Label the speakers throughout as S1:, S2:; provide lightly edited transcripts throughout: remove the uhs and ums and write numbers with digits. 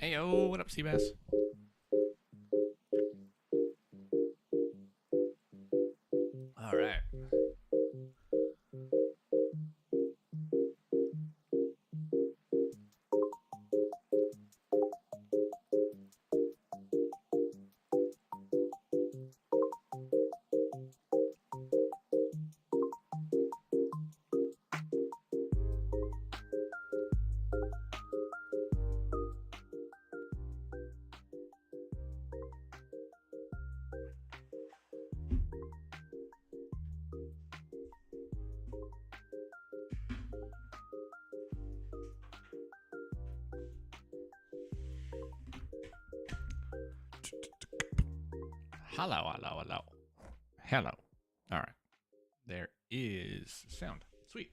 S1: Heyo, what up, Seabass? All right. Hello. Hello. All right. There is sound. Sweet.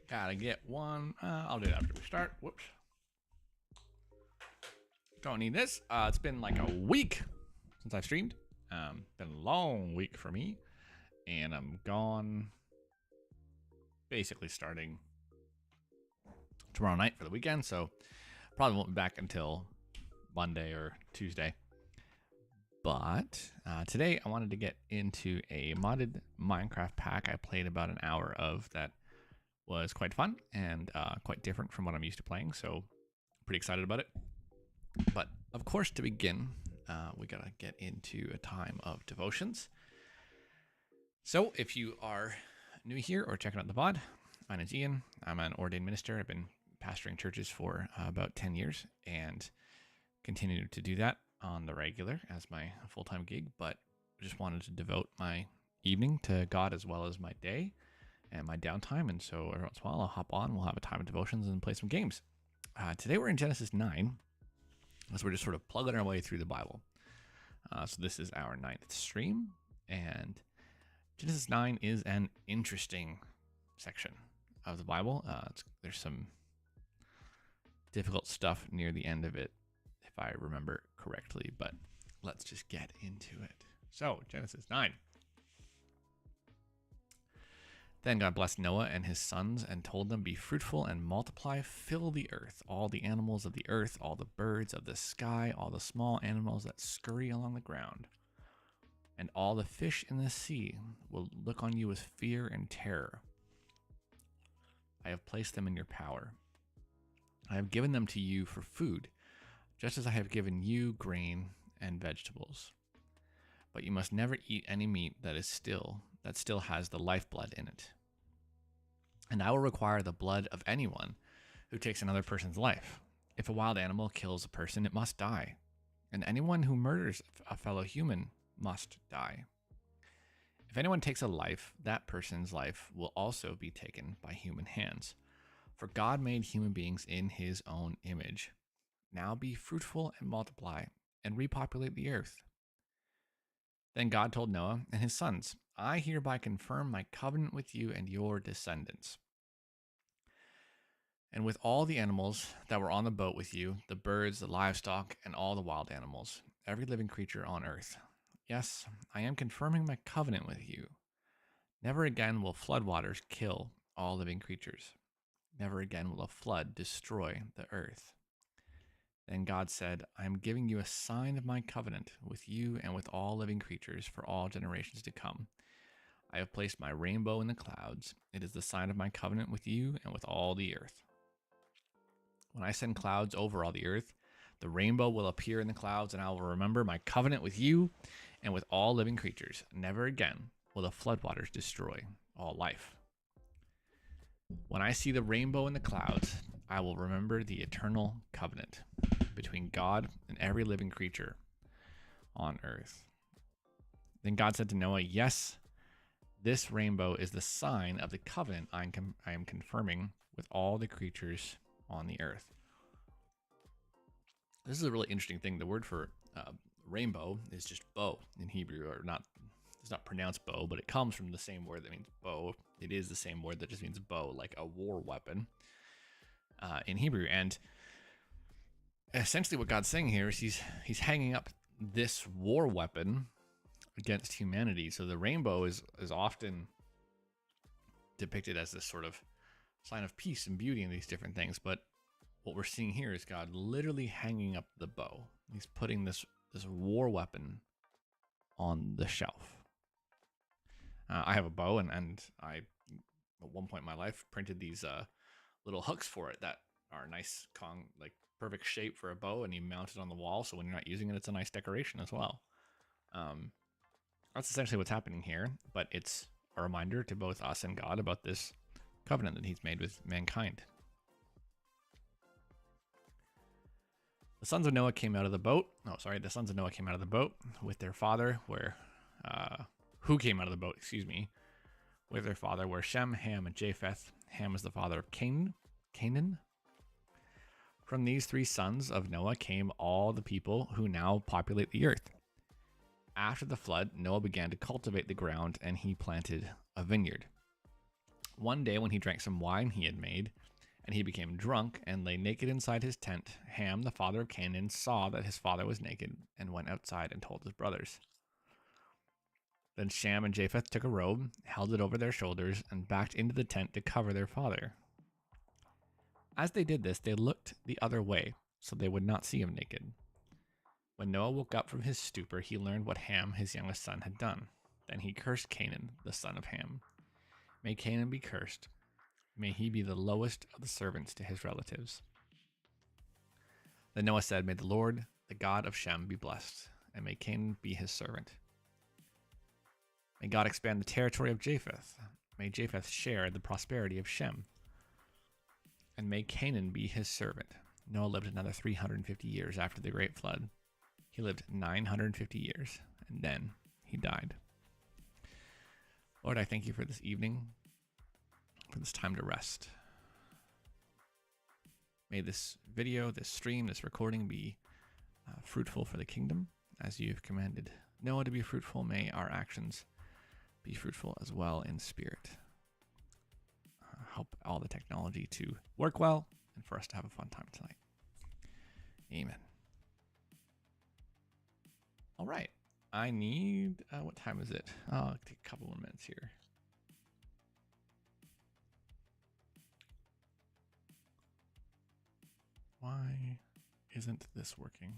S1: Gotta get one. I'll do it after we start. Whoops. Don't need this. It's been like a week since I've streamed. Been a long week for me. And I'm gone basically starting tomorrow night for the weekend. So probably won't be back until Monday or Tuesday. But today I wanted to get into a modded Minecraft pack I played about an hour of that was quite fun and quite different from what I'm used to playing. So pretty excited about it. But of course, to begin, we gotta get into a time of devotions. So if you are new here or checking out the VOD, my name's Ian. I'm an ordained minister. I've been pastoring churches for about 10 years and continue to do that on the regular as my full-time gig, but just wanted to devote my evening to God as well as my day and my downtime. And so every once in a while I'll hop on, we'll have a time of devotions and play some games. Today we're in Genesis 9, so we're just sort of plugging our way through the Bible. So this is our 9th stream, and Genesis 9 is an interesting section of the Bible. There's some difficult stuff near the end of it. If if I remember correctly, but let's just get into it. So, Genesis 9. Then God blessed Noah and his sons and told them, be fruitful and multiply, fill the earth, all the animals of the earth, all the birds of the sky, all the small animals that scurry along the ground, and all the fish in the sea will look on you with fear and terror. I have placed them in your power. I have given them to you for food, just as I have given you grain and vegetables. But you must never eat any meat that still has the lifeblood in it. And I will require the blood of anyone who takes another person's life. If a wild animal kills a person, it must die. And anyone who murders a fellow human must die. If anyone takes a life, that person's life will also be taken by human hands. For God made human beings in his own image. Now be fruitful and multiply, and repopulate the earth. Then God told Noah and his sons, I hereby confirm my covenant with you and your descendants, and with all the animals that were on the boat with you, the birds, the livestock, and all the wild animals, every living creature on earth. Yes, I am confirming my covenant with you. Never again will floodwaters kill all living creatures. Never again will a flood destroy the earth. Then God said, I am giving you a sign of my covenant with you and with all living creatures for all generations to come. I have placed my rainbow in the clouds. It is the sign of my covenant with you and with all the earth. When I send clouds over all the earth, the rainbow will appear in the clouds, and I will remember my covenant with you and with all living creatures. Never again will the floodwaters destroy all life. When I see the rainbow in the clouds, I will remember the eternal covenant between God and every living creature on earth. Then God said to Noah, yes, this rainbow is the sign of the covenant I am confirming with all the creatures on the earth. This is a really interesting thing. The word for rainbow is just bow in Hebrew, or not. It's not pronounced bow, but it comes from the same word that means bow. It is the same word that just means bow, like a war weapon in Hebrew. And essentially what God's saying here is he's hanging up this war weapon against humanity. So the rainbow is often depicted as this sort of sign of peace and beauty and these different things. But what we're seeing here is God literally hanging up the bow. He's putting this war weapon on the shelf. I have a bow, and I, at one point in my life, printed these little hooks for it that are nice, like perfect shape for a bow, and you mount it on the wall, so when you're not using it, it's a nice decoration as well. That's essentially what's happening here, but it's a reminder to both us and God about this covenant that he's made with mankind. The sons of Noah came out of the boat. The sons of Noah came out of the boat with their father, who came out of the boat, with their father were Shem, Ham, and Japheth. Ham is the father of Canaan. From these three sons of Noah came all the people who now populate the earth. After the flood, Noah began to cultivate the ground, and he planted a vineyard. One day when he drank some wine he had made, and he became drunk and lay naked inside his tent, Ham, the father of Canaan, saw that his father was naked and went outside and told his brothers. Then Shem and Japheth took a robe, held it over their shoulders, and backed into the tent to cover their father. As they did this, they looked the other way, so they would not see him naked. When Noah woke up from his stupor, he learned what Ham, his youngest son, had done. Then he cursed Canaan, the son of Ham. May Canaan be cursed. May he be the lowest of the servants to his relatives. Then Noah said, may the Lord, the God of Shem, be blessed, and may Canaan be his servant. May God expand the territory of Japheth. May Japheth share the prosperity of Shem. And may Canaan be his servant. Noah lived another 350 years after the great flood. He lived 950 years, and then he died. Lord, I thank you for this evening, for this time to rest. May this video, this stream, this recording be fruitful for the kingdom, as you've commanded Noah to be fruitful. May our actions be fruitful as well in spirit. Help all the technology to work well, and for us to have a fun time tonight. Amen. All right. I need, what time is it? Oh, I'll take a couple more minutes here. Why isn't this working?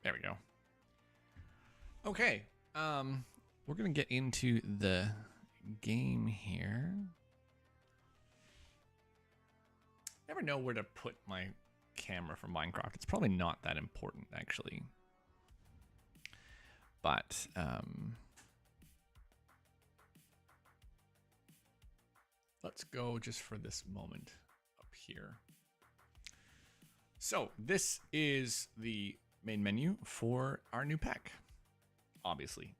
S1: There we go. Okay. We're going to get into the game here. Never know where to put my camera for Minecraft. It's probably not that important, actually. But, let's go just for this moment up here. So this is the main menu for our new pack, obviously.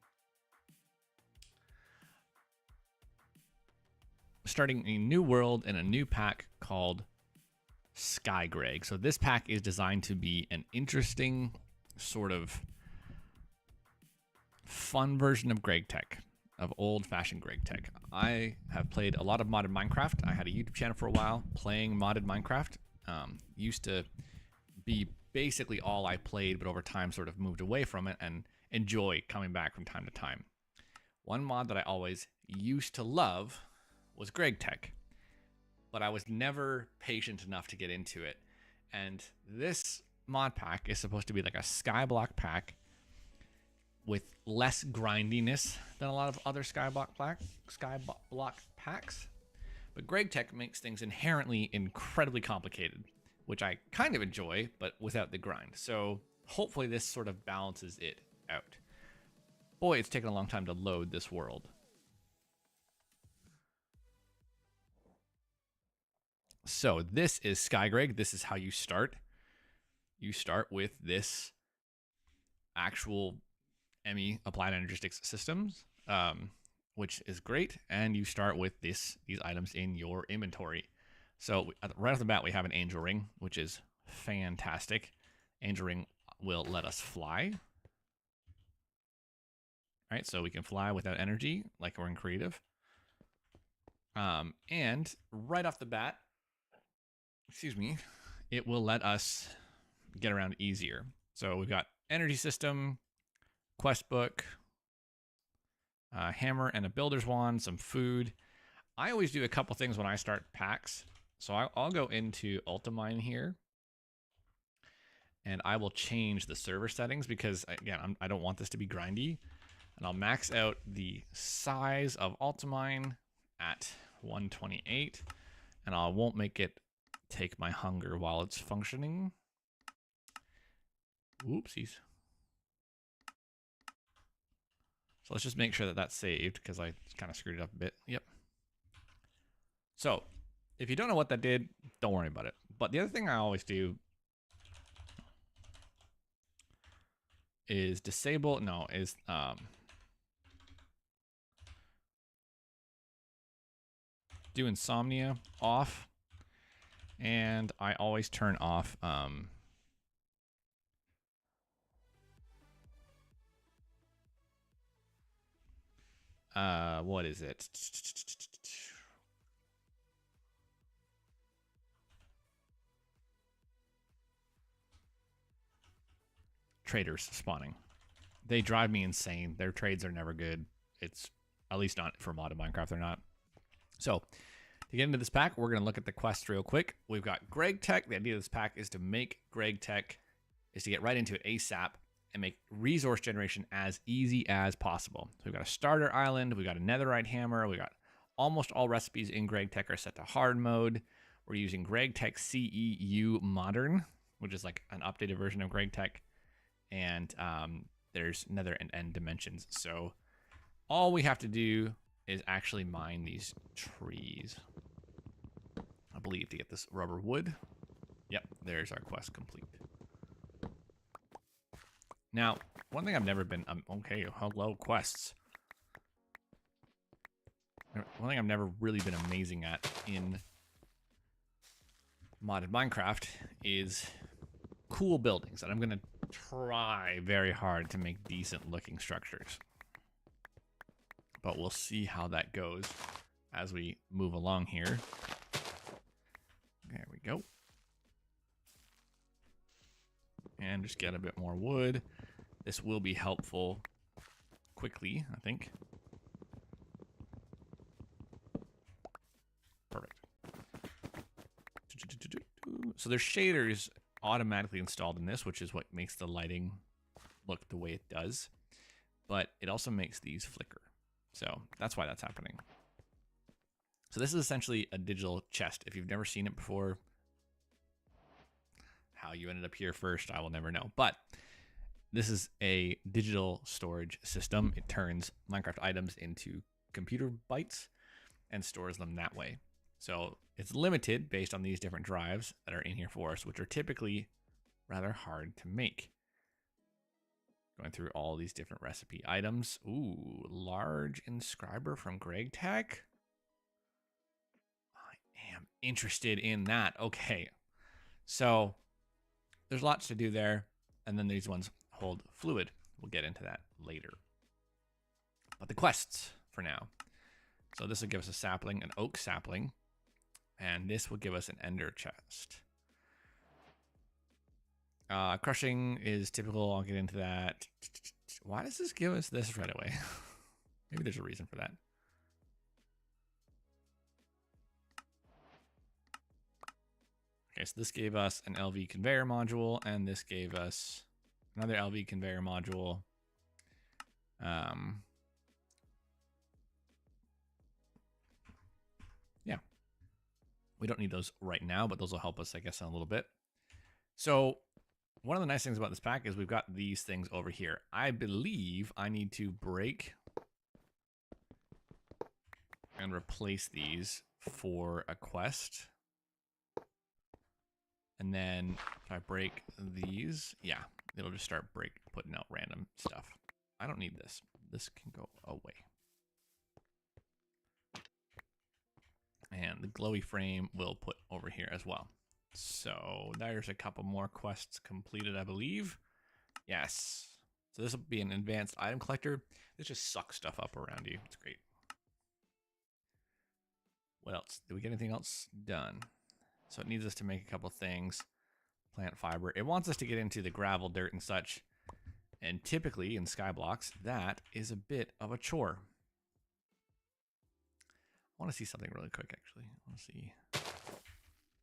S1: Starting a new world and a new pack called Sky Greg. So this pack is designed to be an interesting sort of fun version of Greg Tech, of old-fashioned Greg Tech. I have played a lot of modded Minecraft. I had a YouTube channel for a while playing modded Minecraft. Used to be basically all I played, but over time sort of moved away from it and enjoy coming back from time to time. One mod that I always used to love was Greg Tech, but I was never patient enough to get into it. And this mod pack is supposed to be like a skyblock pack with less grindiness than a lot of other skyblock packs. But Greg Tech makes things inherently incredibly complicated, which I kind of enjoy, but without the grind. So hopefully this sort of balances it out. Boy, it's taken a long time to load this world. So this is Sky Greg. This is how you start. You start with this actual ME applied energistics systems, which is great. And you start with these items in your inventory. So right off the bat, we have an angel ring, which is fantastic. Angel ring will let us fly. Right, so we can fly without energy, like we're in creative. And right off the bat, excuse me, it will let us get around easier. So we've got energy system, quest book, hammer and a builder's wand, some food. I always do a couple things when I start packs. So I'll go into Ultimine here, and I will change the server settings because, again, I don't want this to be grindy. And I'll max out the size of Ultimine at 128, and I won't make it take my hunger while it's functioning. Oopsies. So let's just make sure that that's saved because I kind of screwed it up a bit. Yep. So if you don't know what that did, don't worry about it. But the other thing I always do is disable, do insomnia off. And I always turn off what is it? Traders spawning. They drive me insane. Their trades are never good. It's at least not for modded Minecraft, they're not. So to get into this pack, we're going to look at the quest real quick. We've got Greg Tech. The idea of this pack is to make Greg Tech, is to get right into it ASAP and make resource generation as easy as possible. So we've got a starter island. We've got a netherite hammer. We got almost all recipes in Greg Tech are set to hard mode. We're using Greg Tech CEU Modern, which is like an updated version of Greg Tech. And there's nether and end dimensions. So all we have to do is actually mine these trees, I believe, to get this rubber wood. Yep, there's our quest complete. Now, one thing I've never been, okay, hello quests. One thing I've never really been amazing at in modded Minecraft is cool buildings, and I'm gonna try very hard to make decent looking structures. But we'll see how that goes as we move along here. There we go. And just get a bit more wood. This will be helpful quickly, I think. Perfect. So there's shaders automatically installed in this, which is what makes the lighting look the way it does. But it also makes these flicker. So that's why that's happening. So this is essentially a digital chest. If you've never seen it before, how you ended up here first, I will never know. But this is a digital storage system. It turns Minecraft items into computer bytes and stores them that way. So it's limited based on these different drives that are in here for us, which are typically rather hard to make. Going through all these different recipe items. Ooh, large inscriber from Greg Tech. I am interested in that. Okay, so there's lots to do there. And then these ones hold fluid. We'll get into that later. But the quests for now. So this will give us a sapling, an oak sapling. And this will give us an ender chest. Crushing is typical. I'll get into that. Why does this give us this right away? Maybe there's a reason for that. Okay, so this gave us an LV conveyor module, and this gave us another LV conveyor module. Yeah. We don't need those right now, but those will help us, I guess, in a little bit. So one of the nice things about this pack is we've got these things over here. I believe I need to break and replace these for a quest. And then if I break these, yeah, it'll just start putting out random stuff. I don't need this. This can go away. And the glowy frame will put over here as well. So there's a couple more quests completed, I believe. Yes. So this will be an advanced item collector. This just sucks stuff up around you. It's great. What else? Did we get anything else done? So it needs us to make a couple things. Plant fiber. It wants us to get into the gravel, dirt, and such. And typically in Skyblocks, that is a bit of a chore. I want to see something really quick, actually. I want to see.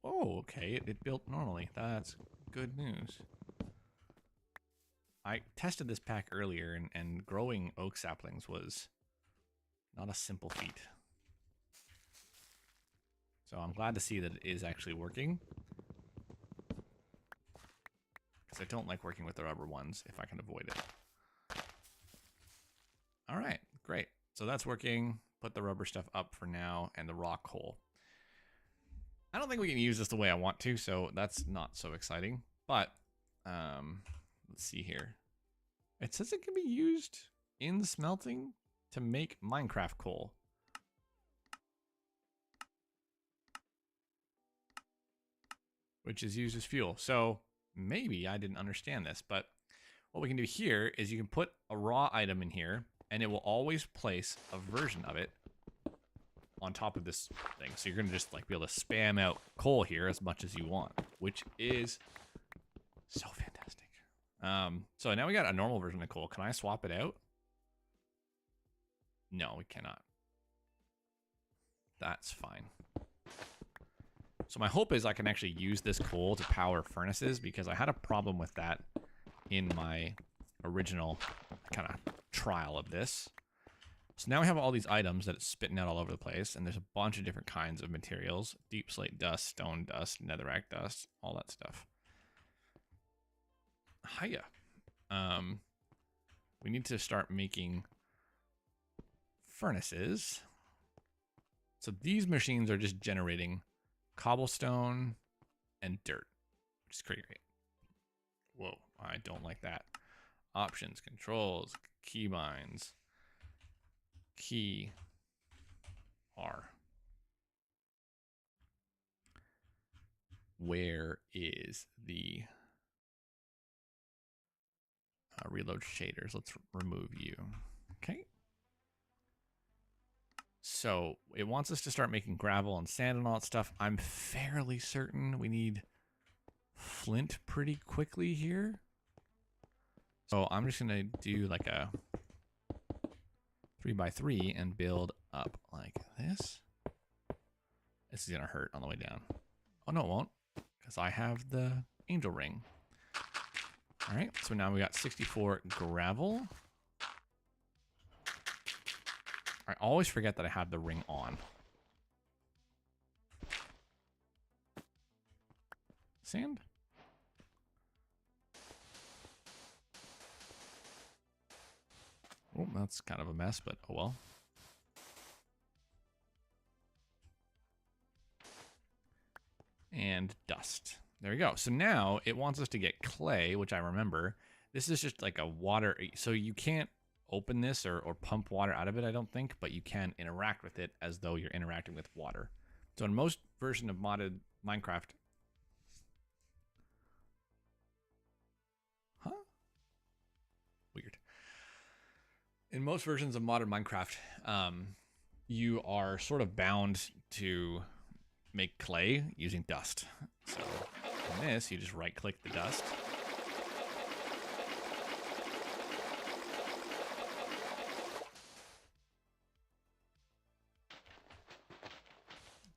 S1: Oh, okay. It built normally. That's good news. I tested this pack earlier, and growing oak saplings was not a simple feat. So I'm glad to see that it is actually working. Because I don't like working with the rubber ones if I can avoid it. All right, great. So that's working. Put the rubber stuff up for now and the rock hole. I don't think we can use this the way I want to, so that's not so exciting. But let's see here. It says it can be used in smelting to make MineCraft coal. Which is used as fuel. So maybe I didn't understand this, but what we can do here is you can put a raw item in here and it will always place a version of it on top of this thing. So you're going to just like be able to spam out coal here as much as you want, which is so fantastic. So now we got a normal version of coal. Can I swap it out? No, we cannot. That's fine. So my hope is I can actually use this coal to power furnaces, because I had a problem with that in my original kind of trial of this. So now we have all these items that it's spitting out all over the place, and there's a bunch of different kinds of materials. Deep slate dust, stone dust, netherrack dust, all that stuff. Hiya. We need to start making furnaces. So these machines are just generating cobblestone and dirt, which is pretty great. Whoa, I don't like that. Options, controls, keybinds, key R. Where is the reload shaders? Let's remove you. Okay. So it wants us to start making gravel and sand and all that stuff. I'm fairly certain we need flint pretty quickly here. So I'm just gonna do like a 3x3 and build up like this. This is gonna hurt on the way down. Oh no, it won't, because I have the angel ring. All right, so now we got 64 gravel. I always forget that I have the ring on. Sand? Oh, that's kind of a mess, but oh well. And dust. There we go. So now it wants us to get clay, which I remember. This is just like a water. So you can't open this or pump water out of it, I don't think, but you can interact with it as though you're interacting with water. So in most version of modded Minecraft. Huh? Weird. In most versions of modded Minecraft, you are sort of bound to make clay using dust. So in this, you just right click the dust.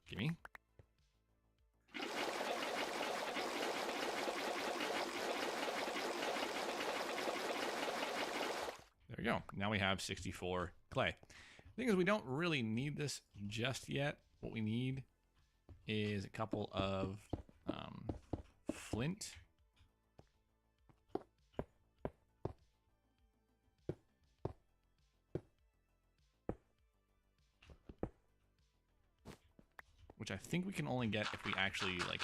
S1: Gimme. There we go. Now we have 64 clay. The thing is, we don't really need this just yet. What we need is a couple of flint. Which I think we can only get if we actually like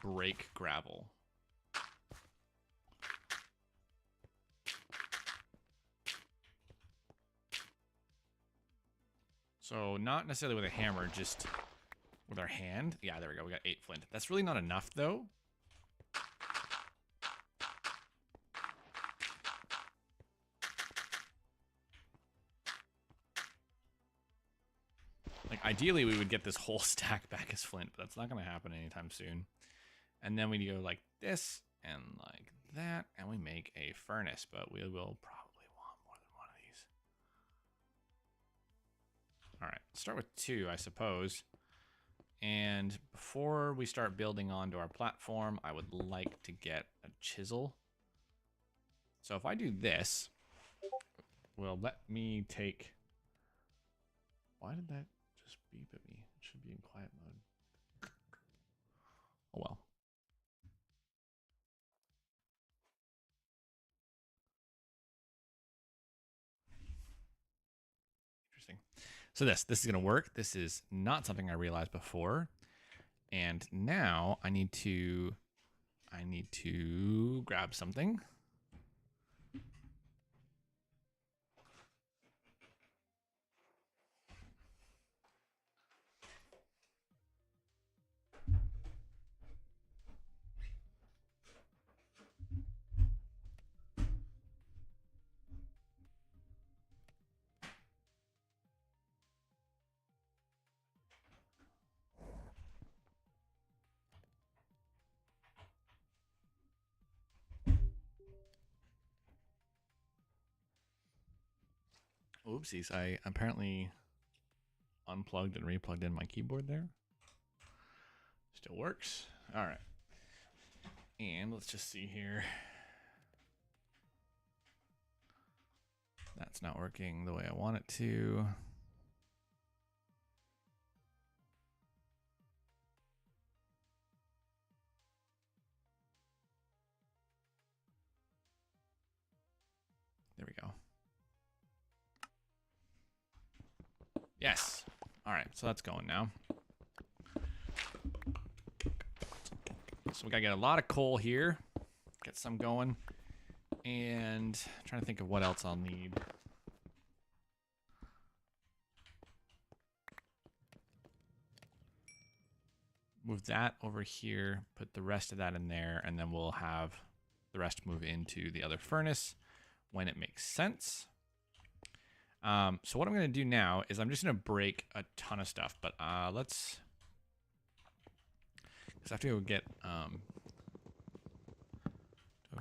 S1: break gravel. So not necessarily with a hammer, just with our hand. Yeah, there we go. We got 8 flint. That's really not enough though. Like ideally we would get this whole stack back as flint, but that's not going to happen anytime soon. And then we go like this and like that, and we make a furnace, but we will probably want more than one of these. All right, let's start with 2, I suppose. And before we start building onto our platform, I would like to get a chisel. So if I do this, well, let me take... Why did that just beep at me? It should be in quiet mode. Oh well. Interesting. So this is going to work. This is not something I realized before. And now I need to grab something. Oopsies, I apparently unplugged and replugged in my keyboard there. Still works. All right. And let's just see here. That's not working the way I want it to. There we go. Yes. All right, so that's going now. So we gotta get a lot of coal here. Get some going. And I'm trying to think of what else I'll need. Move that over here, put the rest of that in there, and then we'll have the rest move into the other furnace when it makes sense. So what I'm going to do now is I'm just going to break a ton of stuff, but let's... Because I have to go get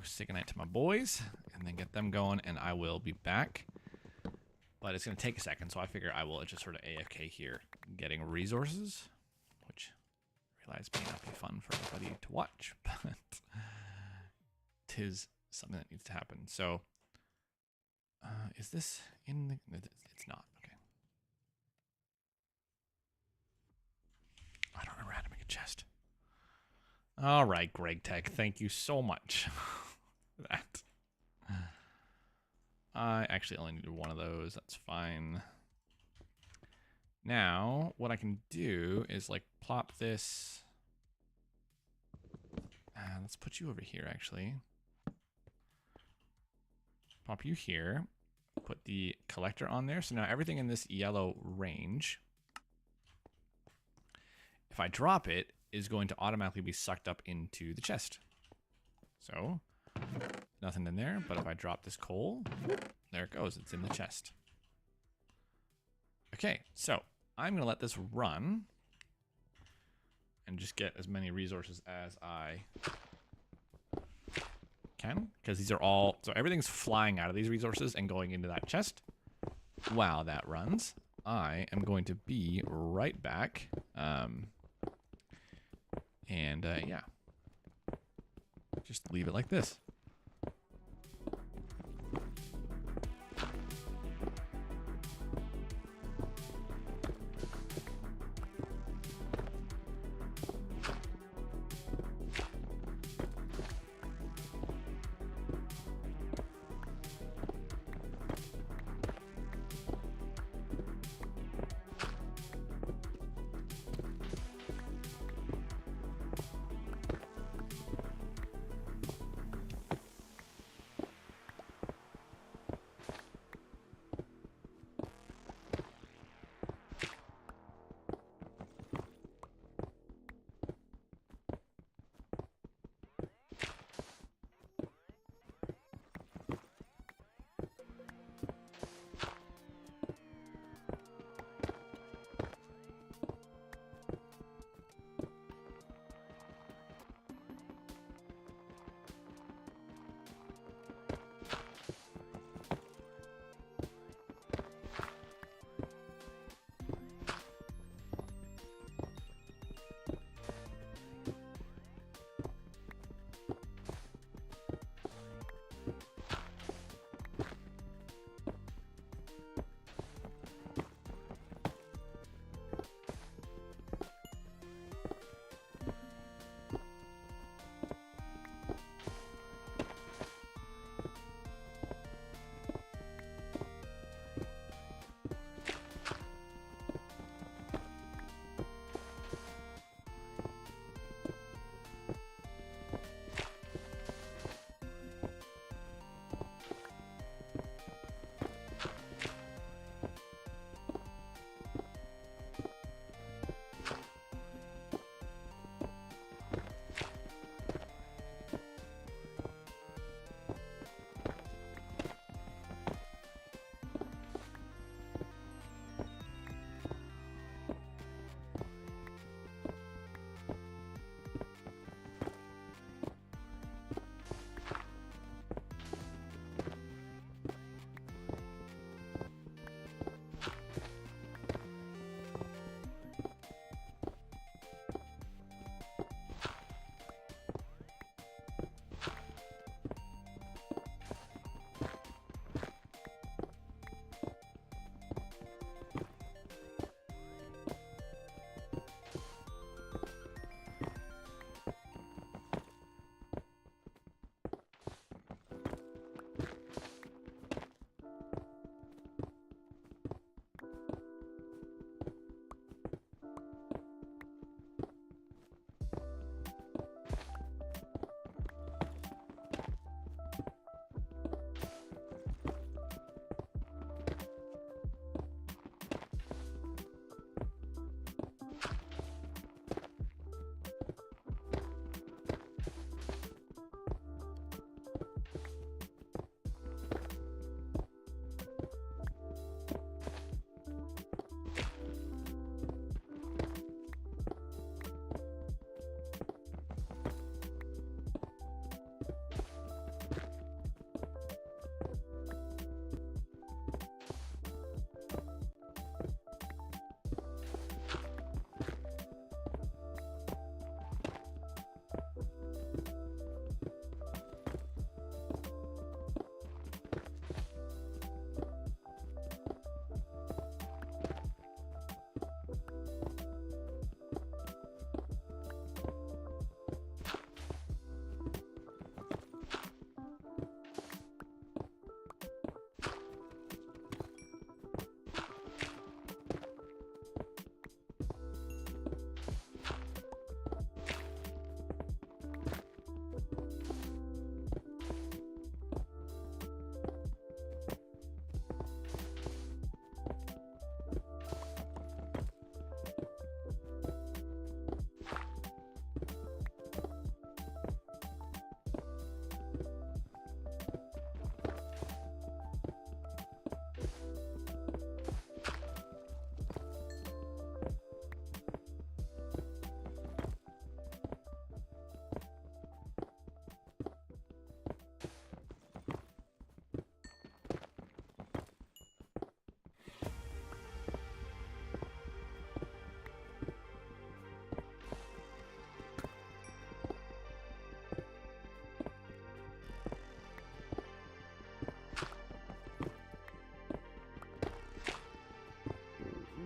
S1: say goodnight to my boys and then get them going, and I will be back. But it's going to take a second, so I figure I will just sort of AFK here, getting resources, which I realize may not be fun for everybody to watch, but tis something that needs to happen. So, is this in the... It's not. Okay. I don't remember how to make a chest. All right, Greg Tech, thank you so much for that. I actually only needed one of those. That's fine. Now, what I can do is like plop this. Let's put you over here, actually. Pop you here. Put the collector on there. So now everything in this yellow range, if I drop it, is going to automatically be sucked up into the chest. So, nothing in there, but if I drop this coal, there it goes, it's in the chest. Okay, so I'm gonna let this run and just get as many resources as I can, because these are all, so everything's flying out of these resources and going into that chest. While that runs, I am going to be right back. Yeah, just leave it like this.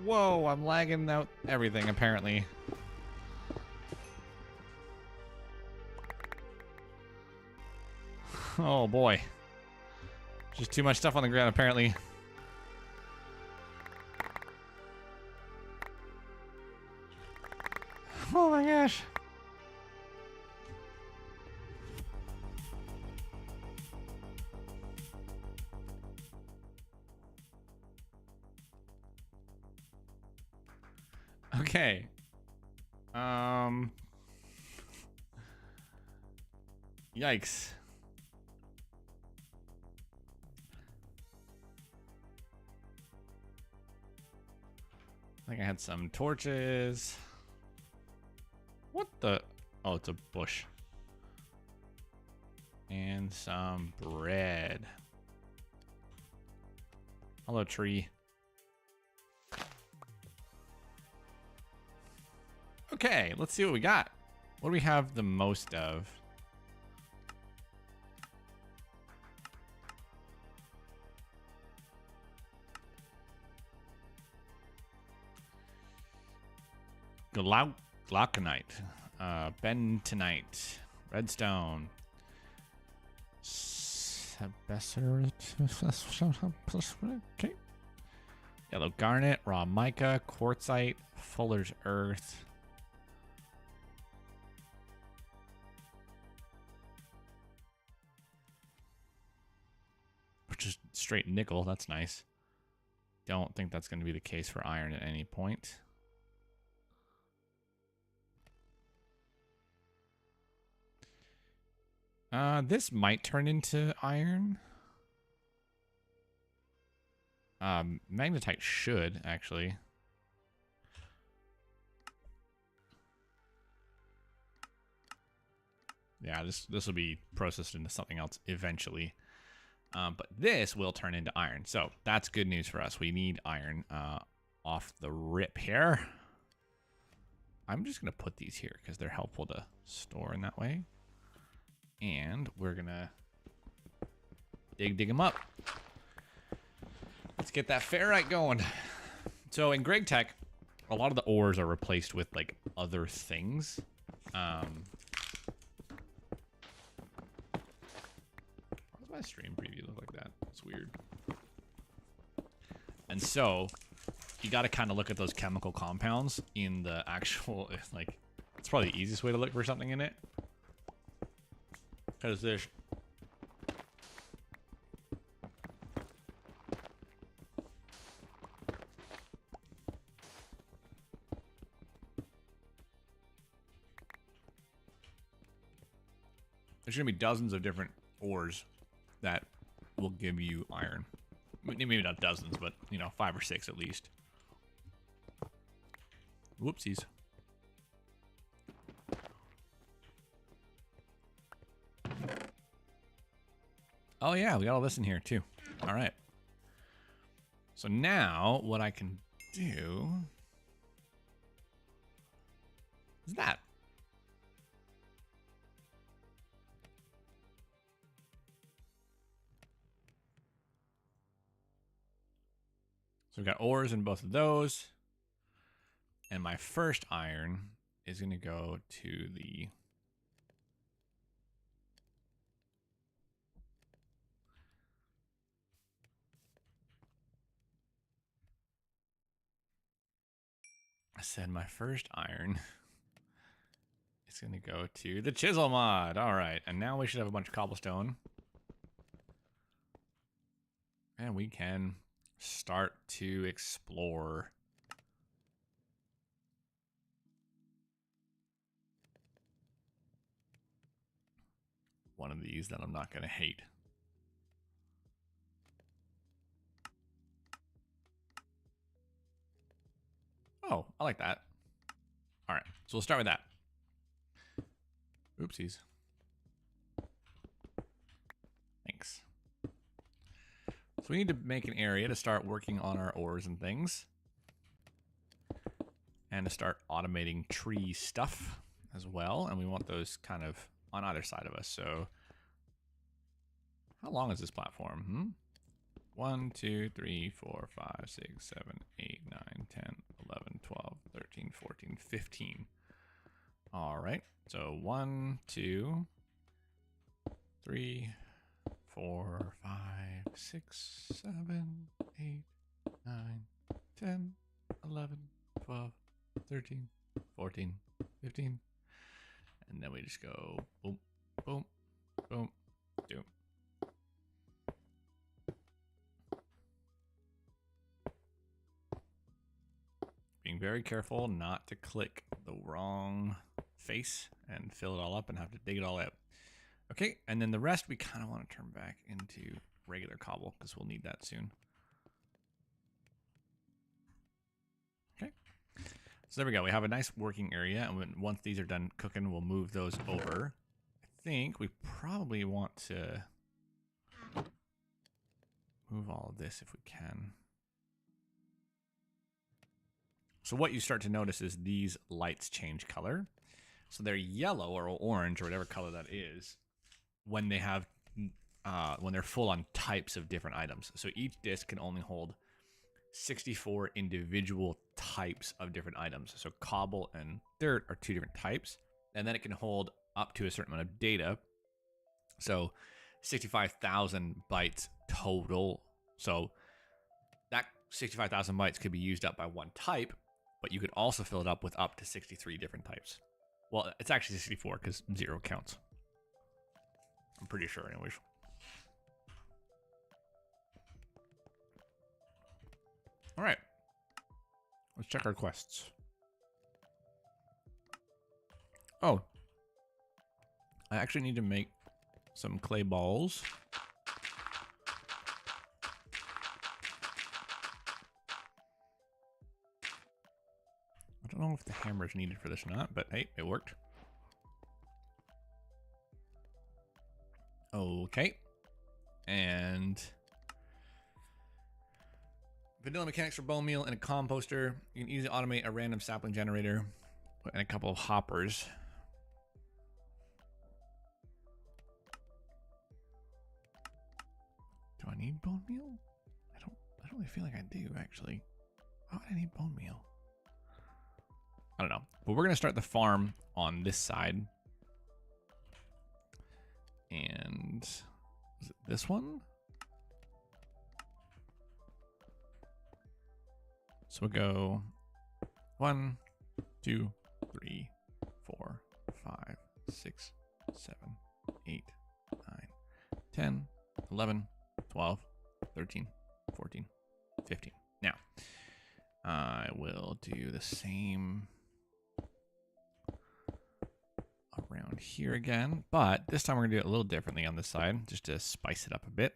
S1: Whoa, I'm lagging out everything, apparently. Oh, boy. Just too much stuff on the ground, apparently. Oh, my gosh. Okay. Yikes. I think I had some torches. What the? Oh, it's a bush. And some bread. Hello, tree. Okay, let's see what we got. What do we have the most of? Glauconite, bentonite, redstone, okay. Yellow garnet, raw mica, quartzite, fuller's earth. Which is straight nickel, that's nice. Don't think that's going to be the case for iron at any point. This might turn into iron. Magnetite should, actually. Yeah, this will be processed into something else eventually. But this will turn into iron. So that's good news for us. We need iron off the rip here. I'm just going to put these here because they're helpful to store in that way. And we're going to dig them up. Let's get that ferrite going. So in Greg Tech, a lot of the ores are replaced with like other things. Why does my stream preview look like that? It's weird. And so you got to kind of look at those chemical compounds in the actual, like, it's probably the easiest way to look for something in it. Because there's going to be dozens of different ores that will give you iron. Maybe not dozens, but, you know, 5 or 6 at least. Whoopsies. Oh, yeah, we got all this in here, too. All right. So now what I can do is that. So we've got ores in both of those. And my first iron is going to go to the... I said my first iron is going to go to the chisel mod. All right. And now we should have a bunch of cobblestone. And we can start to explore. One of these that I'm not going to hate. Oh, I like that. All right, so we'll start with that. Oopsies. Thanks. So we need to make an area to start working on our ores and things. And to start automating tree stuff as well. And we want those kind of on either side of us. So how long is this platform? 1, 2, 3, 4, 5, 6, 7, 8, 9, 10, 11, 12, 13, 14, 15. All right. So 1, 2, 3, 4, 5, 6, 7, 8, 9, 10, 11, 12, 13, 14, 15. And then we just go boom, boom, boom, boom. Being very careful not to click the wrong face and fill it all up and have to dig it all out. Okay, and then the rest we kind of want to turn back into regular cobble because we'll need that soon. Okay, so there we go. We have a nice working area, and once these are done cooking, we'll move those over. I think we probably want to move all of this if we can. So what you start to notice is these lights change color. So they're yellow or orange or whatever color that is when they have when they're full on types of different items. So each disc can only hold 64 individual types of different items. So cobble and dirt are 2 different types, and then it can hold up to a certain amount of data. So 65,000 bytes total. So that 65,000 bytes could be used up by one type, but you could also fill it up with up to 63 different types. Well, it's actually 64 because 0 counts. I'm pretty sure anyways. All right. Let's check our quests. Oh. I actually need to make some clay balls. I don't know if the hammer is needed for this or not, but hey, it worked. Okay. And vanilla mechanics for bone meal and a composter. You can easily automate a random sapling generator and a couple of hoppers. Do I need bone meal? I don't really feel like I do, actually. Why would I need bone meal? I don't know. But we're going to start the farm on this side. And is it this one? So we'll go 1, 2, 3, 4, 5, 6, 7, 8, 9, 10, 11, 12, 13, 14, 15. Now, I will do the same around here again, but this time we're gonna do it a little differently on this side, just to spice it up a bit.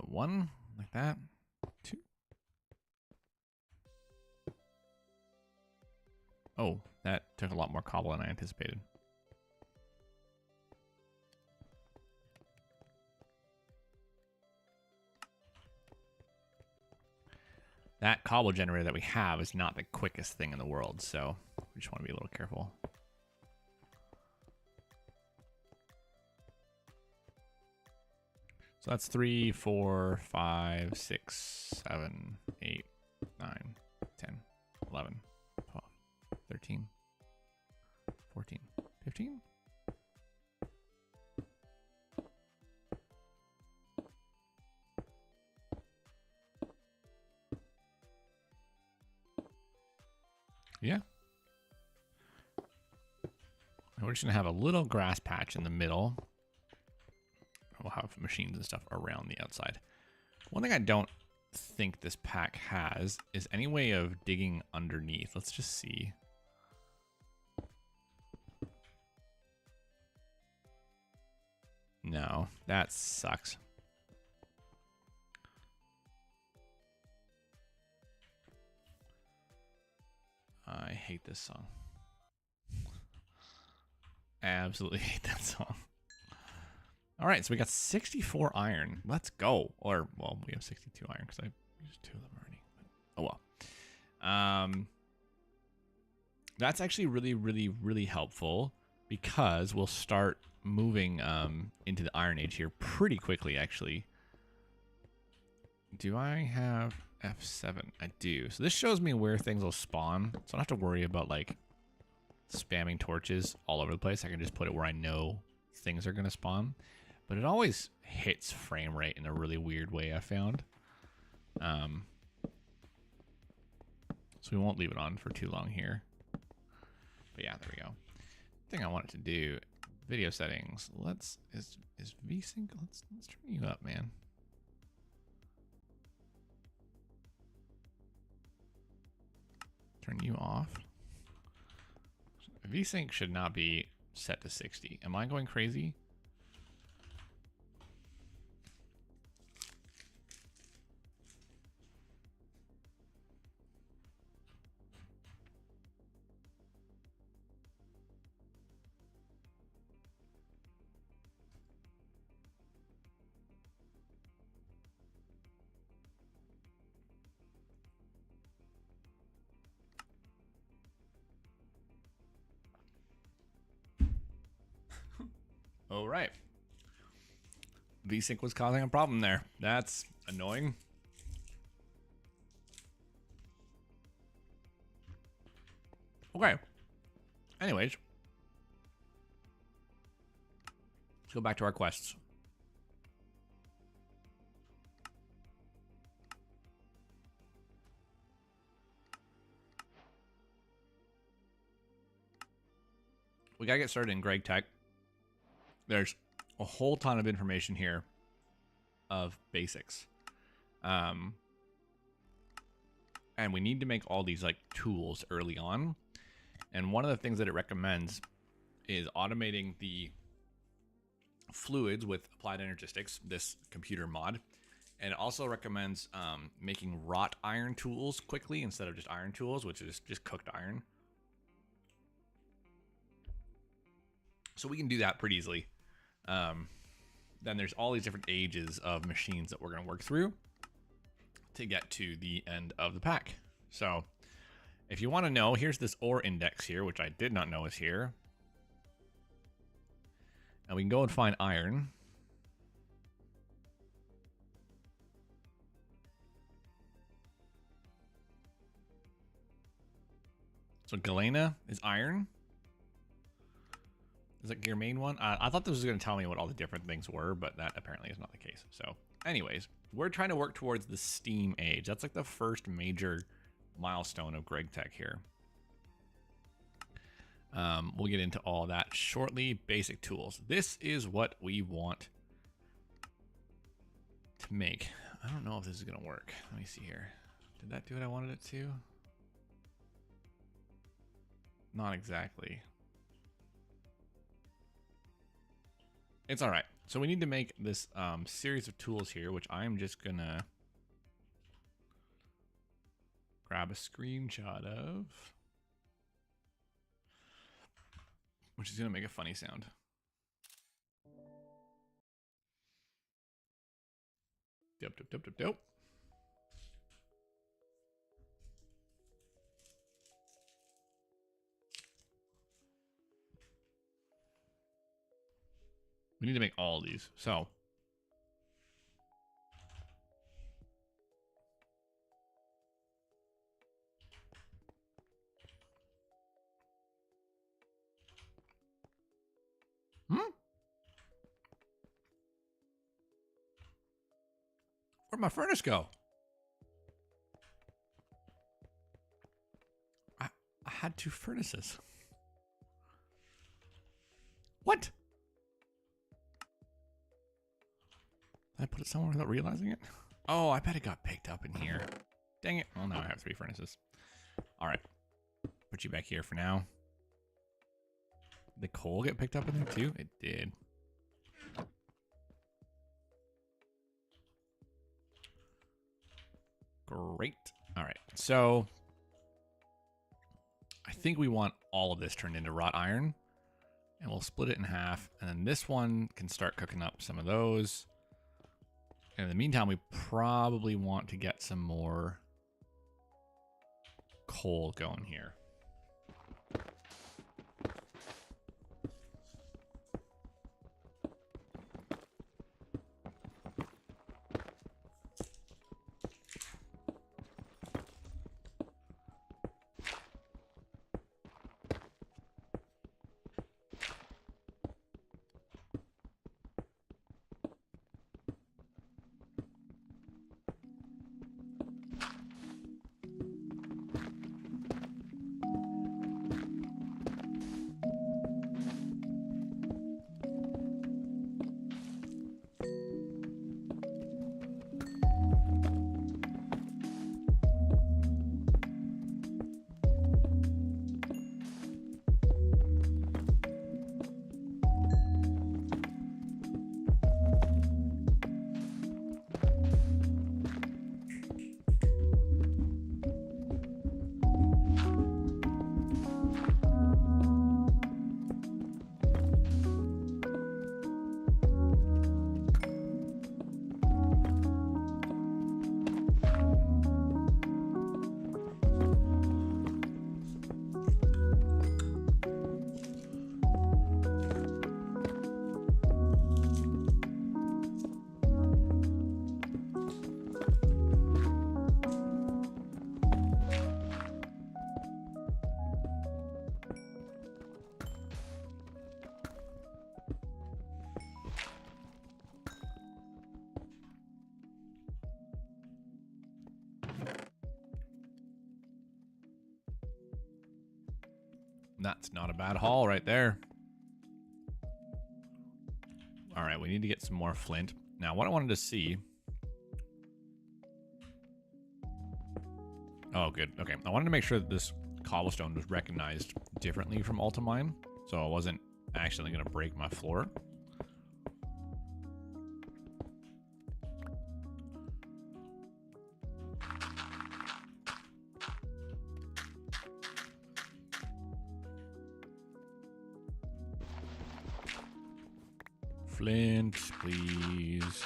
S1: 1 like that, 2. Oh, that took a lot more cobble than I anticipated. That cobble generator that we have is not the quickest thing in the world, so we just want to be a little careful. So that's 3, 4, 5, 6, 7, 8, 9, 10, 11, 12, 13, 14, 15. Yeah. And we're just going to have a little grass patch in the middle. We'll have machines and stuff around the outside. One thing I don't think this pack has is any way of digging underneath. Let's just see. No, that sucks. I hate this song. I absolutely hate that song. All right, so we got 64 iron. Let's go. Or, well, we have 62 iron because I used 2 of them already. But, oh, well. That's actually really, really, really helpful because we'll start moving into the Iron Age here pretty quickly, actually. Do I have F7? I do. So this shows me where things will spawn. So I don't have to worry about like spamming torches all over the place. I can just put it where I know things are going to spawn. But it always hits frame rate in a really weird way, I found. So we won't leave it on for too long here. But yeah, there we go. Thing I wanted to do, video settings. Is VSync? Let's turn you up, man. Turn you off. VSync should not be set to 60. Am I going crazy? All right. VSync was causing a problem there. That's annoying. Okay. Anyways. Let's go back to our quests. We gotta get started in Greg Tech. There's a whole ton of information here of basics. And we need to make all these like tools early on. And one of the things that it recommends is automating the fluids with applied energistics, this computer mod. And it also recommends making wrought iron tools quickly instead of just iron tools, which is just cooked iron. So we can do that pretty easily. Then there's all these different ages of machines that we're going to work through to get to the end of the pack. So if you want to know, here's this ore index here, which I did not know is here. And we can go and find iron. So galena is iron. Is that your main one? I thought this was going to tell me what all the different things were, but that apparently is not the case. So anyways, we're trying to work towards the steam age. That's like the first major milestone of Greg Tech here. We'll get into all that shortly. Basic tools. This is what we want to make. I don't know if this is going to work. Let me see here. Did that do what I wanted it to? Not exactly. It's all right. So we need to make this series of tools here, which I'm just gonna grab a screenshot of, which is gonna make a funny sound. Dope, dope, dope, dope, dope. We need to make all of these. So where'd my furnace go? I had 2 furnaces. What? Did I put it somewhere without realizing it? Oh, I bet it got picked up in here. Dang it. Well, now I have 3 furnaces. All right. Put you back here for now. Did the coal get picked up in there too? It did. Great. All right. So I think we want all of this turned into wrought iron. And we'll split it in half. And then this one can start cooking up some of those. And in the meantime, we probably want to get some more coal going here. That's not a bad haul right there. All right, we need to get some more flint. Now, what I wanted to see... Oh, good. Okay, I wanted to make sure that this cobblestone was recognized differently from Ultimine, so I wasn't actually going to break my floor. Flint, please.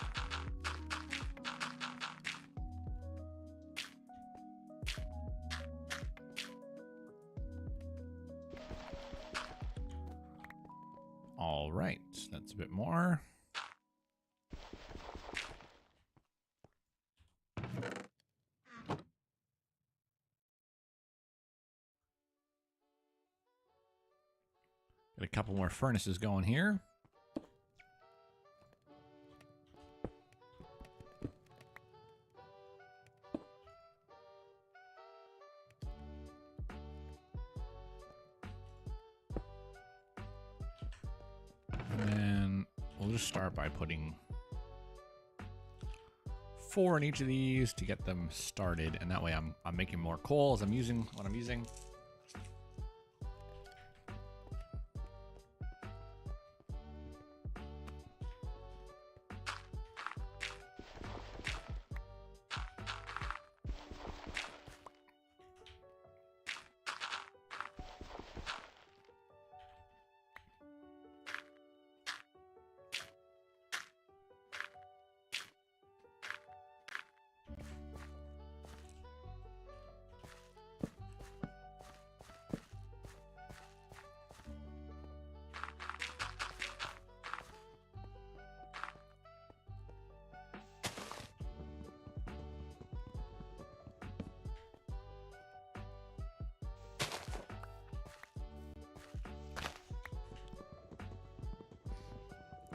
S1: All right, that's a bit more. Got a couple more furnaces going here. And then we'll just start by putting 4 in each of these to get them started, and that way I'm making more coal as I'm using what I'm using.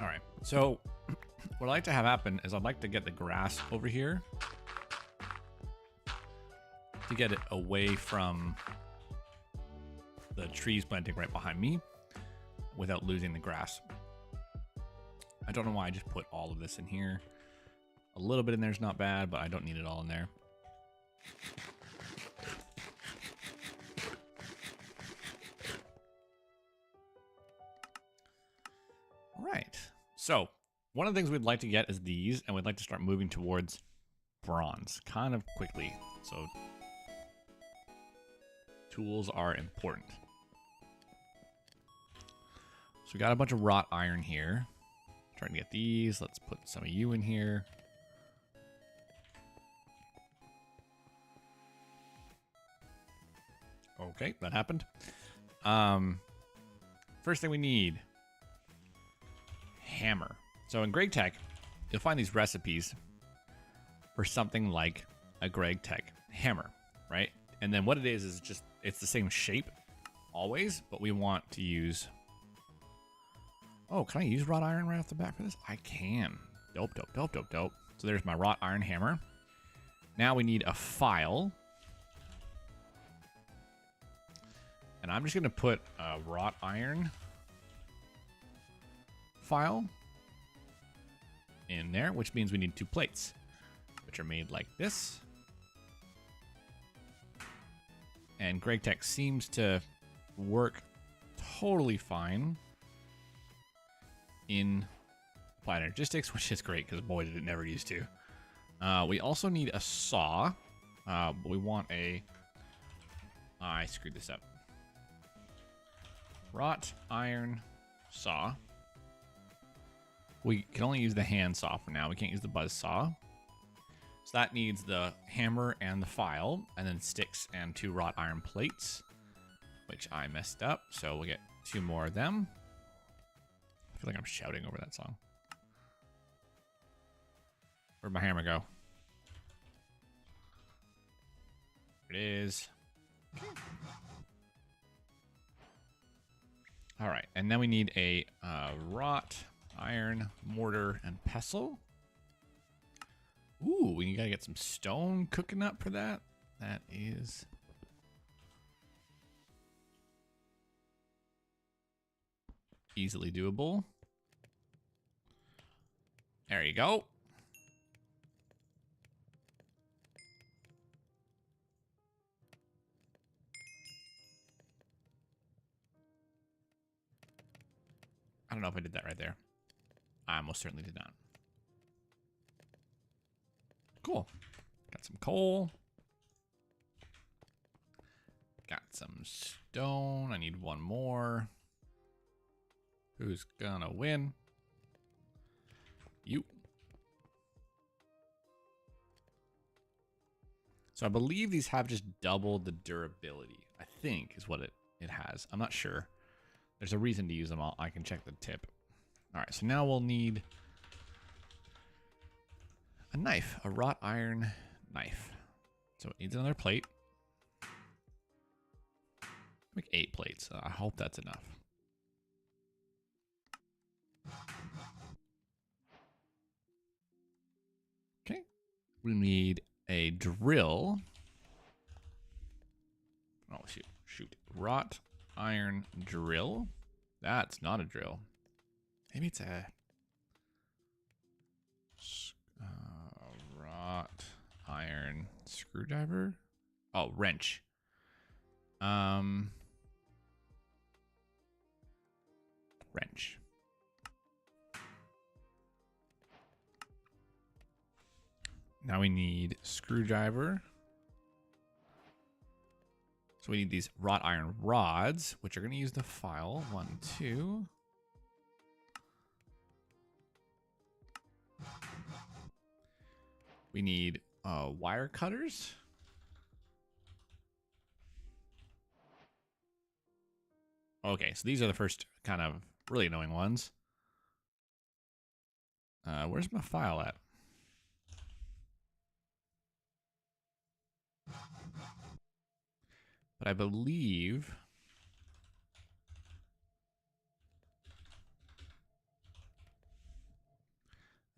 S1: All right, so what I'd like to have happen is I'd like to get the grass over here to get it away from the trees planting right behind me without losing the grass. I don't know why I just put all of this in here. A little bit in there is not bad, but I don't need it all in there. All right. So one of the things we'd like to get is these, and we'd like to start moving towards bronze kind of quickly. So tools are important. So we got a bunch of wrought iron here. Trying to get these. Let's put some of you in here. Okay, that happened. First thing we need. Hammer. So in Greg Tech, you'll find these recipes for something like a Greg Tech hammer, right? And then what it is just, it's the same shape always, but we want to use... Oh, can I use wrought iron right off the bat for this? I can. Dope, dope, dope, dope, dope. So there's my wrought iron hammer. Now we need a file. And I'm just going to put a wrought iron file in there, which means we need 2 plates, which are made like this. And Greg Tech seems to work totally fine in applied energistics, which is great because boy did it never used to. We also need a saw, but we want a... I screwed this up. Wrought iron saw. We can only use the hand saw for now. We can't use the buzz saw. So that needs the hammer and the file, and then sticks and 2 wrought iron plates, which I messed up. So we'll get 2 more of them. I feel like I'm shouting over that song. Where'd my hammer go? There it is. All right, and then we need a wrought iron mortar and pestle. Ooh, we gotta get some stone cooking up for that. That is easily doable. There you go. I don't know if I did that right there. I most certainly did not. Cool. Got some coal. Got some stone. I need one more. Who's gonna win? You. So I believe these have just doubled the durability. I think is what it has. I'm not sure. There's a reason to use them all. I can check the tip. All right, so now we'll need a knife, a wrought iron knife. So it needs another plate. Make 8 plates. I hope that's enough. Okay. We need a drill. Oh, shoot. Wrought iron drill. That's not a drill. Maybe it's a wrought iron screwdriver. Oh, wrench. Wrench. Now we need screwdriver. So we need these wrought iron rods, which are going to use the file. 1, 2. We need wire cutters. Okay, so these are the first kind of really annoying ones. Where's my file at? But I believe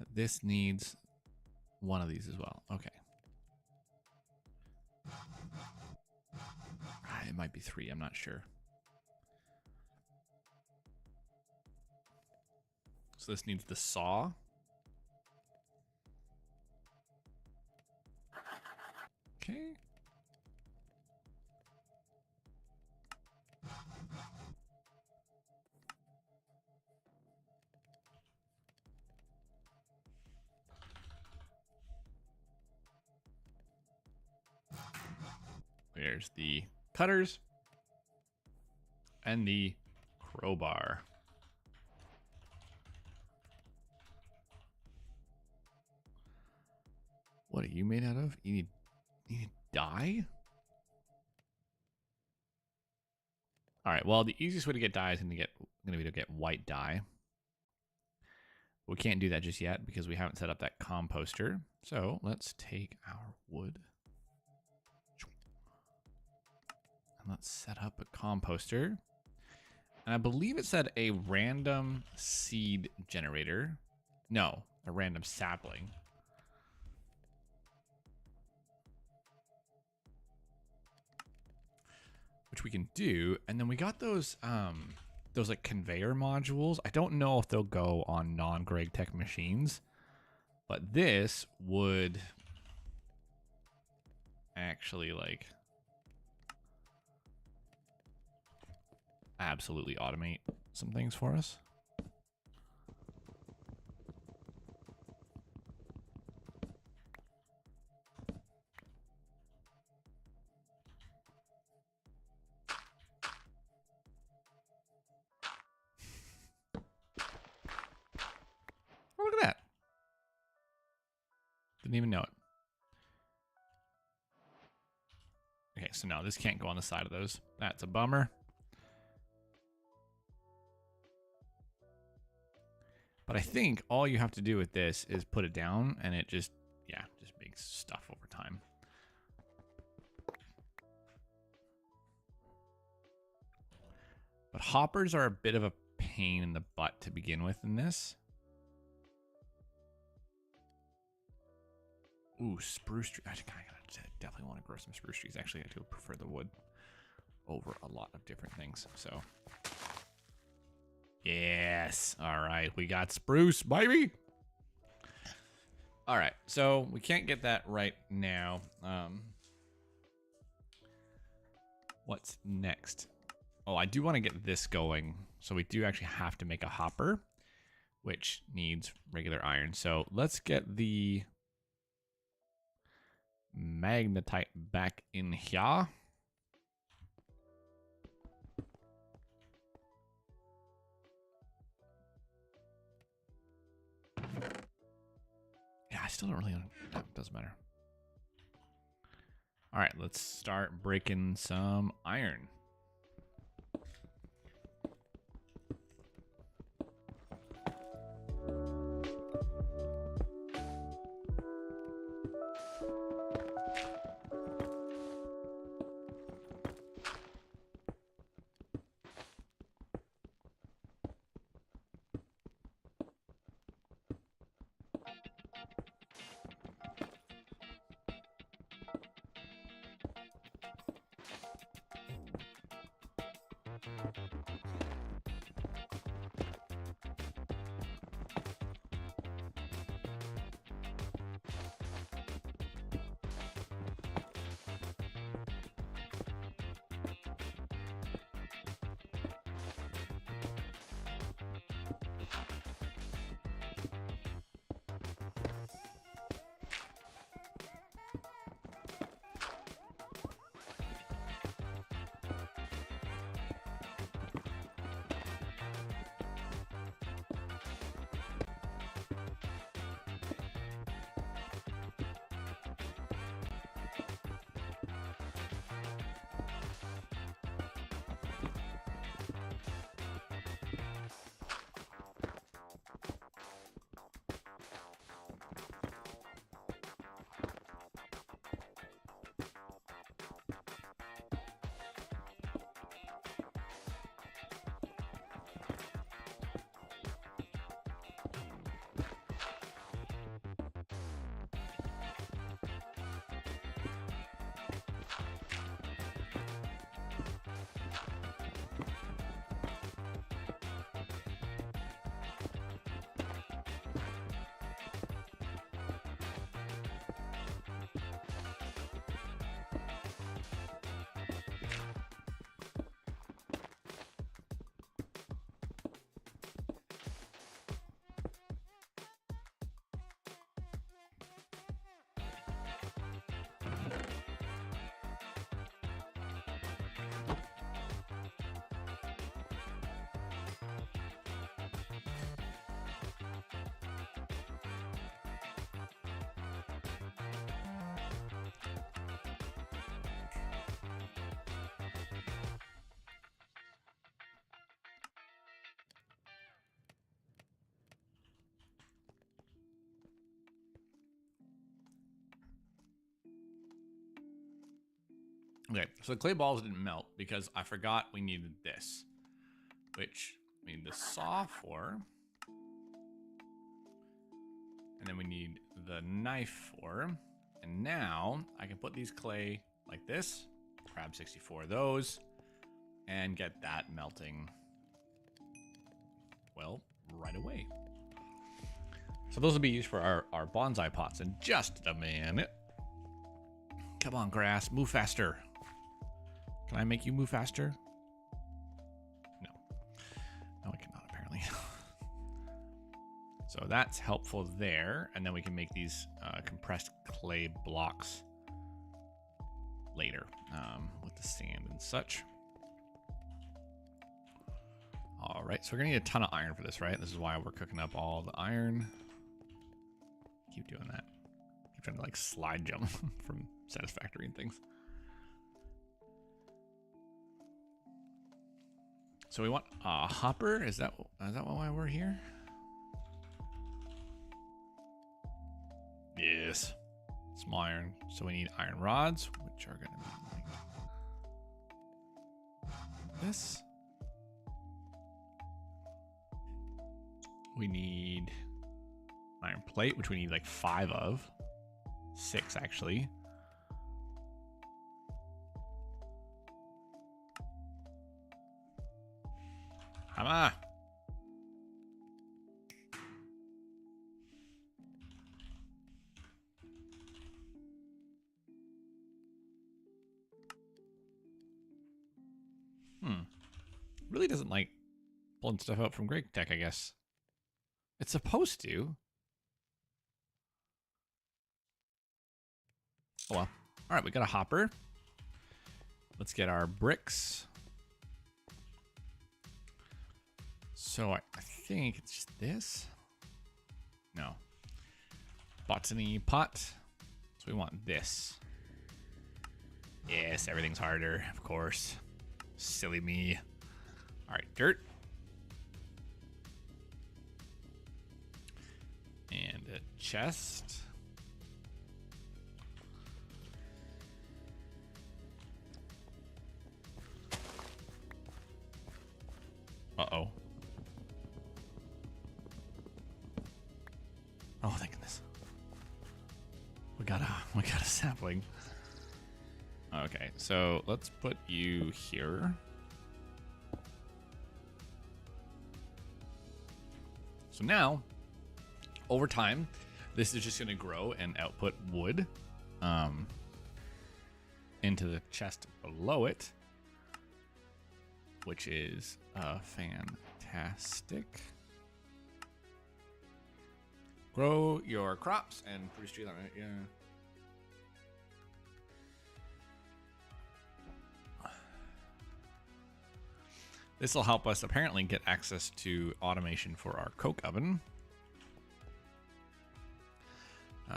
S1: that this needs one of these as well. Okay. It might be 3. I'm not sure. So this needs the saw. Okay. There's the cutters and the crowbar. What are you made out of? You need dye? All right, well, the easiest way to get dye is going to be to get white dye. We can't do that just yet because we haven't set up that composter. So let's take our wood. And let's set up a composter. And I believe it said a random seed generator. No, a random sapling. Which we can do. And then we got those like conveyor modules. I don't know if they'll go on non-Greg Tech machines, but this would actually like absolutely automate some things for us. Oh, look at that. Didn't even know it. Okay, so no, this can't go on the side of those. That's a bummer. But I think all you have to do with this is put it down and it just makes stuff over time. But hoppers are a bit of a pain in the butt to begin with in this. Ooh, spruce tree. I definitely want to grow some spruce trees. Actually, I do prefer the wood over a lot of different things. So Yes. All right. We got spruce, baby. All right. So we can't get that right now. What's next? Oh, I do want to get this going. So we do actually have to make a hopper, which needs regular iron. So let's get the magnetite back in here. Yeah, I still don't really know. It doesn't matter. All right, let's start breaking some iron. Okay, so the clay balls didn't melt because I forgot we needed this, which we need the saw for. And then we need the knife for. And now I can put these clay like this, grab 64 of those, and get that melting, well, right away. So those will be used for our bonsai pots in just a minute. Come on, grass, move faster. Can I make you move faster? No. No, I cannot, apparently. So that's helpful there. And then we can make these compressed clay blocks later with the sand and such. All right, so we're gonna need a ton of iron for this, right? This is why we're cooking up all the iron. Keep doing that. Keep trying to like slide jump from Satisfactory and things. So we want a hopper. Is that why we're here? Yes. Small iron. So we need iron rods, which are gonna be like this. We need iron plate, which we need like 5 of. 6 actually. Come on. Really doesn't like pulling stuff out from Great Tech, I guess. It's supposed to. Oh well. All right, we got a hopper. Let's get our bricks. So I think it's just this. No. Botany pot. So we want this. Yes, everything's harder, of course. Silly me. All right, dirt. And a chest. Uh-oh. Oh, thank goodness. We got a sapling. Okay, so let's put you here. So now, over time, this is just going to grow and output wood into the chest below it, which is fantastic. Grow your crops and produce tree. Yeah. This will help us apparently get access to automation for our coke oven,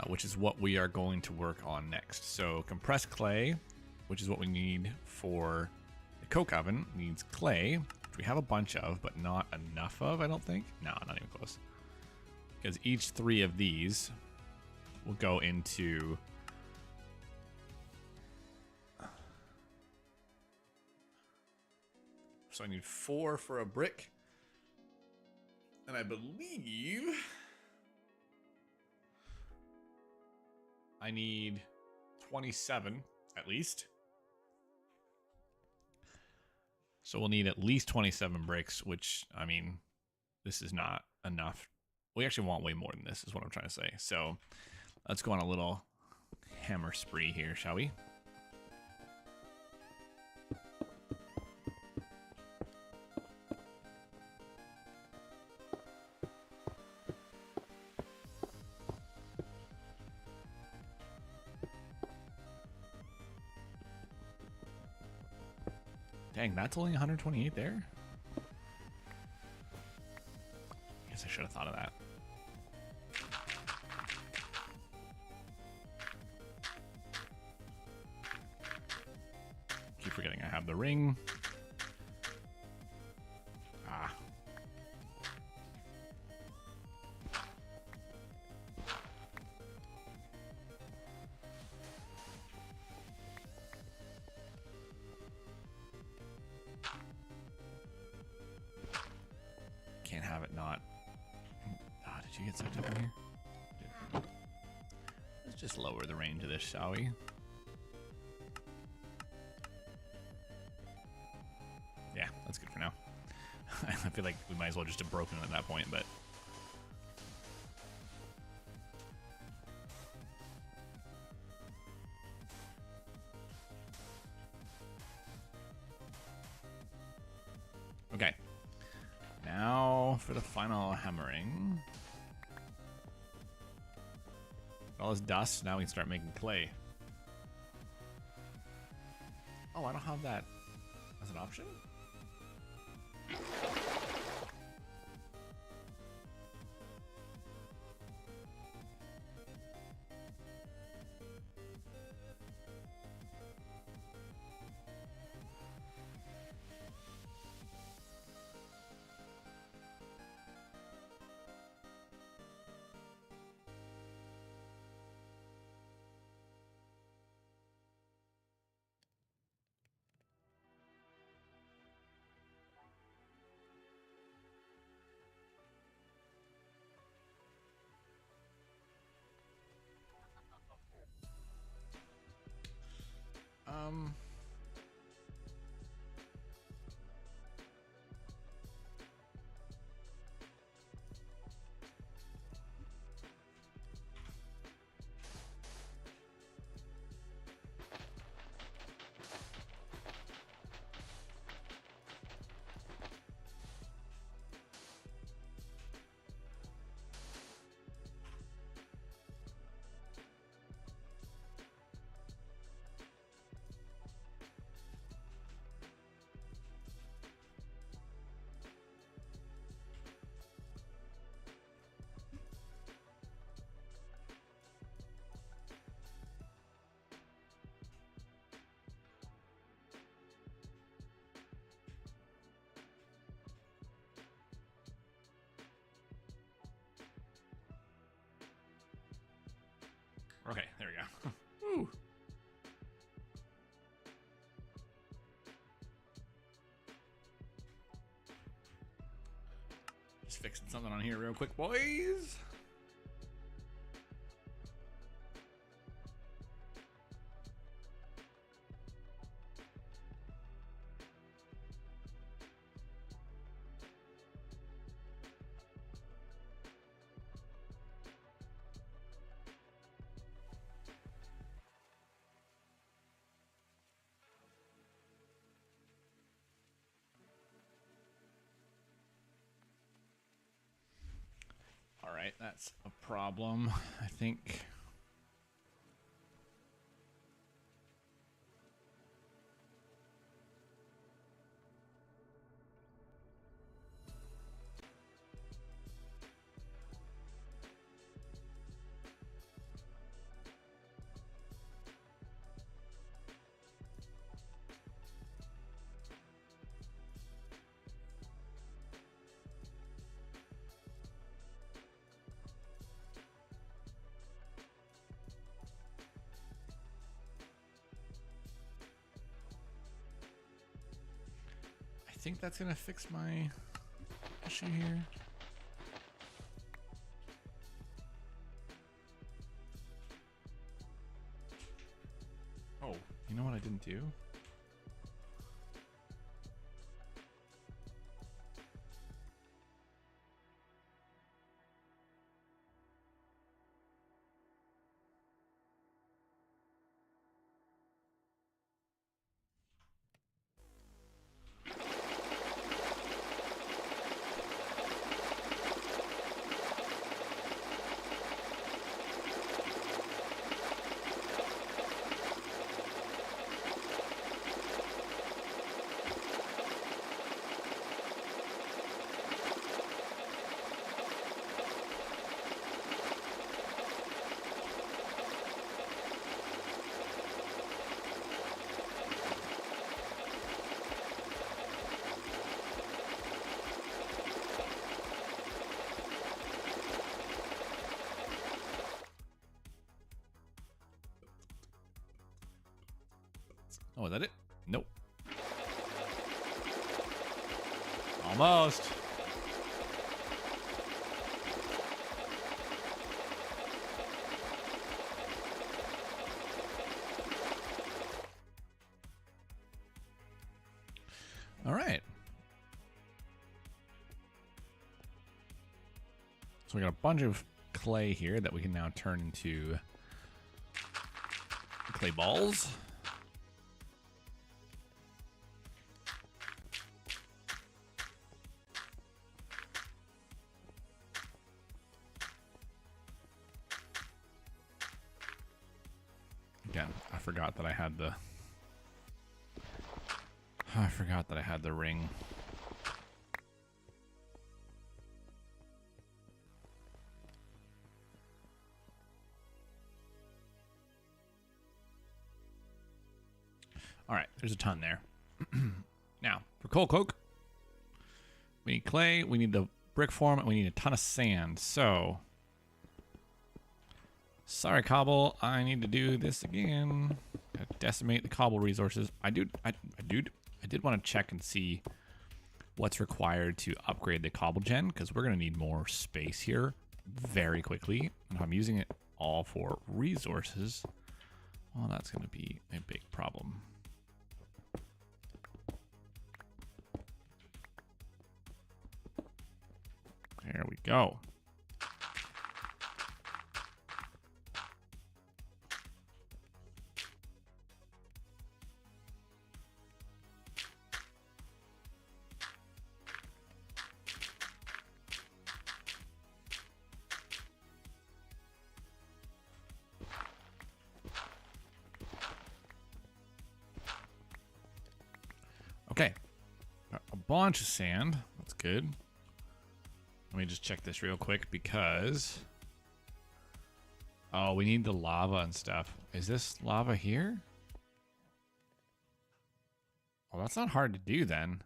S1: which is what we are going to work on next. So compressed clay, which is what we need for the coke oven, needs clay, which we have a bunch of, but not enough of, I don't think. No, not even close. Because each 3 of these will go into... So I need 4 for a brick. And I believe I need 27 at least. So we'll need at least 27 bricks, which, I mean, this is not enough. We actually want way more than this, is what I'm trying to say. So let's go on a little hammer spree here, shall we? Dang, that's only 128 there? I guess I should have thought of that. Keep forgetting I have the ring. Ah. Can't have it not. Ah, did you get sucked up in here? Dude. Let's just lower the range of this, shall we? Yeah, that's good for now. I feel like we might as well just have broken it at that point, but... Okay. Now for the final hammering. All this dust, now we can start making clay. Oh, I don't have that as an option? Just fixing something on here real quick, boys. All right, that's a problem, I think. I think that's gonna fix my issue here. Oh, you know what I didn't do? Oh, is that it? Nope. Almost. All right. So we got a bunch of clay here that we can now turn into clay balls. Again, I forgot that I had the ring. All right, there's a ton there. Now, for coal coke, we need clay, we need the brick form, and we need a ton of sand. So, sorry, cobble, I need to do this again. Gotta decimate the cobble resources. I did want to check and see what's required to upgrade the cobble gen, because we're gonna need more space here very quickly. And if I'm using it all for resources, well, that's gonna be a big problem. There we go. Okay, got a bunch of sand. That's good. Let me just check this real quick because... oh, we need the lava and stuff. Is this lava here? Well, that's not hard to do then.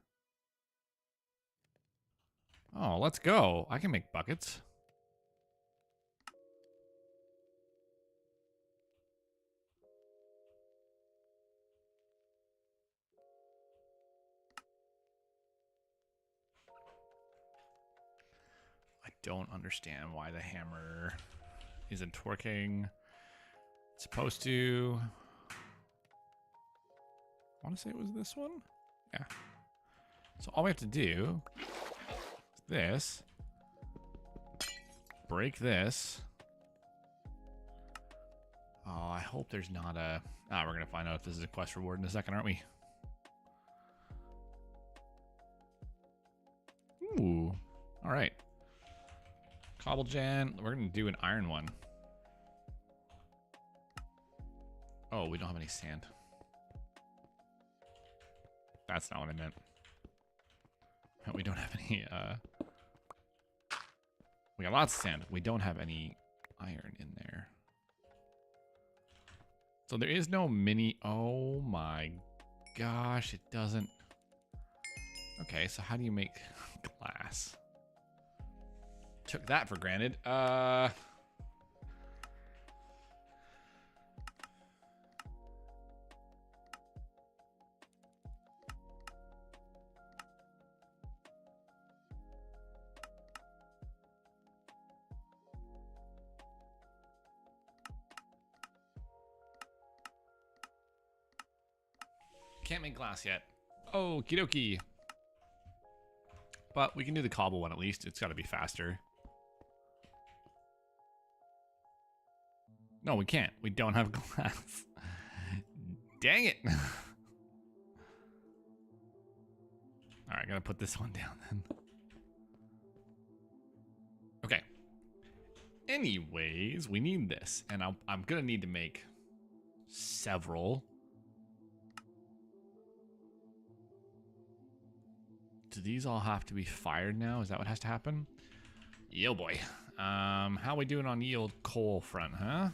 S1: Oh, let's go. I can make buckets. don't understand why the hammer isn't working. It's supposed to. I want to say it was this one. Yeah. So all we have to do is this. Break this. Oh, I hope there's not a... Ah, we're going to find out if this is a quest reward in a second, aren't we? Ooh. All right. Cobble gen. We're going to do an iron one. Oh, we don't have any sand. That's not what I meant. We don't have any, we got lots of sand. We don't have any iron in there. So there is no mini... Oh my gosh, it doesn't... Okay, so how do you make glass? Took that for granted. Can't make glass yet. Okie dokie. But we can do the cobble one at least. It's got to be faster. No, we can't. We don't have glass. Dang it. Alright, gotta put this one down then. Okay. Anyways, we need this. And I'm gonna need to make several. Do these all have to be fired now? Is that what has to happen? Yo boy. How we doing on yield coal front, huh?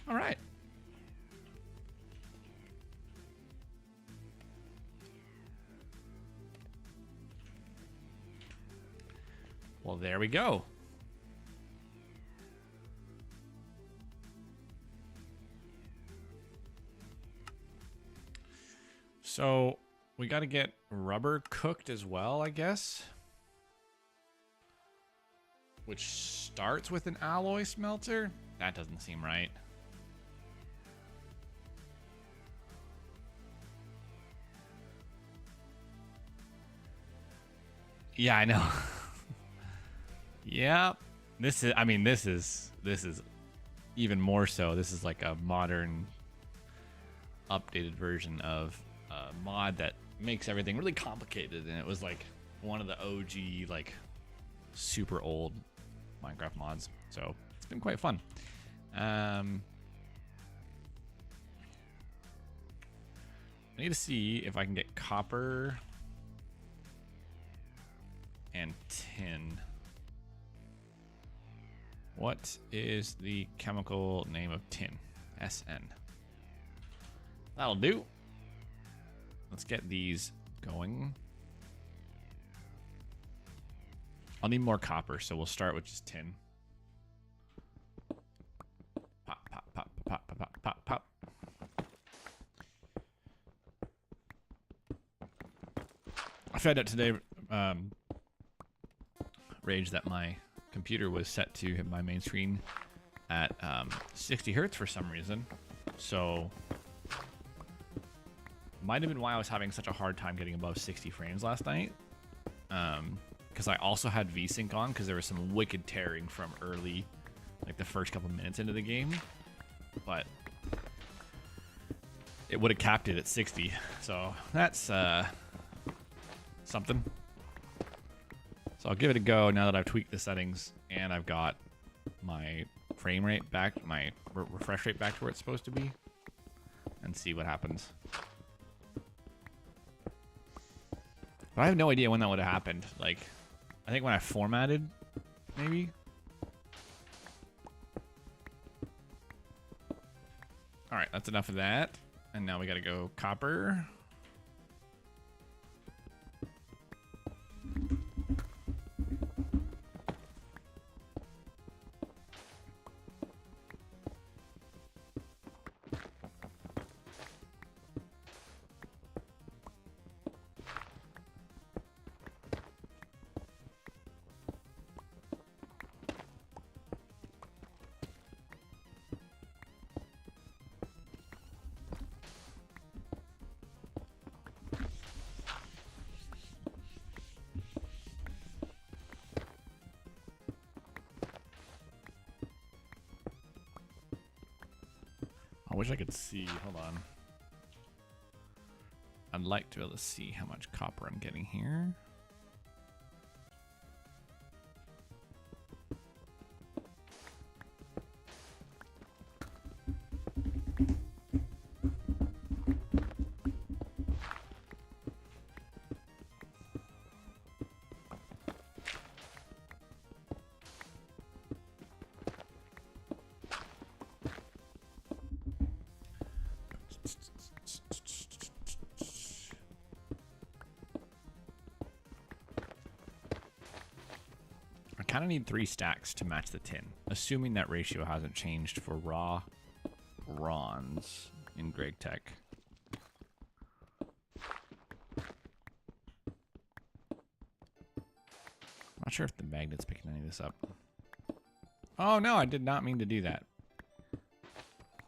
S1: All right. Well, there we go. So we got to get rubber cooked as well, I guess. Which starts with an alloy smelter? That doesn't seem right. Yeah, I know. Yep. This is even more so. This is like a modern updated version of a mod that makes everything really complicated, and it was like one of the OG like super old Minecraft mods. So it's been quite fun. I need to see if I can get copper and tin. What is the chemical name of tin? SN. That'll do. Let's get these going. I'll need more copper, so we'll start with just tin. Pop, pop, pop, pop, pop, pop, pop, pop. I found out today, Rage, that my computer was set to hit my main screen at 60 hertz for some reason. So might have been why I was having such a hard time getting above 60 frames last night. Because I also had VSync on because there was some wicked tearing from early, like the first couple minutes into the game. But it would have capped it at 60. So that's something. So I'll give it a go now that I've tweaked the settings and I've got my frame rate back, my refresh rate back to where it's supposed to be, and see what happens. But I have no idea when that would have happened. Like, I think when I formatted, maybe. All right, that's enough of that. And now we got to go copper. I wish I could see. Hold on. I'd like to be able to see how much copper I'm getting here. I kind of need 3 stacks to match the tin, assuming that ratio hasn't changed for raw bronze in Greg Tech. Not sure if the magnet's picking any of this up. Oh no, I did not mean to do that.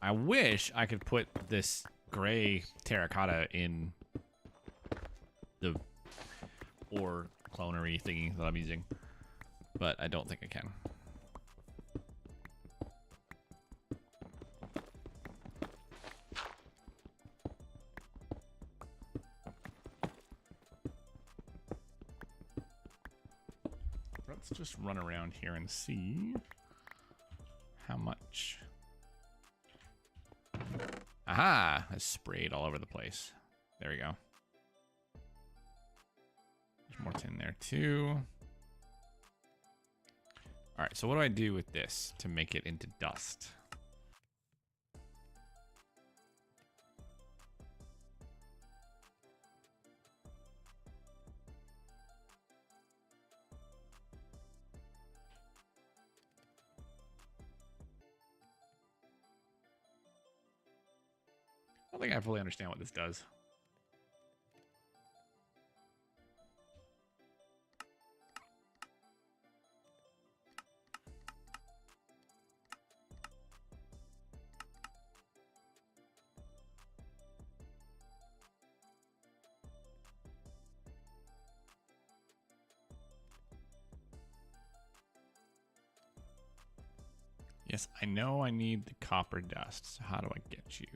S1: I wish I could put this gray terracotta in the ore clonery thingy that I'm using, but I don't think I can. Let's just run around here and see how much. Aha! I sprayed all over the place. There we go. There's more tin there too. All right, so what do I do with this to make it into dust? I don't think I fully understand what this does. Yes, I know I need the copper dust. So how do I get you?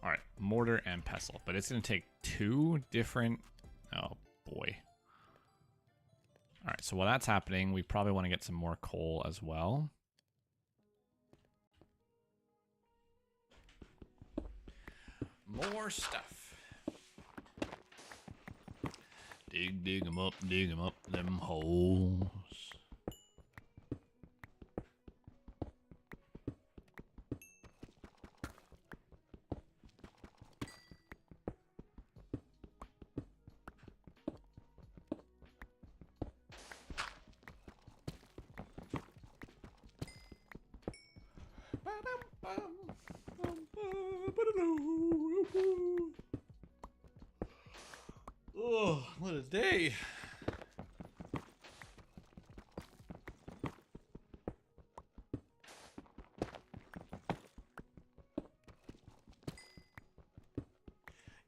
S1: All right, mortar and pestle, but it's going to take 2 different. Oh boy. All right, so while that's happening, we probably want to get some more coal as well. More stuff. Dig them up, them holes. Oh, what a day.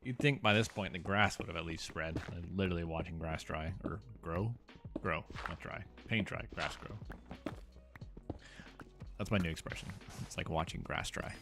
S1: You'd think by this point the grass would have at least spread. I'm literally watching grass dry or grow, not dry. Paint dry, grass grow. That's my new expression. It's like watching grass dry.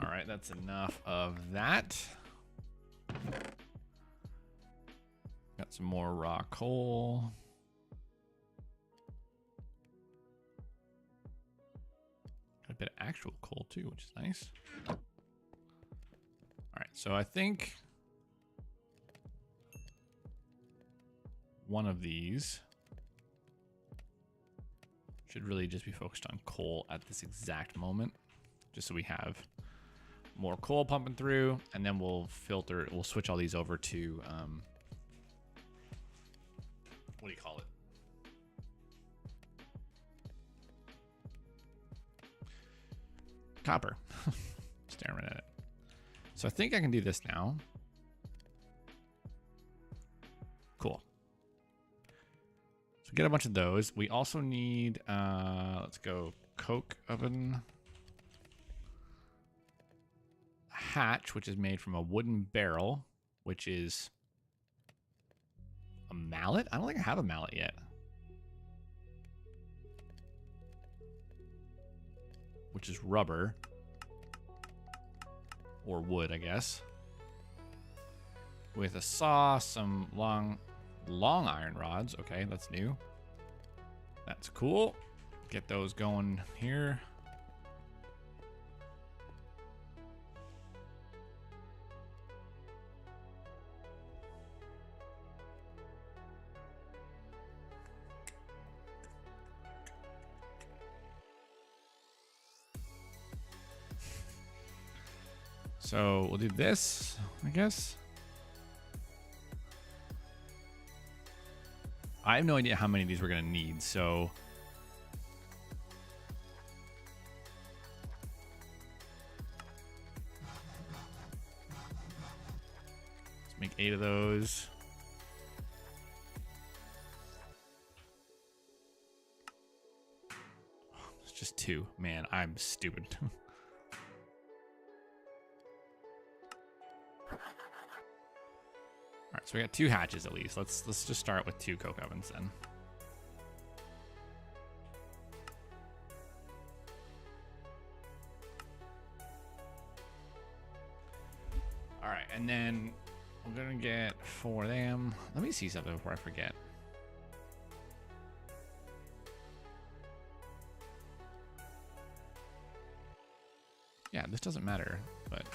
S1: Alright, that's enough of that. Got some more raw coal. Got a bit of actual coal too, which is nice. Alright, so I think one of these should really just be focused on coal at this exact moment, just so we have more coal pumping through, and then we'll switch all these over to what do you call it? Copper. Staring at it. So I think I can do this now. get a bunch of those. We also need, let's go coke oven. Hatch, which is made from a wooden barrel, which is a mallet? I don't think I have a mallet yet. Which is rubber. Or wood, I guess. With a saw, some long iron rods. Okay, that's new. That's cool. Get those going here. So we'll do this, I guess. I have no idea how many of these we're going to need, so... let's make 8 of those. It's just 2. Man, I'm stupid. Alright, so we got 2 hatches at least. Let's just start with 2 coke ovens then. Alright, and then we're gonna get 4 of them. Let me see something before I forget. Yeah, this doesn't matter, but...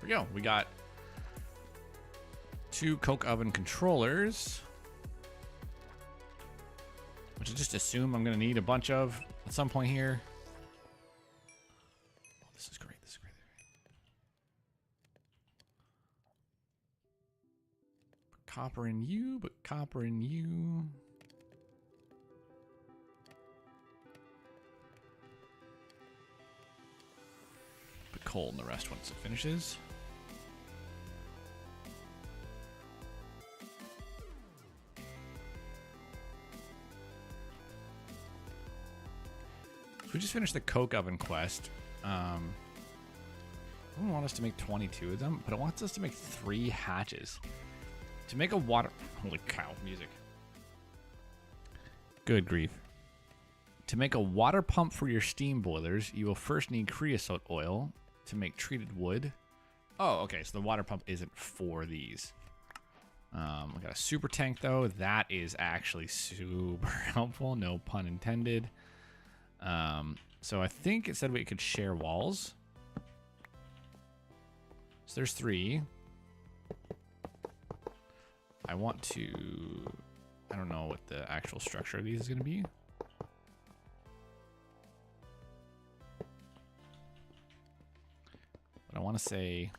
S1: there we go. We got 2 coke oven controllers, which I just assume I'm going to need a bunch of at some point here. Oh, this is great. This is great. Put copper in you, but copper in you. Put coal in the rest once it finishes. We just finished the coke oven quest. I don't want us to make 22 of them, but it wants us to make 3 hatches. To make a water... holy cow, music. Good grief. To make a water pump for your steam boilers, you will first need creosote oil to make treated wood. Oh, okay, so the water pump isn't for these. We got a super tank, though. That is actually super helpful, no pun intended. So I think it said we could share walls. So there's 3. I want to... I don't know what the actual structure of these is going to be. But I want to say...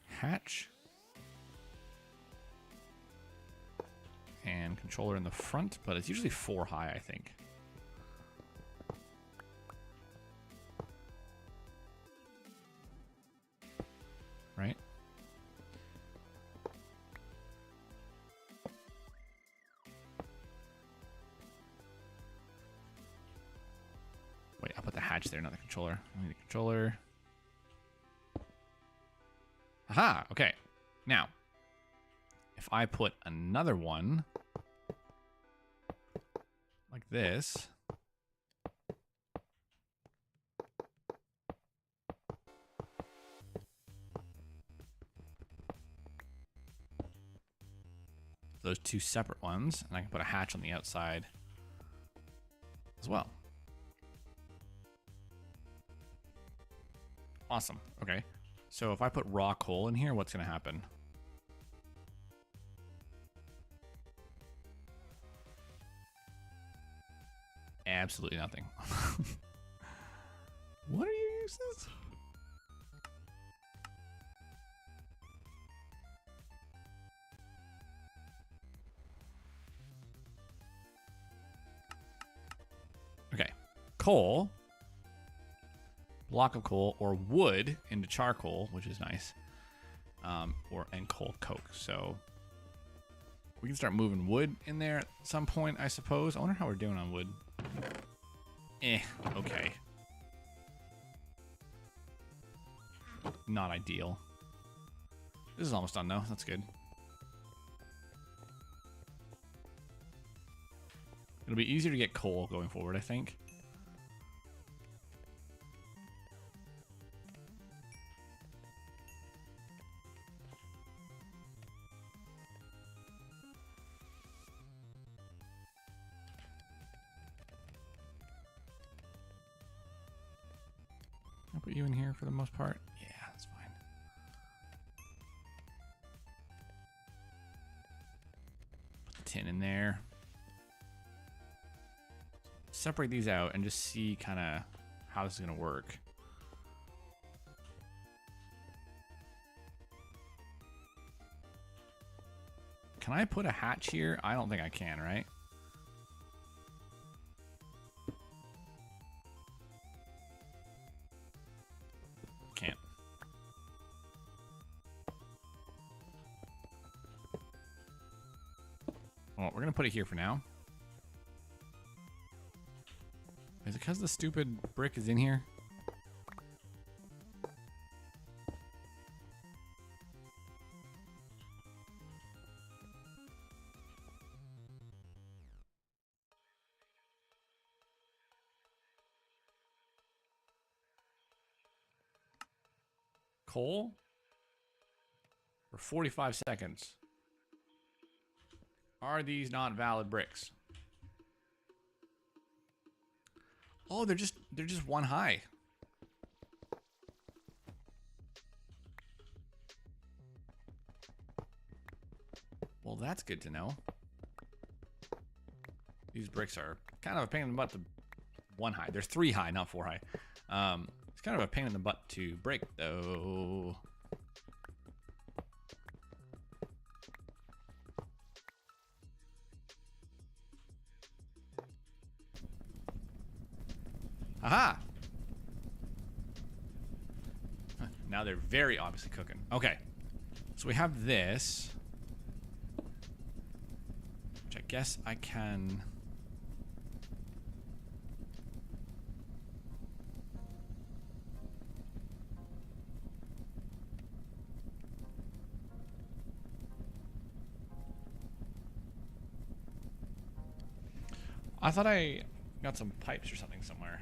S1: hatch. And controller in the front, but it's usually 4 high, I think. Right? Wait, I'll put the hatch there, not the controller. I need the controller. Aha! Okay. Now, if I put another one like this, those 2 separate ones, and I can put a hatch on the outside as well. Awesome. Okay. So if I put raw coal in here, what's going to happen? Absolutely nothing. What are your uses? coal, block of coal, or wood into charcoal, which is nice, and coal coke. So we can start moving wood in there at some point, I suppose. I wonder how we're doing on wood. Okay. Not ideal. This is almost done though. That's good. It'll be easier to get coal going forward, I think. I'll put you in here for the most part. Yeah, that's fine. Put the tin in there. Separate these out and just see kind of how this is going to work. Can I put a hatch here? I don't think I can, right? Can't. Well, we're going to put it here for now. Is it because the stupid brick is in here? Coal? For 45 seconds. Are these not valid bricks? Oh, they're just one high. Well, that's good to know. These bricks are kind of a pain in the butt to one high. There's 3 high, not 4 high. It's kind of a pain in the butt to break, though. Aha! Now they're very obviously cooking. Okay. So we have this. Which I guess I can... I thought I got some pipes or something somewhere.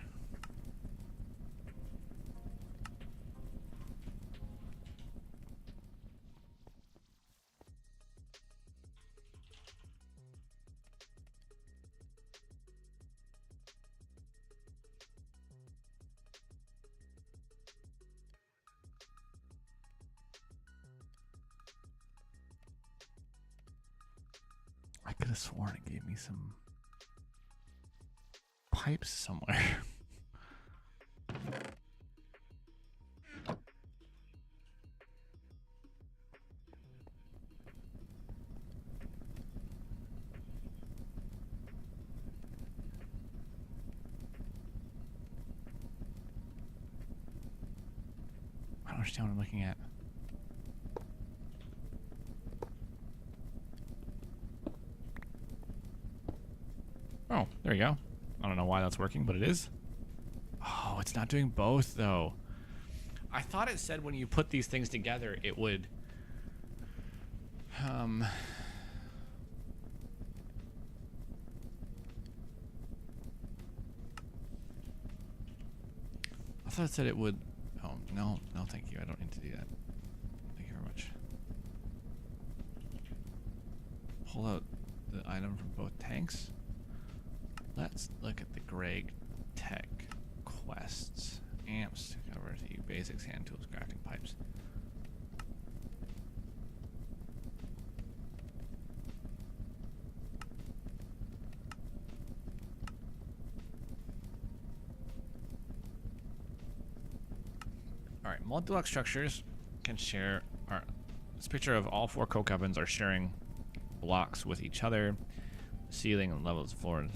S1: I could have sworn it gave me some pipes somewhere. I don't understand what I'm looking at. Oh, there you go. I don't know why that's working, but it is. Oh, it's not doing both, though. I thought it said when you put these things together, it would... I thought it said it would... Oh, no, no, thank you. I don't need to do that. Thank you very much. Pull out the item from both tanks. Let's look at the Greg Tech quests. Amps to cover the basics, hand tools, crafting pipes. Alright, multi-block structures can share... This picture of all 4 coke ovens are sharing blocks with each other. Ceiling and levels, floor.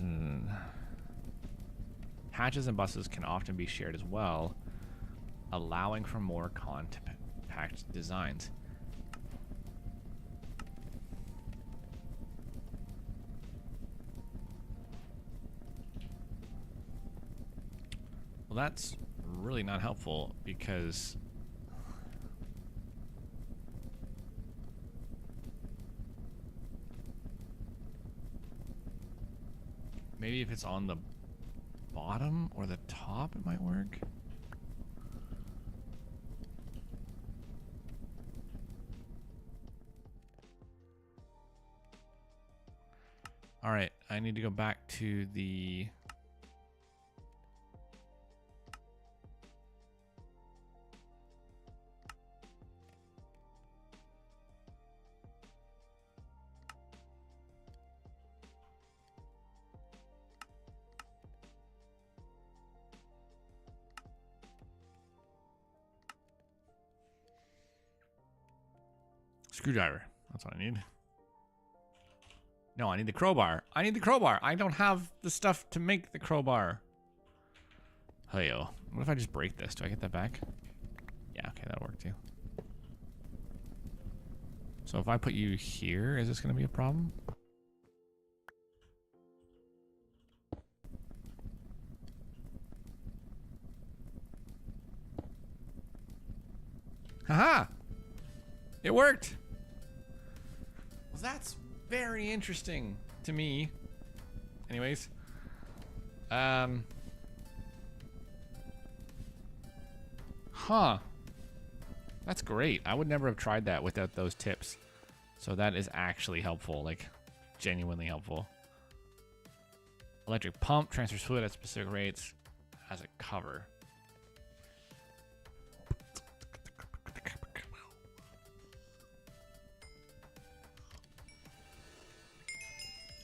S1: Hatches and buses can often be shared as well, allowing for more compact designs. Well, that's really not helpful because maybe if it's on the bottom or the top, it might work. All right, I need to go back to the screwdriver. That's what I need. No, I need the crowbar. I need the crowbar. I don't have the stuff to make the crowbar. Hey-yo. What if I just break this? Do I get that back? Yeah, okay, that'll work too. So if I put you here, is this going to be a problem? Haha! It worked! Well, that's very interesting to me. Anyways. Huh. That's great. I would never have tried that without those tips. So that is actually helpful, like genuinely helpful. Electric pump transfers fluid at specific rates as a cover.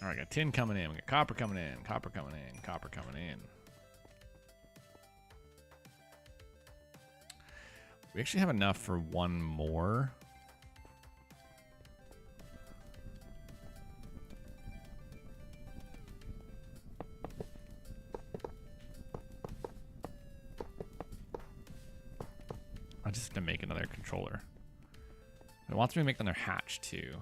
S1: All right, got tin coming in. We got copper coming in. Copper coming in. Copper coming in. We actually have enough for one more. I just have to make another controller. It wants me to make another hatch too.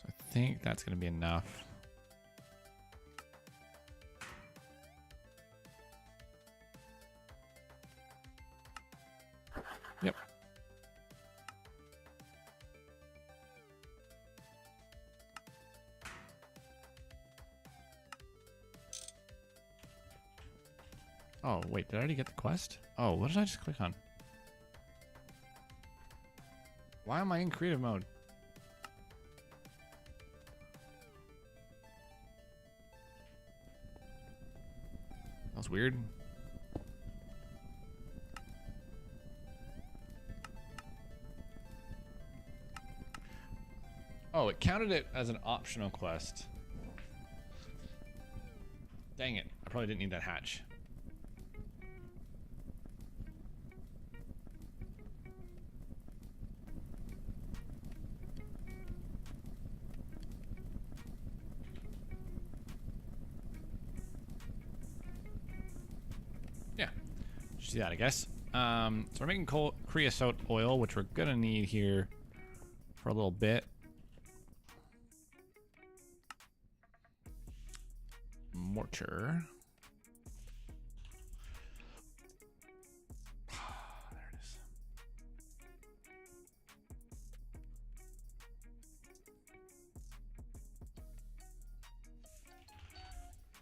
S1: I think that's going to be enough. Yep. Oh, wait, did I already get the quest? Oh, what did I just click on? Why am I in creative mode? That's weird. Oh, it counted it as an optional quest. Dang it. I probably didn't need that hatch. See that, I guess. So we're making creosote oil, which we're gonna need here for a little bit. Mortar. There it is.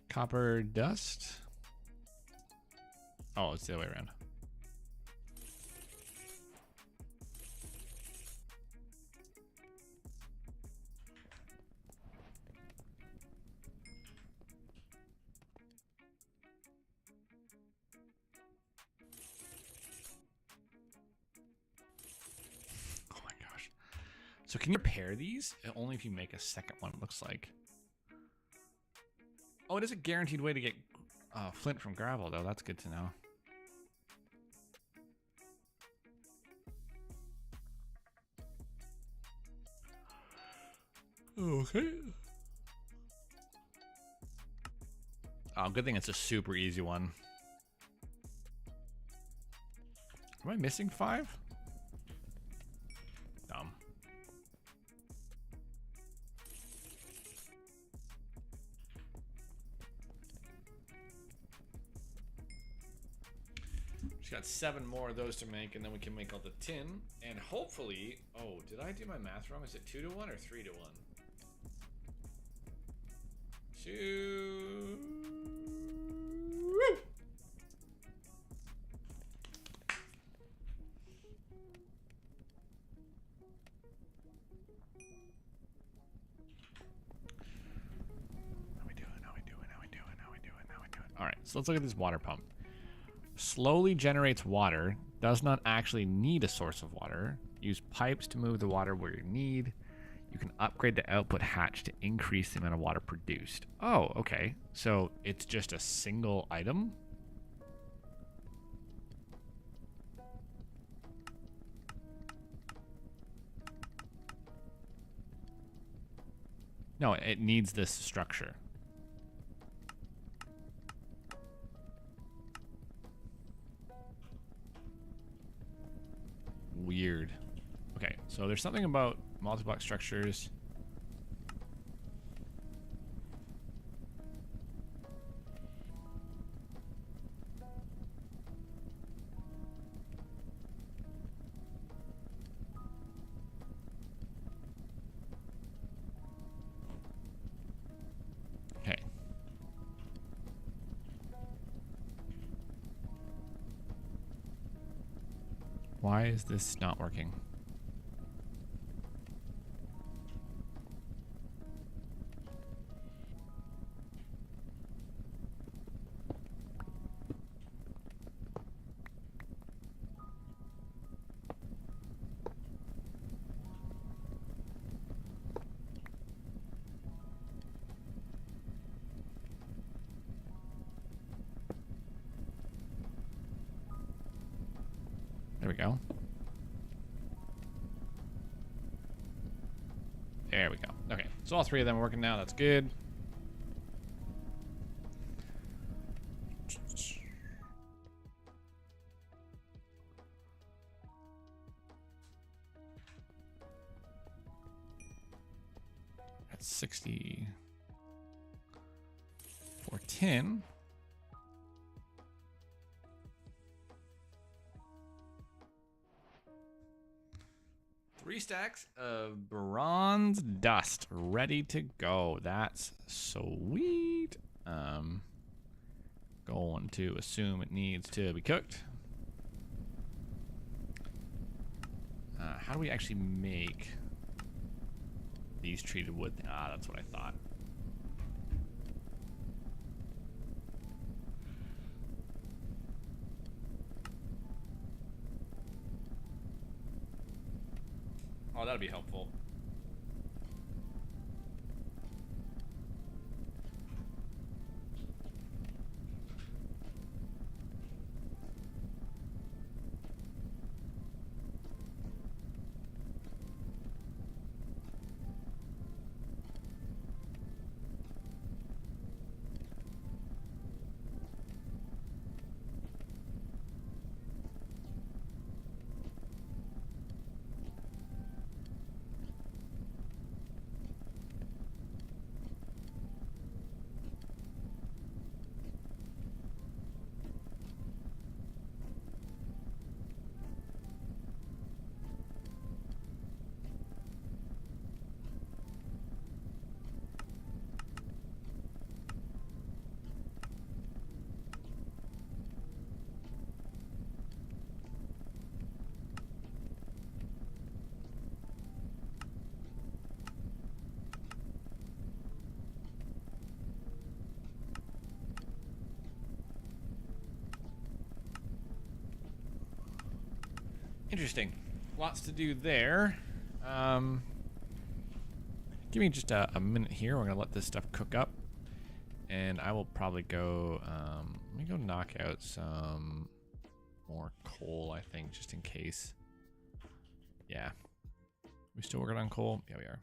S1: Copper dust. Oh, it's the other way around. Oh my gosh. So can you repair these? Only if you make a second one, it looks like. Oh, it is a guaranteed way to get flint from gravel, though. That's good to know. Okay. Oh, good thing it's a super easy one. Am I missing 5? Dumb. Just got 7 more of those to make, and then we can make all the tin. And hopefully, oh, did I do my math wrong? Is it 2 to 1 or 3 to 1? 2. Woo! All right, so let's look at this water pump. Slowly generates water, does not actually need a source of water. Use pipes to move the water where you need. You can upgrade the output hatch to increase the amount of water produced. Oh, okay. So it's just a single item? No, it needs this structure. Weird. Okay, so there's something about multi-block structures. Okay. Why is this not working? There we go. There we go. Okay, so all 3 of them are working now. That's good. That's 60 for 10. Three stacks of bronze dust ready to go. That's sweet. Going to assume it needs to be cooked. How do we actually make these treated wood? Ah, that's what I thought. Oh, that'd be helpful. Interesting. Lots to do there. Give me just a minute here. We're going to let this stuff cook up. And I will probably go... let me go knock out some more coal, I think, just in case. Yeah. We still working on coal? Yeah, we are.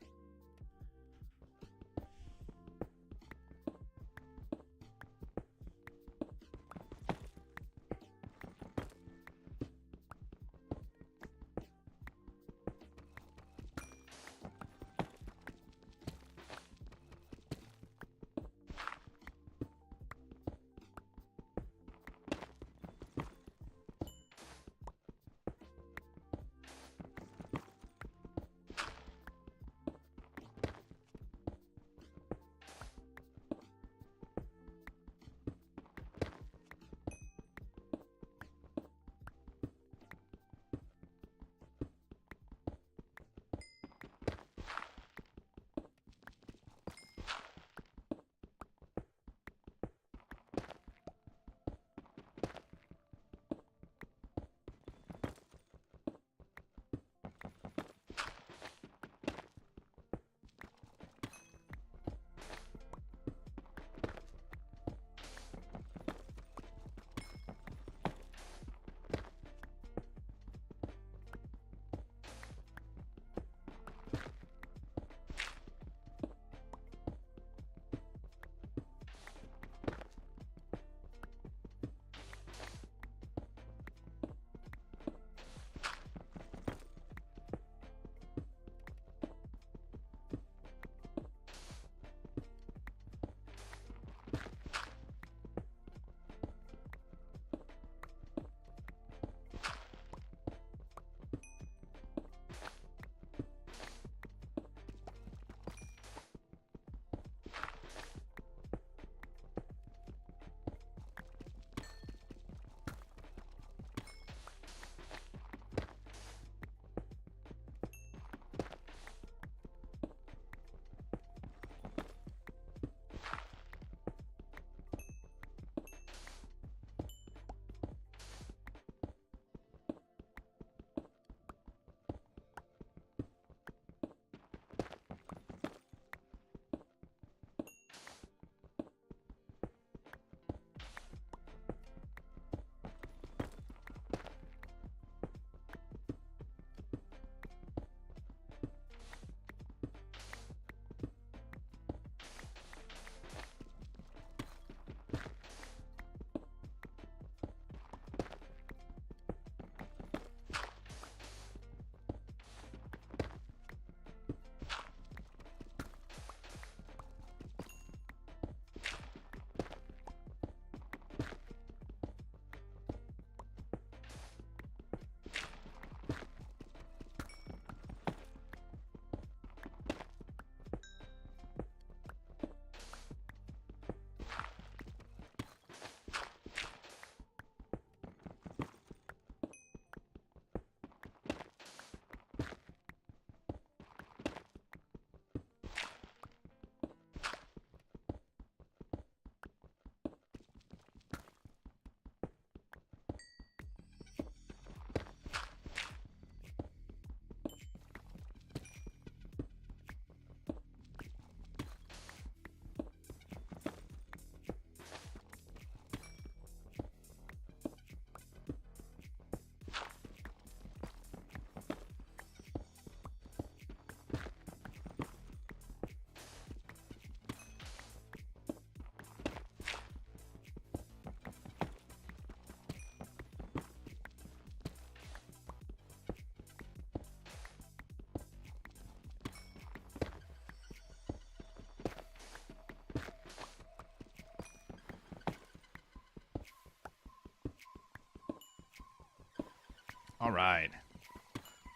S1: All right.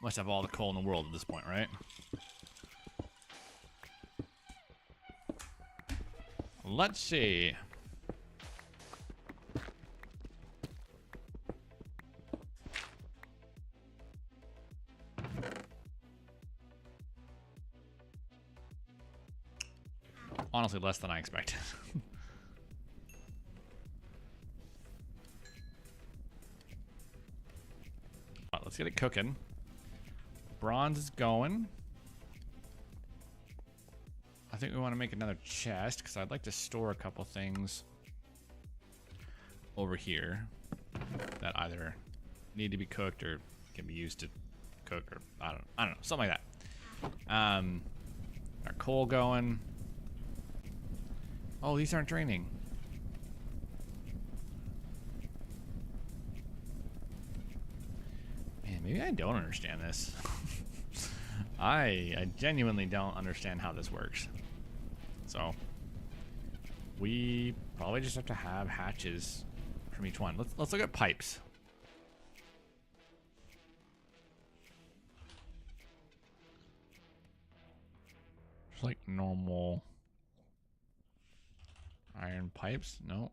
S1: Must have all the coal in the world at this point, right? Let's see. Honestly, less than I expected. Right, let's get it cooking. Bronze is going. I think we want to make another chest because I'd like to store a couple things over here that either need to be cooked or can be used to cook, or I don't know, something like that. Our coal going. Oh, these aren't draining. Man, maybe I don't understand this. I genuinely don't understand how this works. So we probably just have to have hatches from each one. Let's look at pipes. Just like normal iron pipes. No.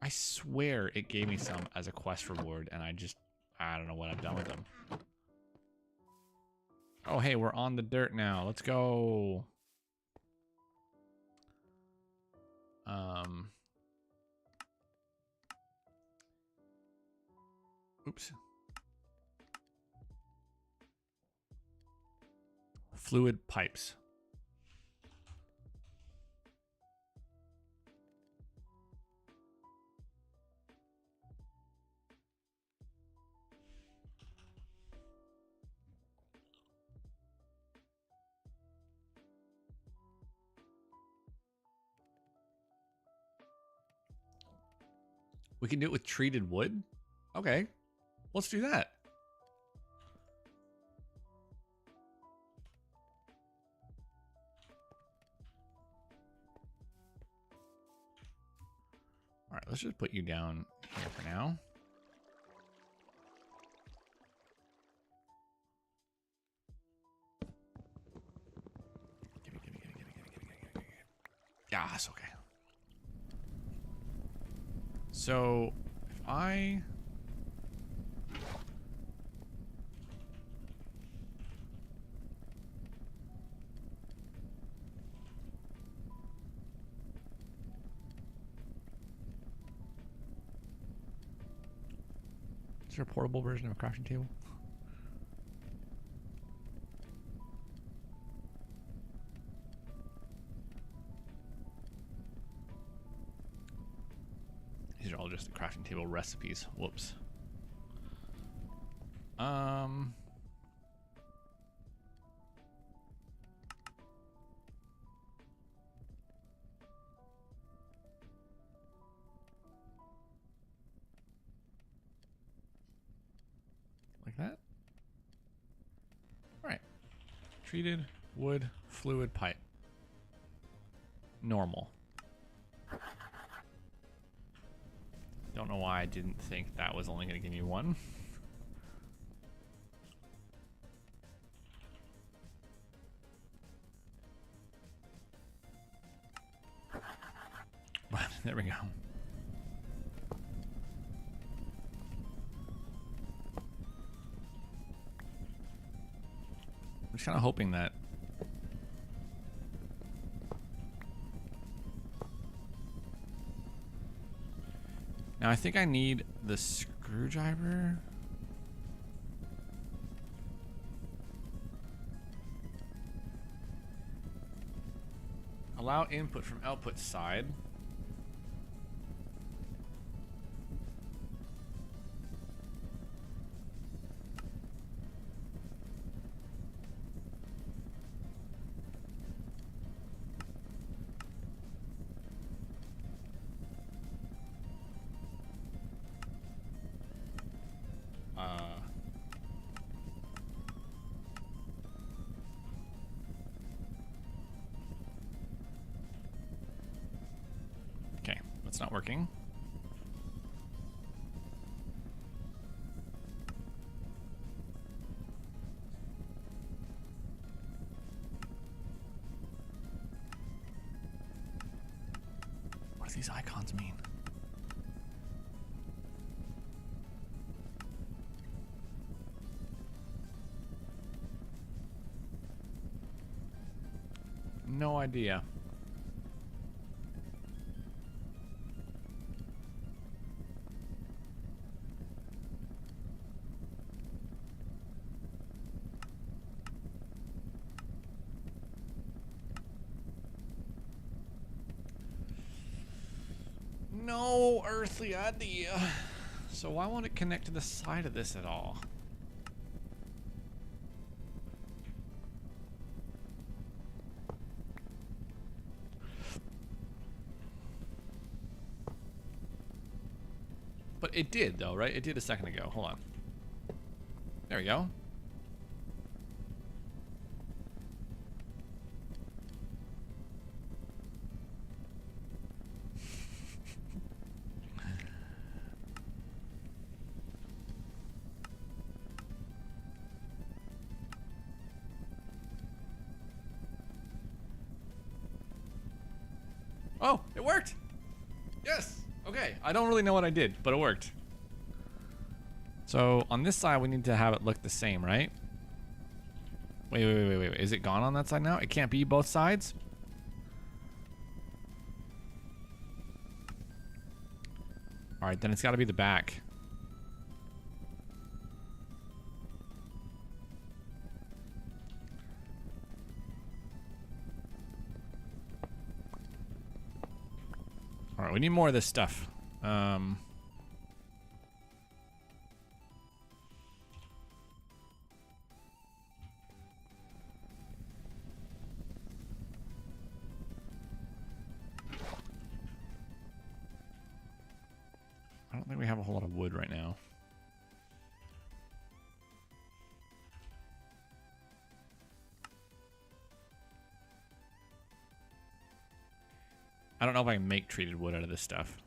S1: I swear it gave me some as a quest reward, and I don't know what I've done with them. Oh, hey, we're on the dirt now. Let's go. Oops. Fluid pipes. We can do it with treated wood? Okay. Let's do that. All right, let's just put you down here for now. Give me. Yes, okay. So, if I... Is there a portable version of a crafting table? These are all just the crafting table recipes. Whoops. Like that. All right. Treated wood fluid pipe. Normal. Don't know why I didn't think that was only going to give me one. There we go. I'm just kind of hoping that now I think I need the screwdriver. Allow input from output side. Okay, that's not working. these icons mean. No idea. No earthly idea. So why won't it connect to the side of this at all? But it did though, right? It did a second ago. Hold on. There we go. Oh, it worked. Yes. Okay. I don't really know what I did, but it worked. So on this side, we need to have it look the same, right? Wait. Is it gone on that side now? It can't be both sides? All right, then it's got to be the back. All right, we need more of this stuff. I don't think we have a whole lot of wood right now. I don't know if I can make treated wood out of this stuff.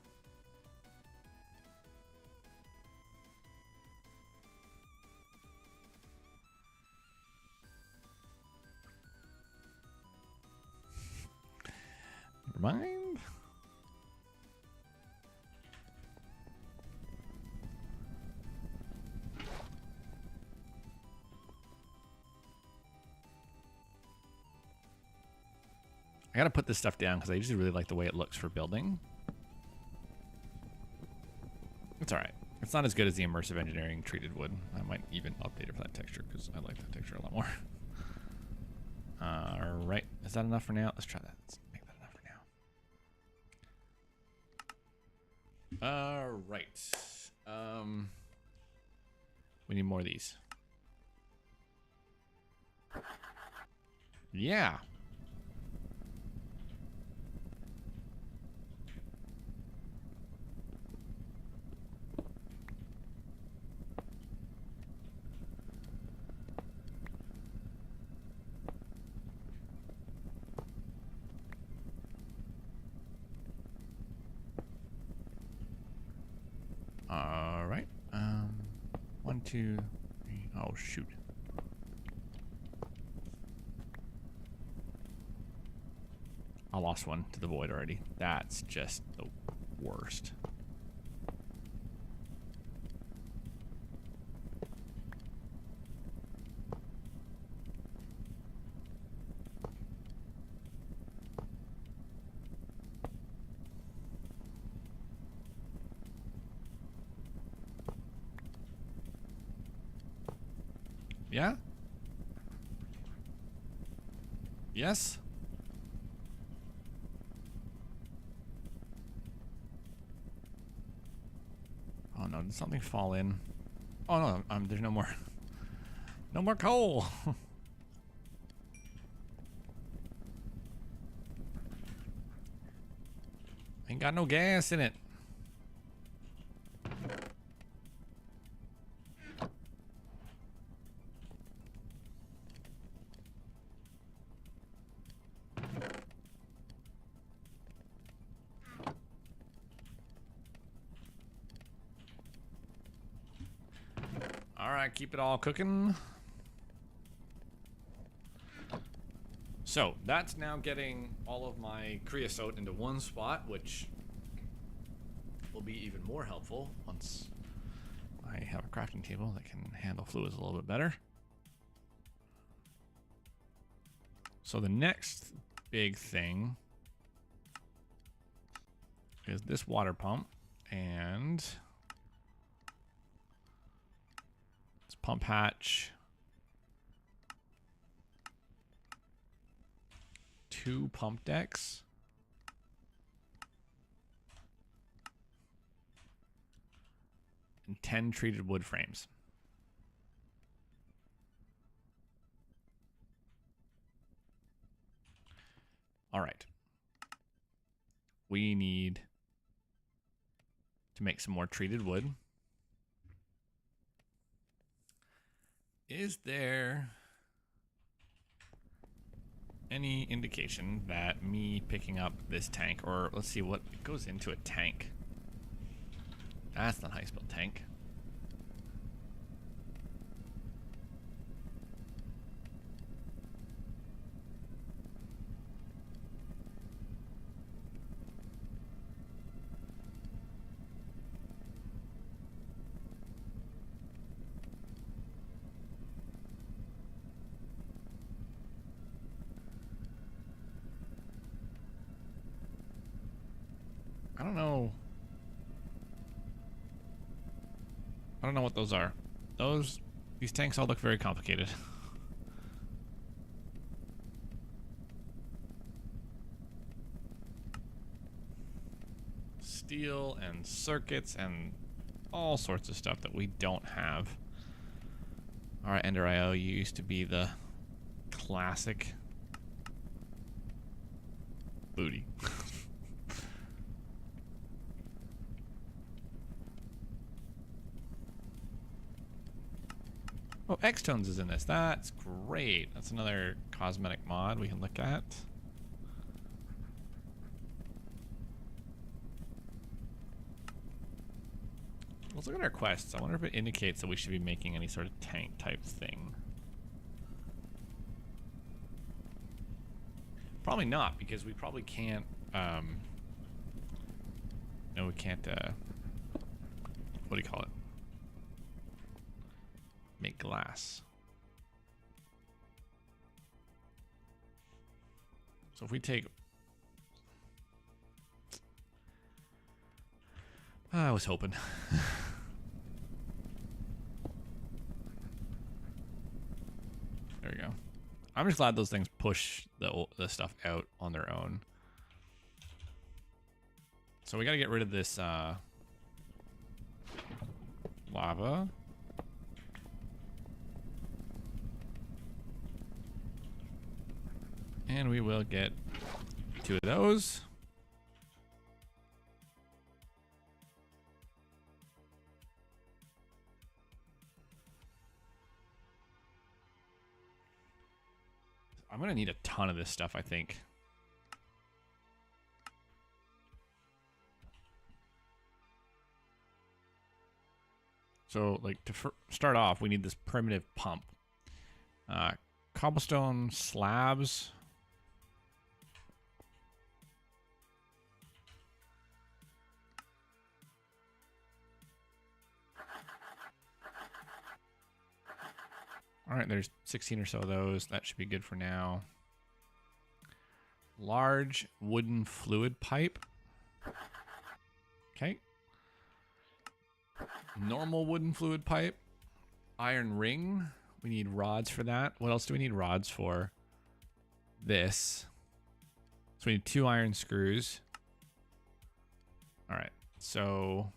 S1: Never mind. I gotta put this stuff down because I usually really like the way it looks for building. It's alright. It's not as good as the immersive engineering treated wood. I might even update it for that texture because I like that texture a lot more. Alright. Is that enough for now? Let's try that. Let's make that enough for now. Alright. We need more of these. Yeah. All right. 1, 2, 3. Oh shoot. I lost one to the void already. That's just the worst. Yeah? Yes? Oh no, did something fall in? Oh no, there's no more. No more coal. Ain't got no gas in it. Alright, keep it all cooking. So, that's now getting all of my creosote into one spot, which will be even more helpful once I have a crafting table that can handle fluids a little bit better. So the next big thing is this water pump and this pump hatch. 2 pump decks. And 10 treated wood frames. All right. We need to make some more treated wood. Is there any indication that me picking up this tank, or let's see what goes into a tank? That's not how you spell tank. I don't know. I don't know what those are. These tanks all look very complicated. Steel and circuits and all sorts of stuff that we don't have. Alright, Ender IO used to be the classic booty. Oh, X-Tones is in this. That's great. That's another cosmetic mod we can look at. Let's look at our quests. I wonder if it indicates that we should be making any sort of tank type thing. Probably not, because we probably can't, no, we can't, what do you call it? Make glass. So if we take, I was hoping. There we go. I'm just glad those things push the stuff out on their own. So we got to get rid of this lava. And we will get 2 of those. I'm gonna need a ton of this stuff, I think. So, like, to start off, we need this primitive pump. Cobblestone slabs. All right, there's 16 or so of those. That should be good for now. Large wooden fluid pipe. Okay. Normal wooden fluid pipe. Iron ring. We need rods for that. What else do we need rods for? This. So we need 2 iron screws. All right, so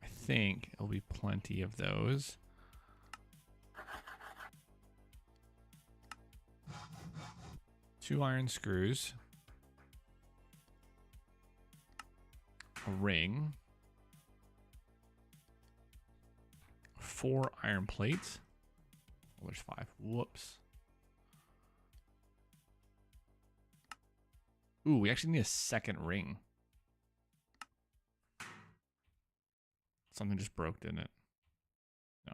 S1: I think it'll be plenty of those. Two iron screws. A ring. 4 iron plates. Oh, there's 5. Whoops. Ooh, we actually need a second ring. Something just broke, didn't it? No.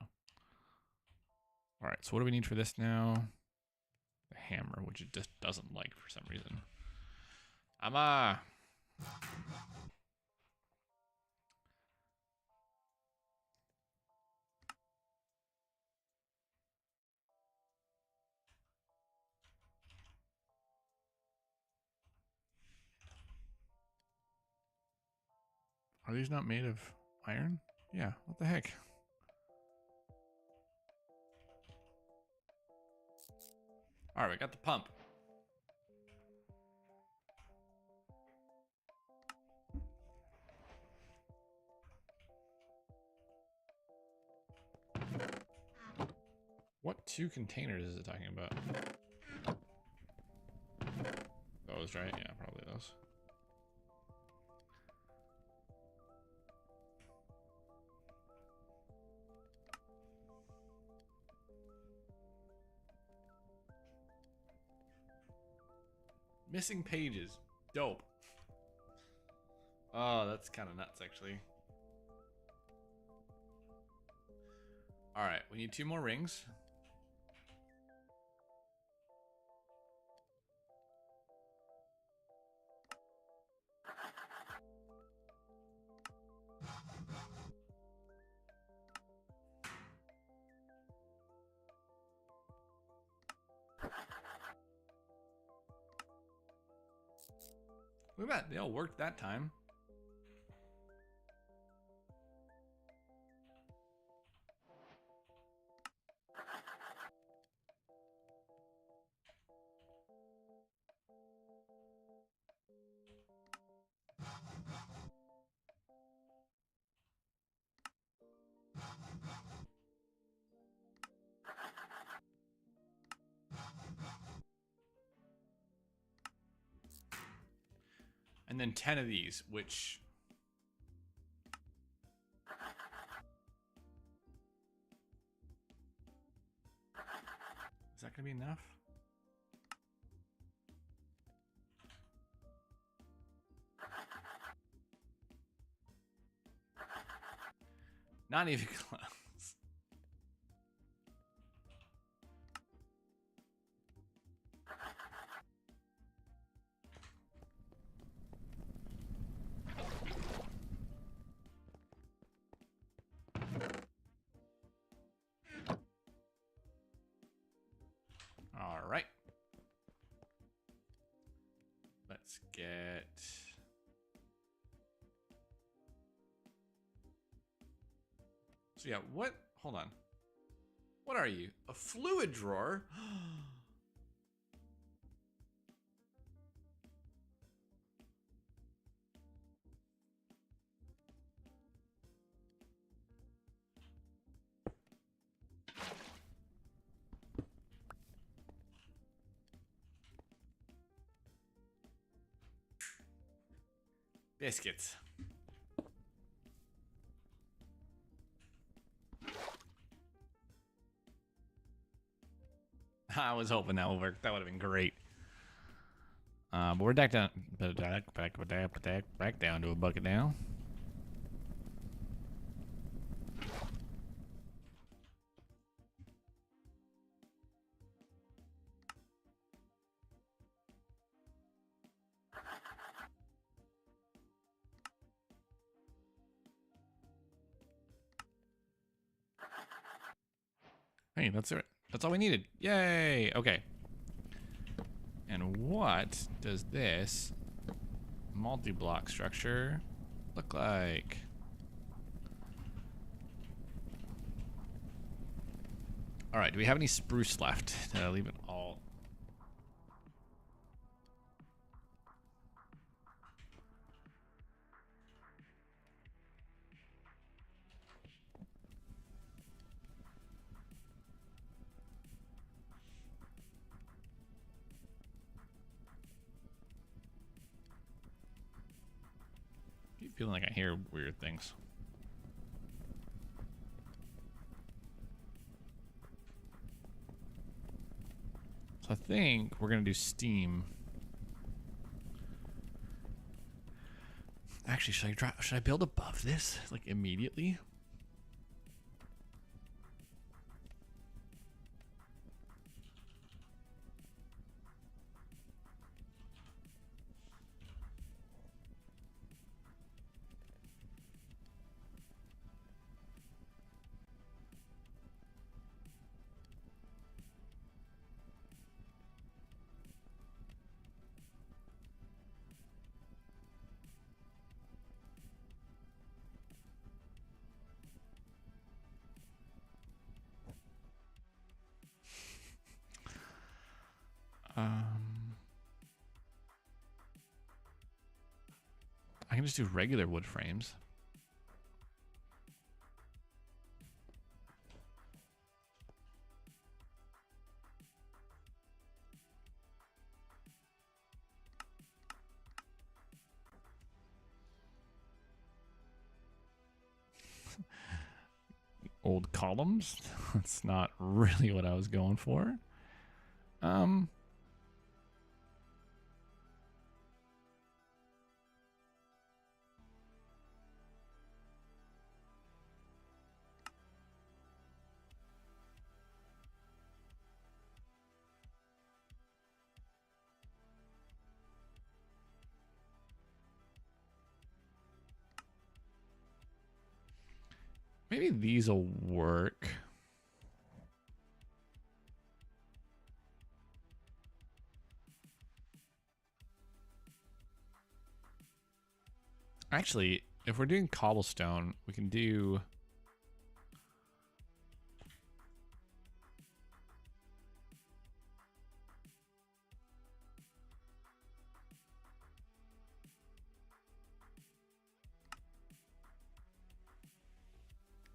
S1: All right, so what do we need for this now? The hammer, which it just doesn't like for some reason. Are these not made of iron? Yeah, what the heck? All right, we got the pump. What 2 containers is it talking about? Those, right? Yeah, probably those. Missing pages. Dope. Oh, that's kind of nuts, actually. All right, we need 2 more rings. Look at that. They all worked that time. And then 10 of these, which... Is that gonna be enough? Not even close. All right. Let's get... So yeah, what? Hold on. What are you? A fluid drawer? Biscuits. I was hoping that would work. That would have been great. But we're back down to a bucket now. Hey, that's it. That's all we needed. Yay! Okay. And what does this multi-block structure look like? All right, do we have any spruce left? Did I leave it all? I keep feeling like I hear weird things. So I think we're gonna do steam. Actually, should I build above this like immediately? I can just do regular wood frames. Old columns. That's not really what I was going for. Maybe these will work. Actually, if we're doing cobblestone, we can do...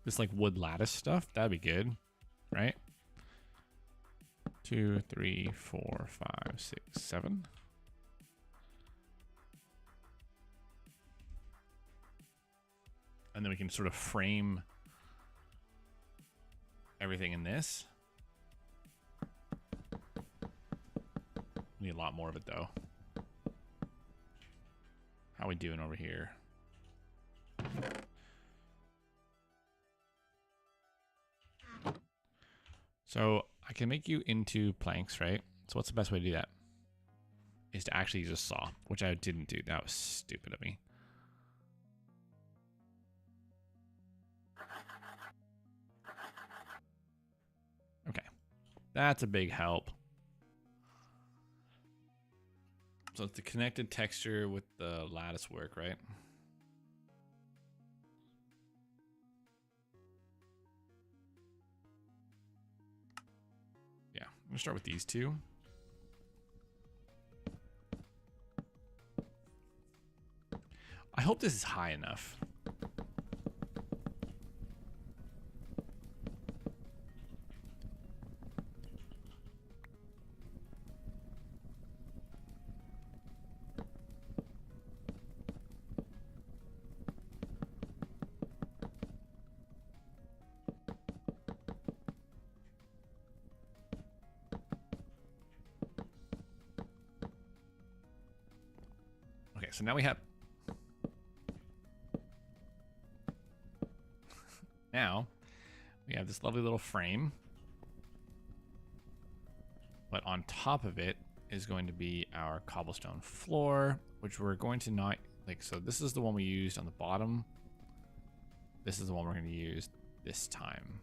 S1: this like wood lattice stuff. That'd be good, right? 2, 3, 4, 5, 6, 7. And then we can sort of frame everything in this. Need a lot more of it though. How are we doing over here? So I can make you into planks, right? So what's the best way to do that? Is to actually use a saw, which I didn't do. That was stupid of me. Okay, that's a big help. So it's the connected texture with the lattice work, right? Yeah, I'm gonna start with these two. I hope this is high enough. Okay, so now we have... Now, we have this lovely little frame. But on top of it is going to be our cobblestone floor, which we're going to not... Like, so this is the one we used on the bottom. This is the one we're going to use this time.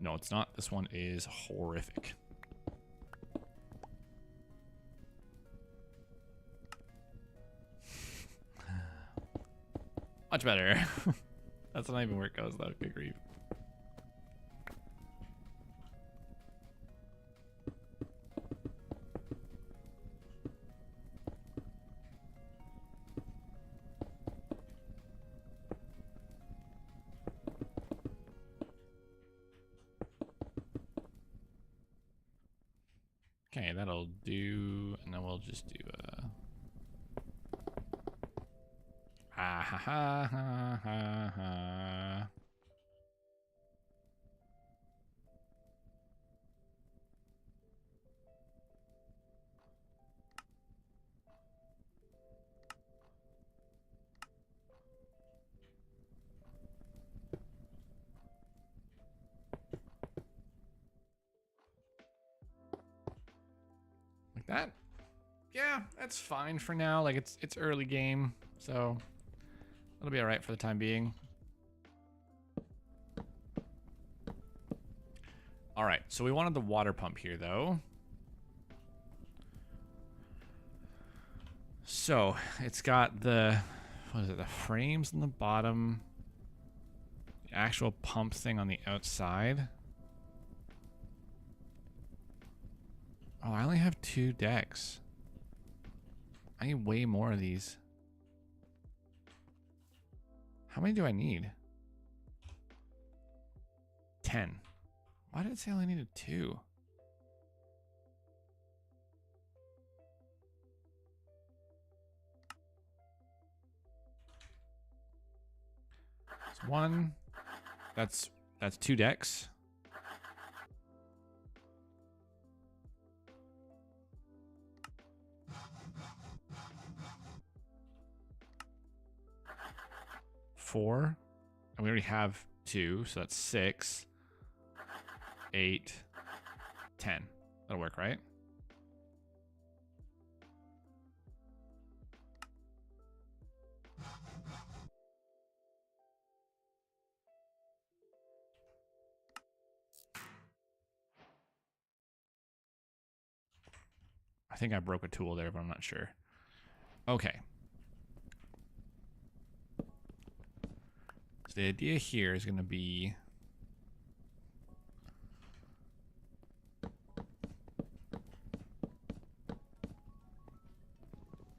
S1: No, it's not. This one is horrific. Much better. That's not even where it goes, though. Good grief. Okay, that'll do, and then we'll just do a... Ah ha ha ha ha ha. Like that? Yeah, that's fine for now. Like it's early game, so that'll be all right for the time being. All right, so we wanted the water pump here, though. So it's got the, what is it, the frames on the bottom, the actual pump thing on the outside. Oh, I only have 2 decks. I need way more of these. How many do I need? 10. Why did it say I only needed 2? It's 1. That's 2 decks. Four. And we already have 2, so that's 6. 8. 10. That'll work, right? I think I broke a tool there, but I'm not sure. Okay. So the idea here is going to be...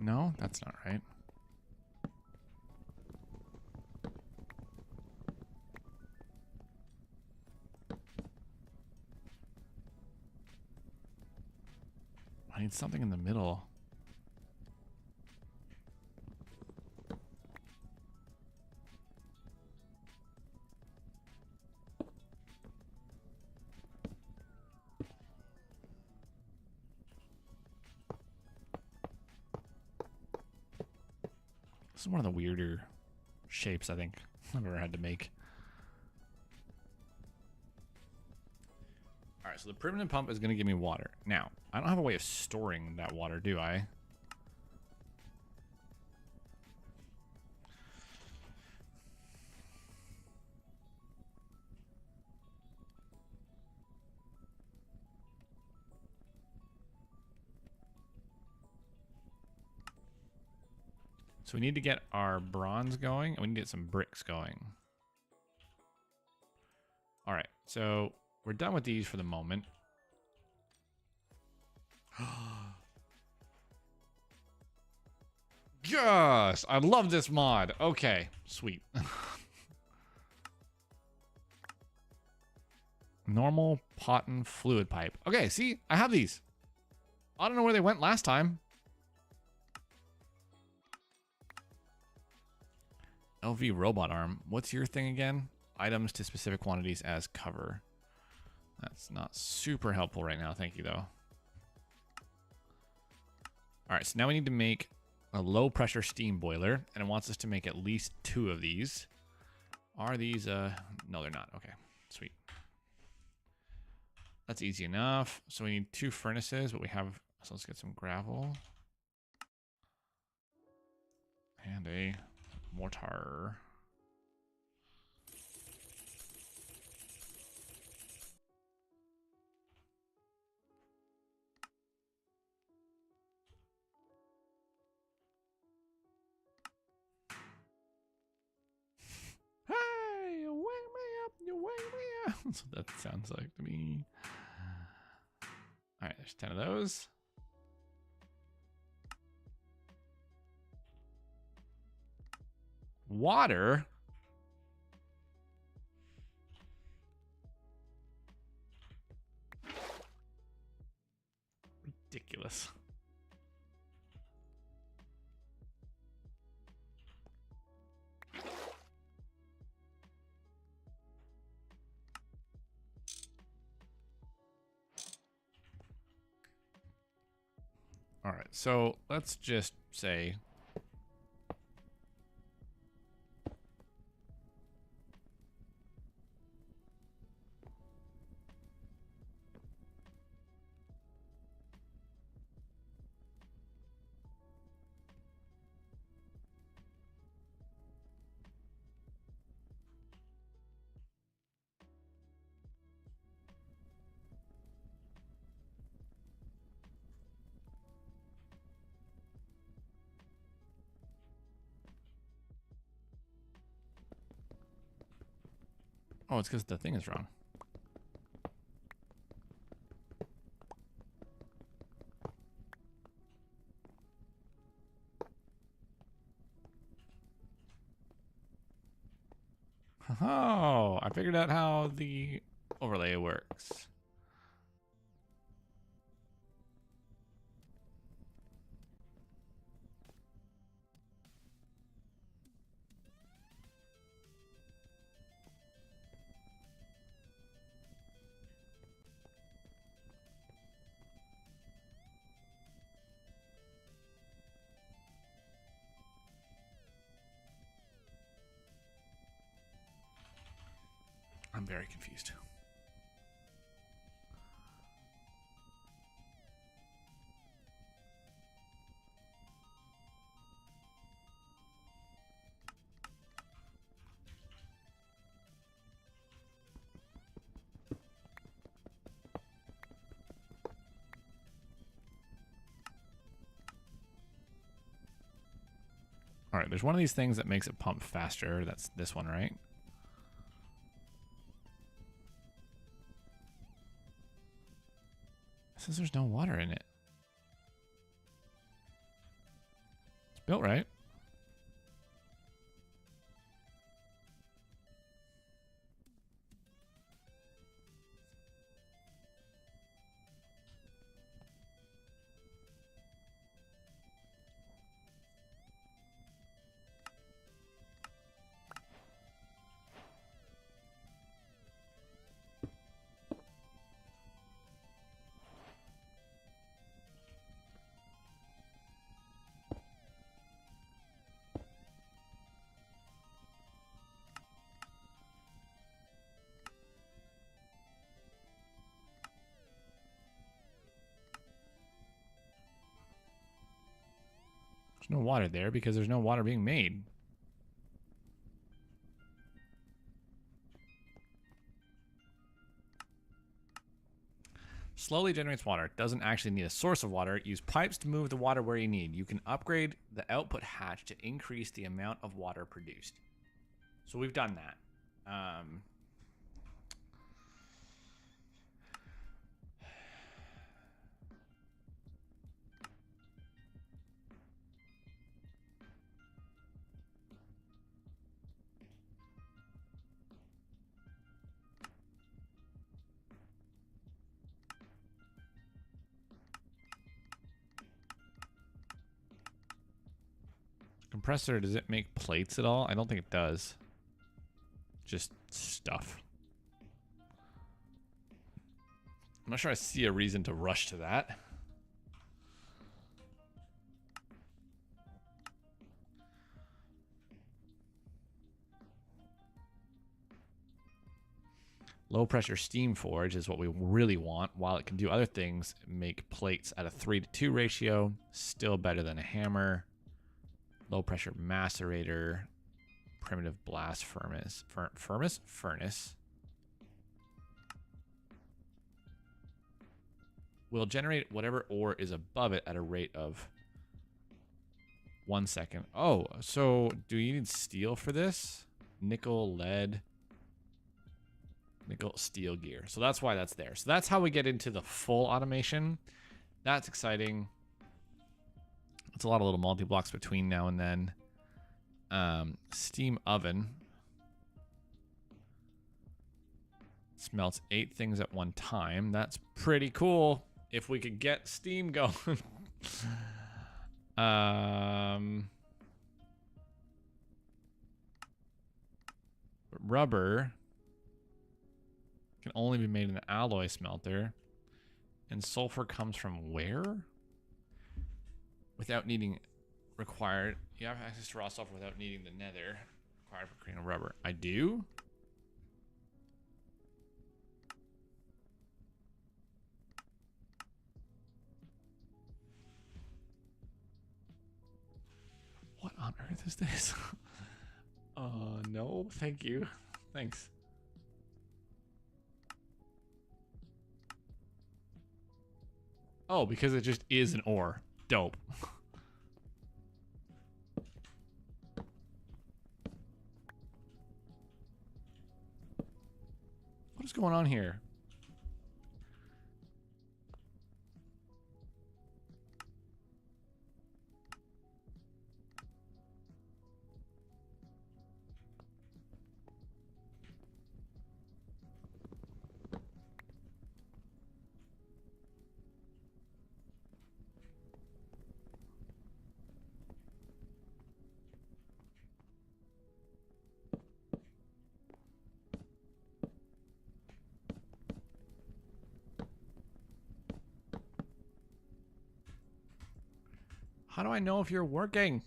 S1: No, that's not right. I need something in the middle. This is one of the weirder shapes I think I've ever had to make. Alright, so the permanent pump is going to give me water. Now, I don't have a way of storing that water, do I? So we need to get our bronze going, and we need to get some bricks going. Alright, so we're done with these for the moment. Yes! I love this mod. Okay, sweet. Normal Potten fluid pipe. Okay, see? I have these. I don't know where they went last time. LV robot arm. What's your thing again? Items to specific quantities as cover. That's not super helpful right now. Thank you, though. All right, so now we need to make a low pressure steam boiler, and it wants us to make at least 2 of these. Are these, no, they're not. Okay, sweet. That's easy enough. So we need 2 furnaces, but we have, so let's get some gravel. And a mortar. Hey, you wake me up, you wake me up. That's what that sounds like to me. All right, there's 10 of those. Water? Ridiculous. All right, so let's just say oh, it's because the thing is wrong. Oh, I figured out how the overlay works. I'm very confused. All right, there's one of these things that makes it pump faster. That's this one, right? It says there's no water in it. It's built right. There's no water there because there's no water being made. Slowly generates water. Doesn't actually need a source of water. Use pipes to move the water where you need. You can upgrade the output hatch to increase the amount of water produced. So we've done that. Compressor, does it make plates at all? I don't think it does. Just stuff. I'm not sure I see a reason to rush to that. Low pressure steam forge is what we really want. While it can do other things, make plates at a 3-to-2 ratio, still better than a hammer. Low pressure macerator, primitive blast furnace. Furnace. Will generate whatever ore is above it at a rate of 1 second. Oh, so do you need steel for this? Nickel, lead, nickel, steel gear. So that's why that's there. So that's how we get into the full automation. That's exciting. It's a lot of little multi-blocks between now and then. Steam oven. Smelts 8 things at one time. That's pretty cool. If we could get steam going. Rubber can only be made in an alloy smelter. And sulfur comes from where? Without needing required. You have access to raw sulfur without needing the nether required for creating rubber. I do? What on earth is this? No, thank you. Thanks. Oh, because it just is an ore. Dope. What is going on here? How do I know if you're working?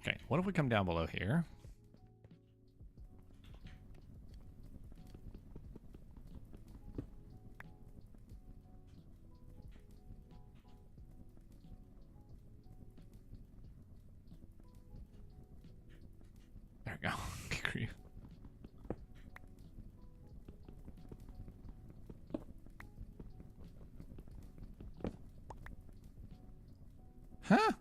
S1: Okay, what if we come down below here? There we go. Creep. Huh?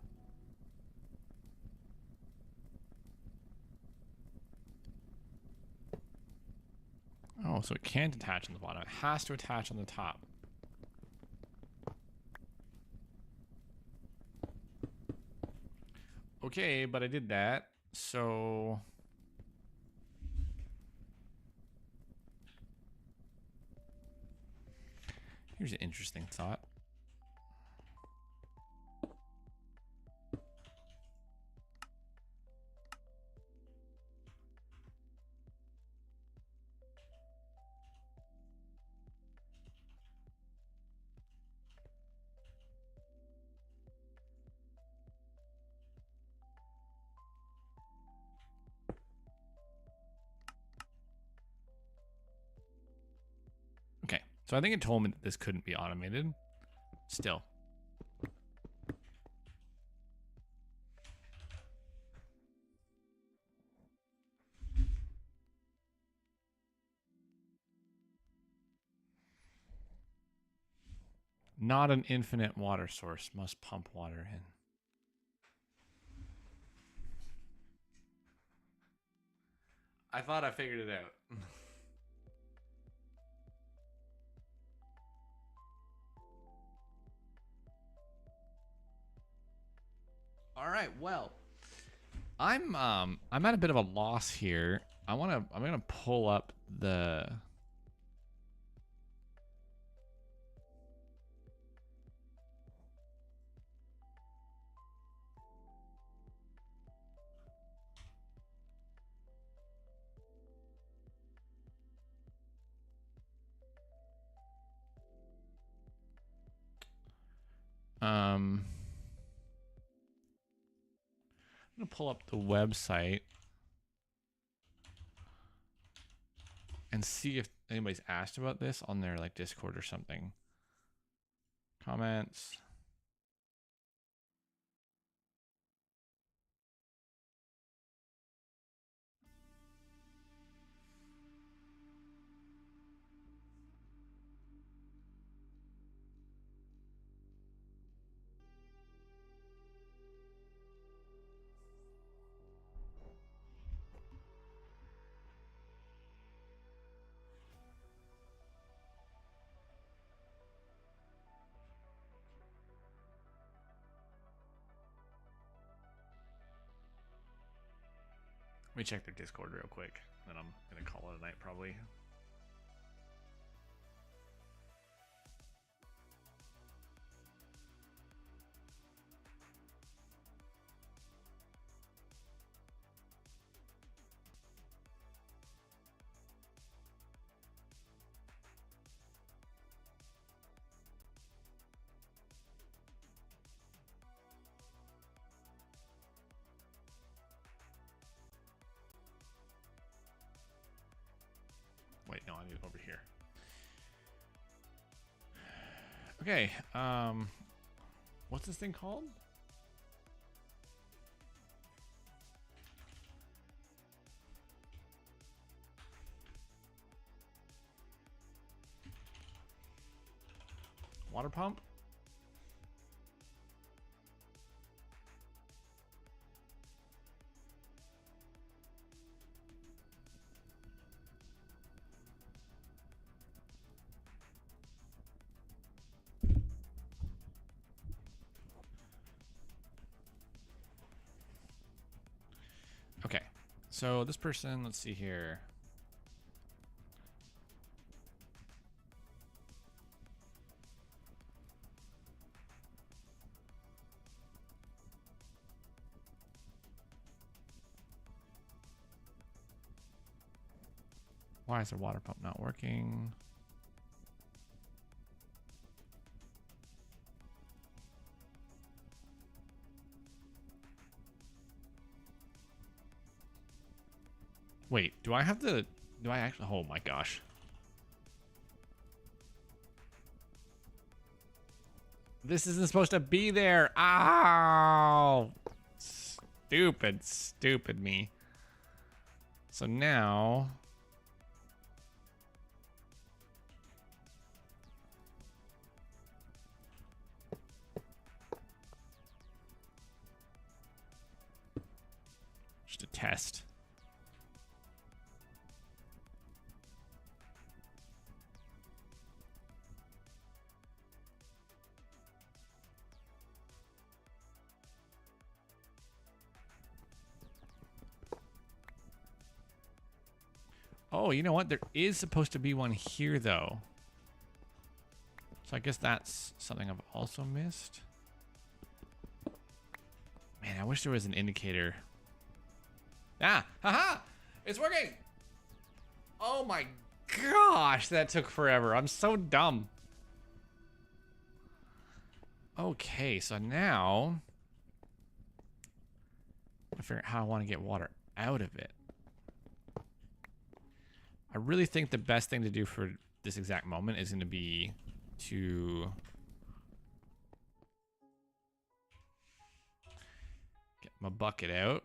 S1: Oh, so it can't attach on the bottom. It has to attach on the top. Okay, but I did that. So here's an interesting thought. Okay, so I think it told me that this couldn't be automated. Still. Not an infinite water source. Must pump water in. I thought I figured it out. All right, well, I'm at a bit of a loss here. I'm gonna pull up the I'm gonna pull up the website and see if anybody's asked about this on their like Discord or something. Comments. Let me check their Discord real quick, then I'm gonna call it a night probably. Wait, no, I need it over here. Okay, what's this thing called? Water pump? Okay, so this person, let's see here. Why is the water pump not working? Wait, do I actually, oh my gosh. This isn't supposed to be there. Ow! Stupid me. So now, just a test. Oh, you know what? There is supposed to be one here, though. So I guess that's something I've also missed. Man, I wish there was an indicator. Ah! Haha! It's working! Oh my gosh, that took forever. I'm so dumb. Okay, so now I figure out how I want to get water out of it. I really think the best thing to do for this exact moment is going to be to get my bucket out.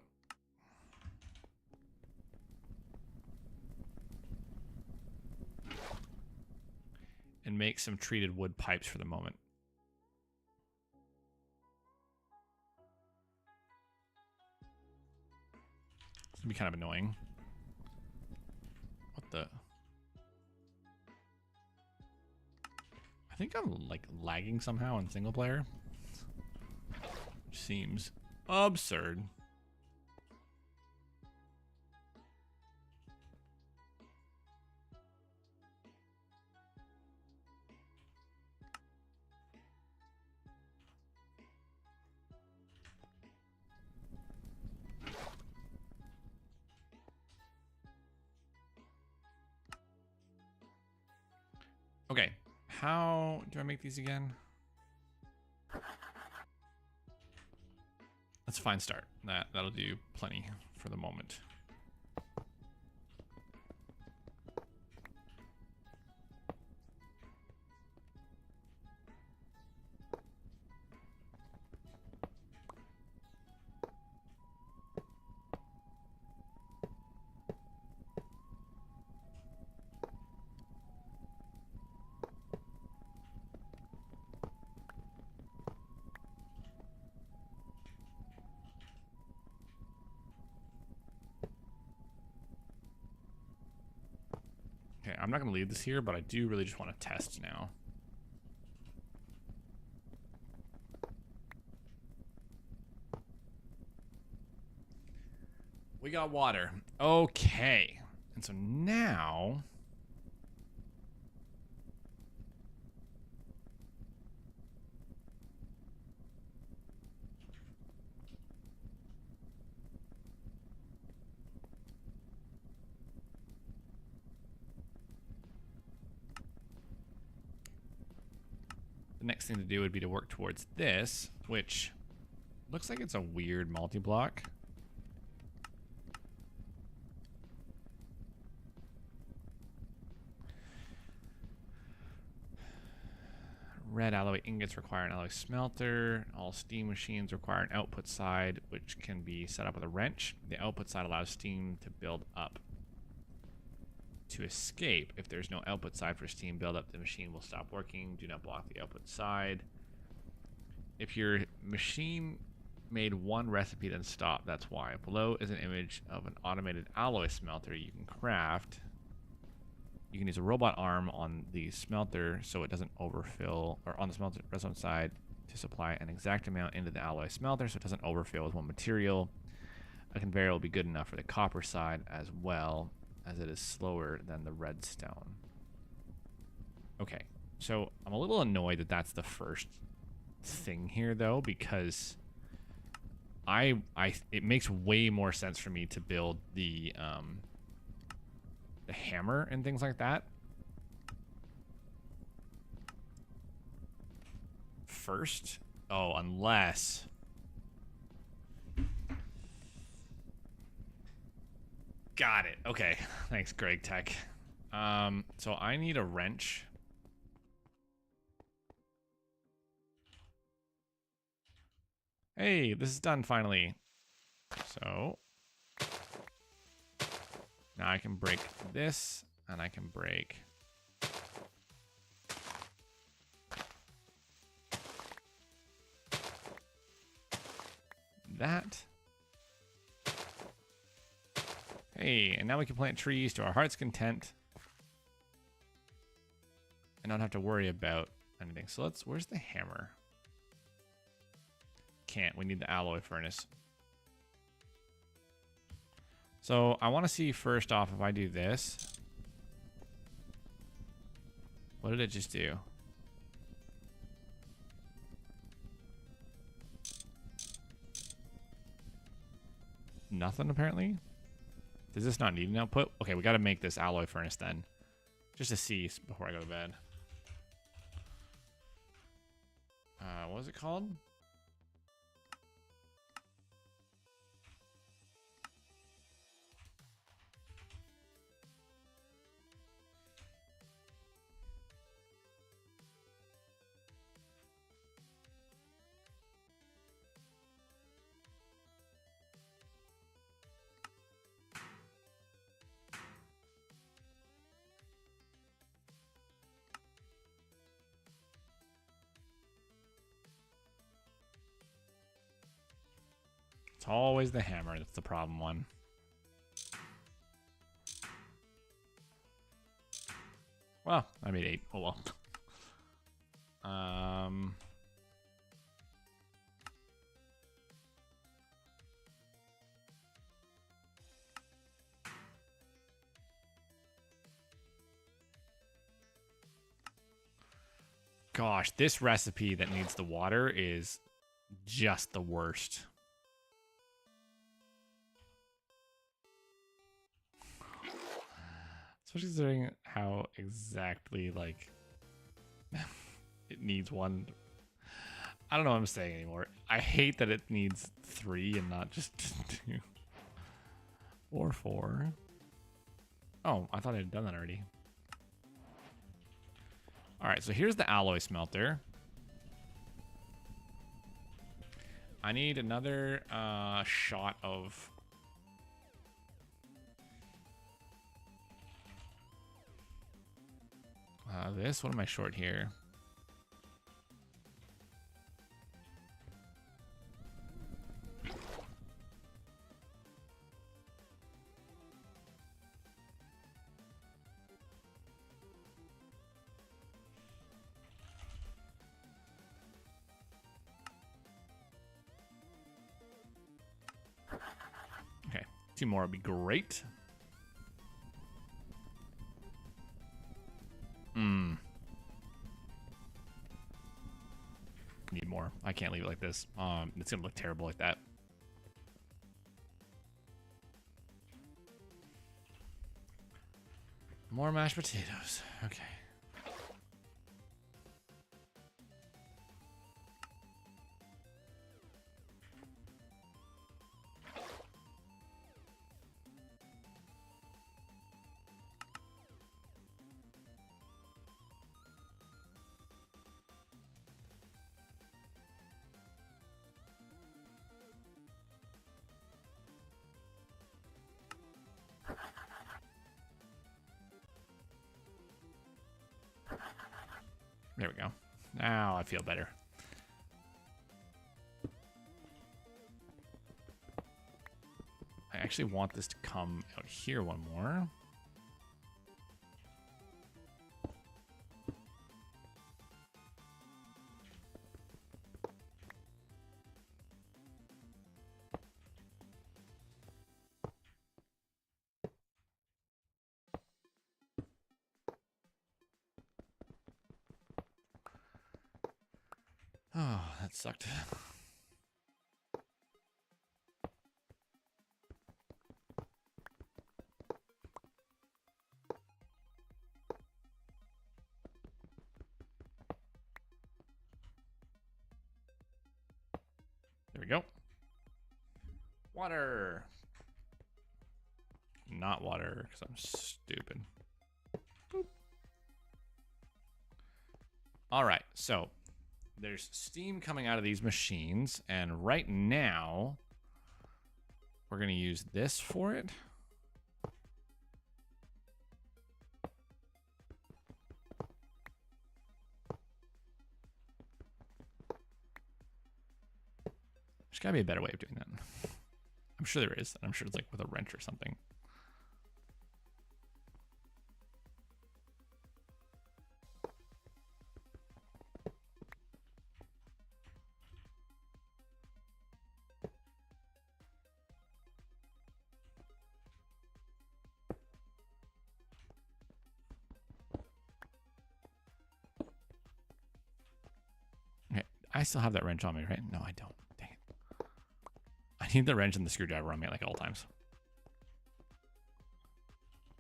S1: And make some treated wood pipes for the moment. It's gonna be kind of annoying. What the? I think I'm like lagging somehow in single player. Which seems absurd. Okay, how do I make these again? That's a fine start. That'll do plenty for the moment. Okay, I'm not going to leave this here, but I do really just want to test now. We got water. Okay. And so now... the next thing to do would be to work towards this, which looks like it's a weird multi-block. Red alloy ingots require an alloy smelter. All steam machines require an output side, which can be set up with a wrench. The output side allows steam to build up to escape. If there's no output side for steam buildup, the machine will stop working. Do not block the output side. If your machine made one recipe, then stop. That's why. Below is an image of an automated alloy smelter you can craft. You can use a robot arm on the smelter so it doesn't overfill, or on the smelter redstone side to supply an exact amount into the alloy smelter so it doesn't overfill with one material. A conveyor will be good enough for the copper side as well, as it is slower than the redstone. Okay, so I'm a little annoyed that that's the first thing here, though, because it makes way more sense for me to build the the hammer and things like that first. Oh, unless... Got it. Okay. Thanks, Greg Tech. So I need a wrench. Hey, this is done finally. So now I can break this, and I can break that. Hey, and now we can plant trees to our heart's content and not have to worry about anything. So where's the hammer? Can't, we need the alloy furnace. So I want to see first off, if I do this, what did it just do? Nothing apparently. Does this not need an output? Okay, we got to make this alloy furnace then, just to see before I go to bed. What was it called? It's always the hammer that's the problem one. Well, I made 8. Oh well. Gosh, this recipe that needs the water is just the worst. Especially considering how exactly, like, it needs one. I don't know what I'm saying anymore. I hate that it needs 3 and not just 2. Or 4. Oh, I thought I had done that already. Alright, so here's the alloy smelter. I need another shot of... this? What am I short here? Okay, 2 more would be great. Need more. I can't leave it like this. It's gonna look terrible like that. More mashed potatoes. Okay. There we go. Now I feel better. I actually want this to come out here one more. Oh, that sucked. go. Water. Not water, because I'm stupid. Boop. All right, so there's steam coming out of these machines, and right now we're going to use this for it. There's got to be a better way of doing that. I'm sure there is. I'm sure it's like with a wrench or something. Okay, I still have that wrench on me, right? No, I don't. Dang it. I need the wrench and the screwdriver on me at like all times.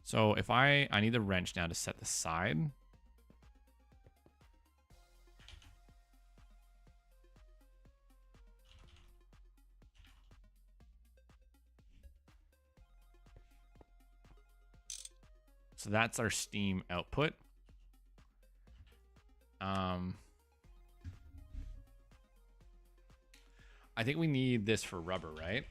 S1: So if I need the wrench now to set the side. So that's our steam output. I think we need this for rubber, right?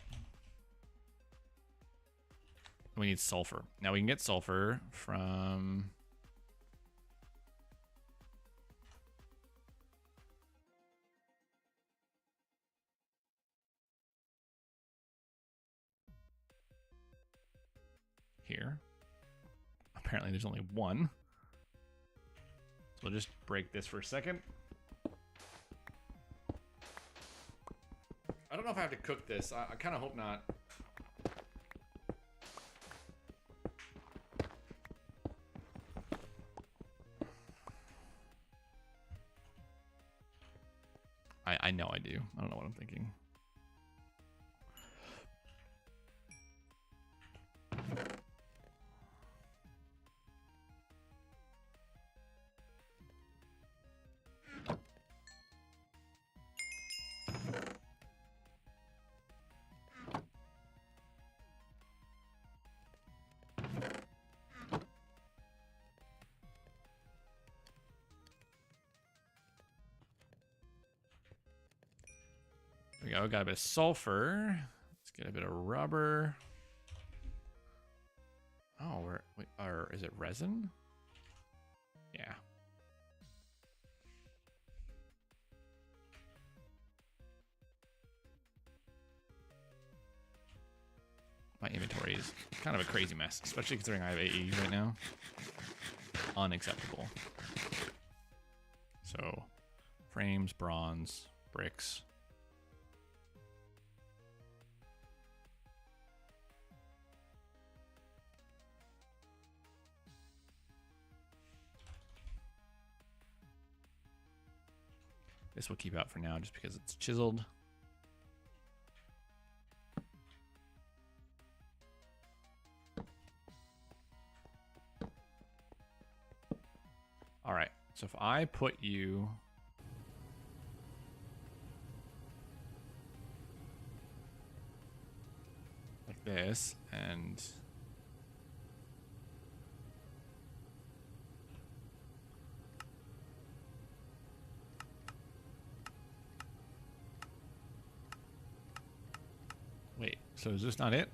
S1: We need sulfur. Now we can get sulfur from... here. Apparently there's only one. So we'll just break this for a second. I don't know if I have to cook this. I kind of hope not. I know I do. I don't know what I'm thinking. There we go. Got a bit of sulfur. Let's get a bit of rubber. Oh, wait, or is it resin? Yeah. My inventory is kind of a crazy mess, especially considering I have AE right now. Unacceptable. So, frames, bronze, bricks. This will keep out for now just because it's chiseled. All right, so if I put you like this and wait, so is this not it?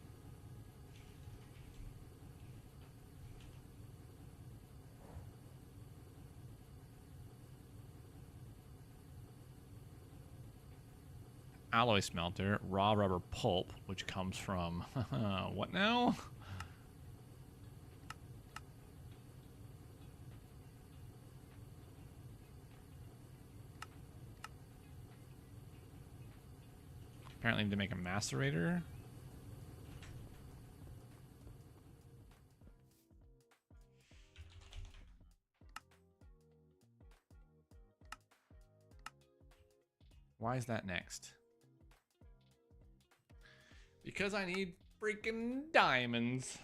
S1: Alloy smelter, raw rubber pulp, which comes from what now? Apparently need to make a macerator. Why is that next? Because I need freaking diamonds.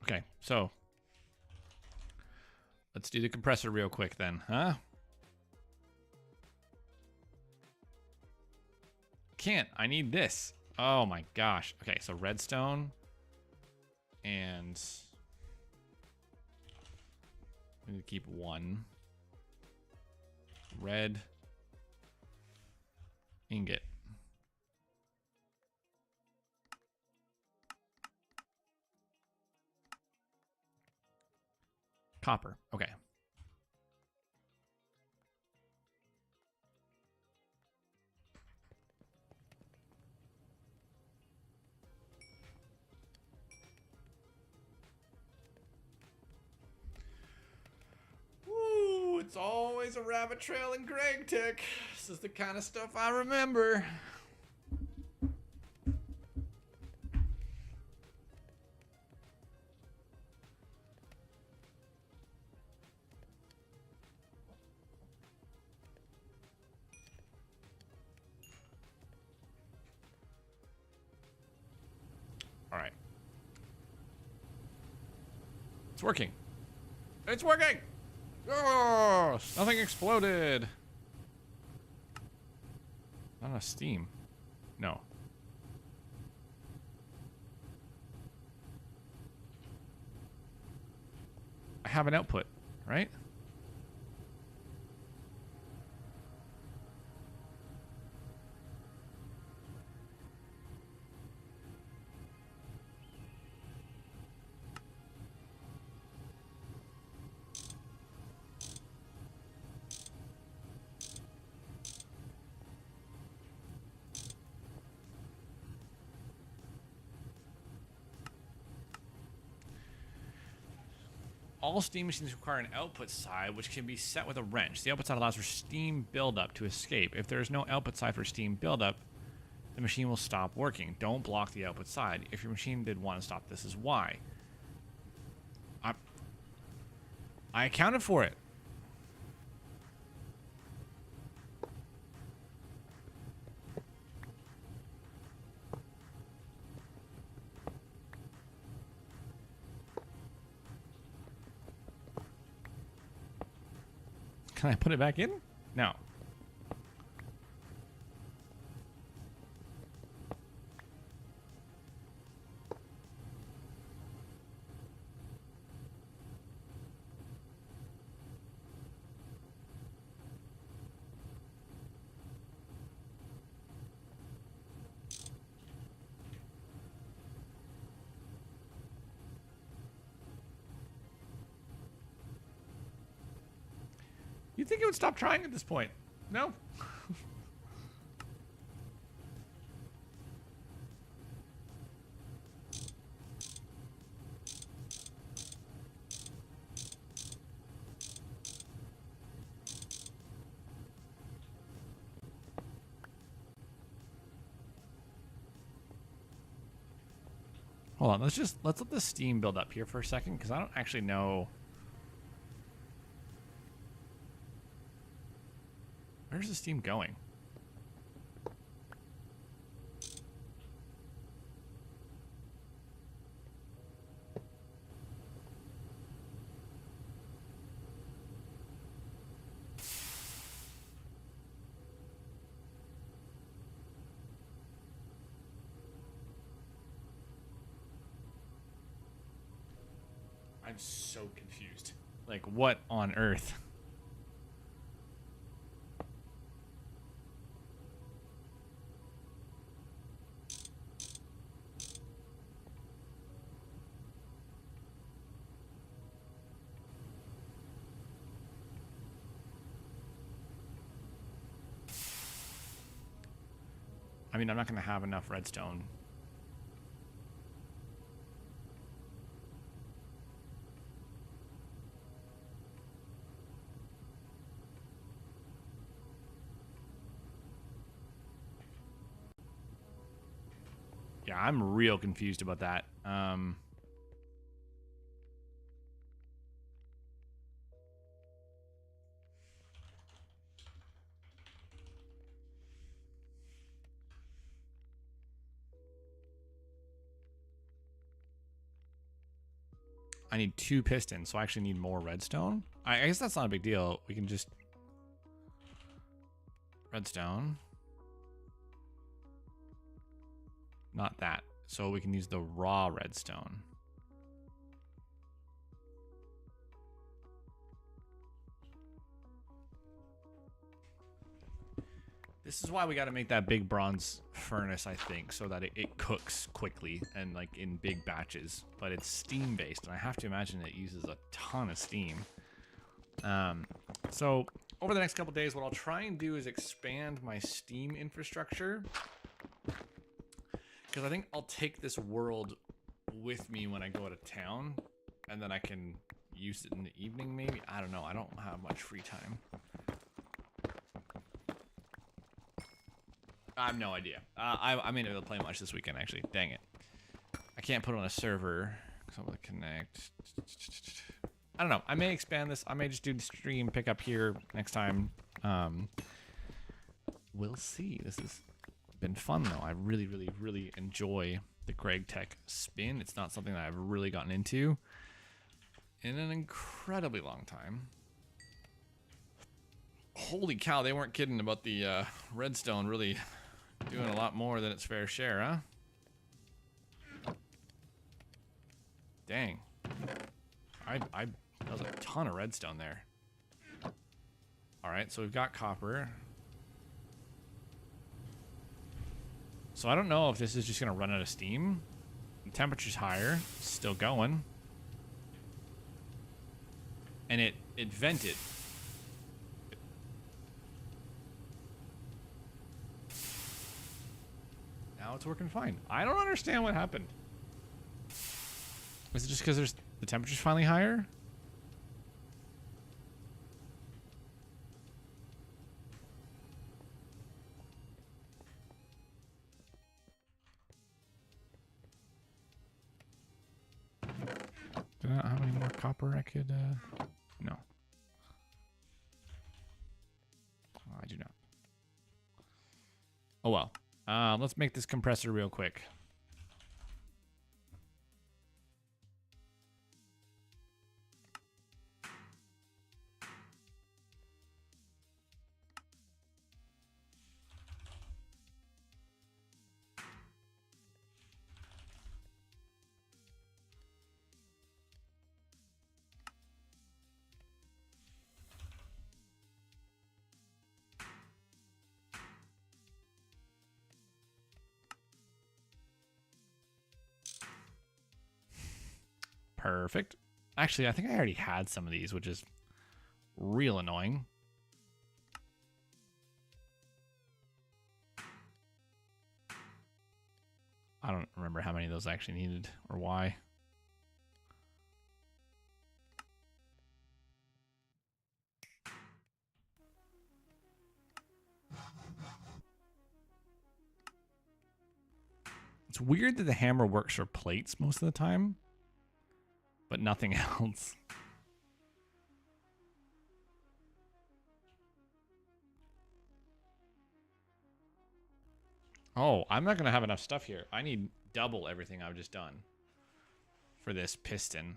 S1: Okay, so Let's do the compressor real quick then, huh? Can't. I need this. Oh my gosh. Okay, so redstone. And we need to keep one. Red ingot. Copper. Okay. Ooh, it's always a rabbit trail and Greg tick. This is the kind of stuff I remember. All right. It's working. It's working! Oh, nothing exploded. Not enough steam. No. I have an output, right? All steam machines require an output side, which can be set with a wrench. The output side allows for steam buildup to escape. If there is no output side for steam buildup, the machine will stop working. Don't block the output side. If your machine did want to stop, this is why. I accounted for it. Can I put it back in? No. You'd think it would stop trying at this point. No. Hold on, let's let the steam build up here for a second, because I don't actually know. Where's the steam going? I'm so confused. Like, what on earth? I mean, I'm not going to have enough redstone. Yeah, I'm real confused about that. I need 2 pistons, so I actually need more redstone. I guess that's not a big deal. We can just redstone. Not that. So we can use the raw redstone. This is why we got to make that big bronze furnace, I think, so that it cooks quickly and like in big batches. But it's steam based, and I have to imagine it uses a ton of steam. So over the next couple days, what I'll try and do is expand my steam infrastructure, because I think I'll take this world with me when I go out of town, and then I can use it in the evening maybe. I don't know. I don't have much free time. I have no idea. I may not be able to play much this weekend, actually. Dang it. I can't put it on a server, so I'm going to connect. I don't know. I may expand this. I may just do the stream, pick up here next time. We'll see. This has been fun, though. I really, really, really enjoy the Greg Tech spin. It's not something that I've really gotten into in an incredibly long time. Holy cow, they weren't kidding about the redstone really doing a lot more than its fair share, huh? Dang. That was a ton of redstone there. Alright, so we've got copper. So I don't know if this is just going to run out of steam. The temperature's higher. It's still going. And it vented. Now it's working fine. I don't understand what happened. Was it just because the temperature's finally higher? Do I not have any more copper I could, no. I do not. Oh well. Let's make this compressor real quick. Perfect. Actually, I think I already had some of these, which is real annoying. I don't remember how many of those I actually needed or why. It's weird that the hammer works for plates most of the time, but nothing else. Oh, I'm not going to have enough stuff here. I need double everything I've just done for this piston.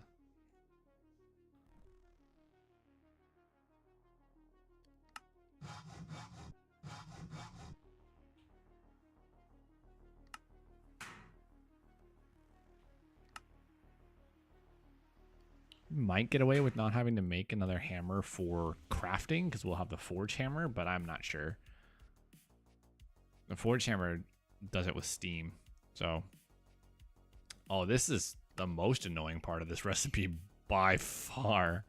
S1: Might get away with not having to make another hammer for crafting because we'll have the forge hammer, but I'm not sure. The forge hammer does it with steam. So, oh, this is the most annoying part of this recipe by far.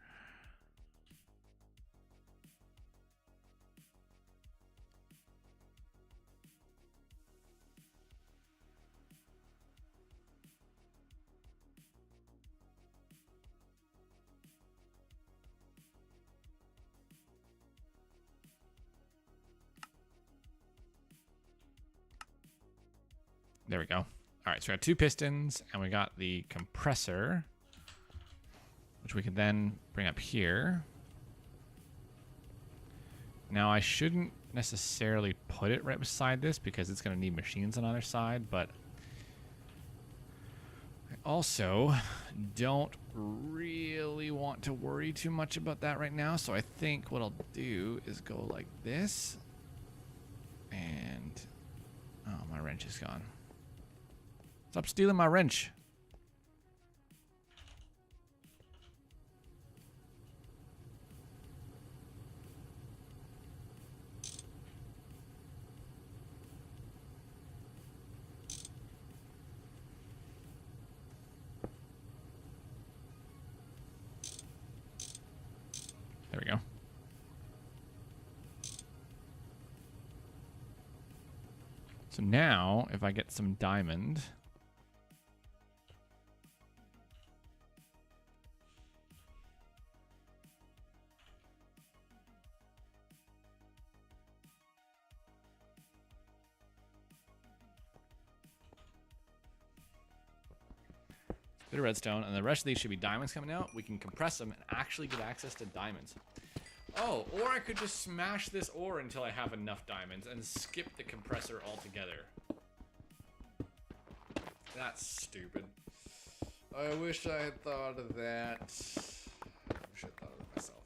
S1: There we go. All right, so we got 2 pistons, and we got the compressor, which we can then bring up here. Now, I shouldn't necessarily put it right beside this because it's going to need machines on either side, but also don't really want to worry too much about that right now. So I think what I'll do is go like this. And oh, my wrench is gone. Stop stealing my wrench. There we go. So now, if I get some diamond, bit of redstone, and the rest of these should be diamonds coming out. We can compress them and actually get access to diamonds. Oh, or I could just smash this ore until I have enough diamonds and skip the compressor altogether. That's stupid. I wish I had thought of that. I wish I thought of it myself.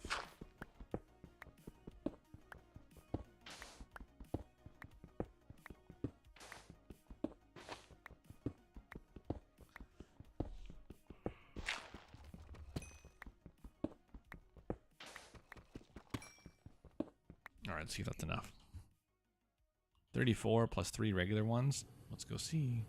S1: Alright, let's see if that's enough. 34 plus 3 regular ones. Let's go see.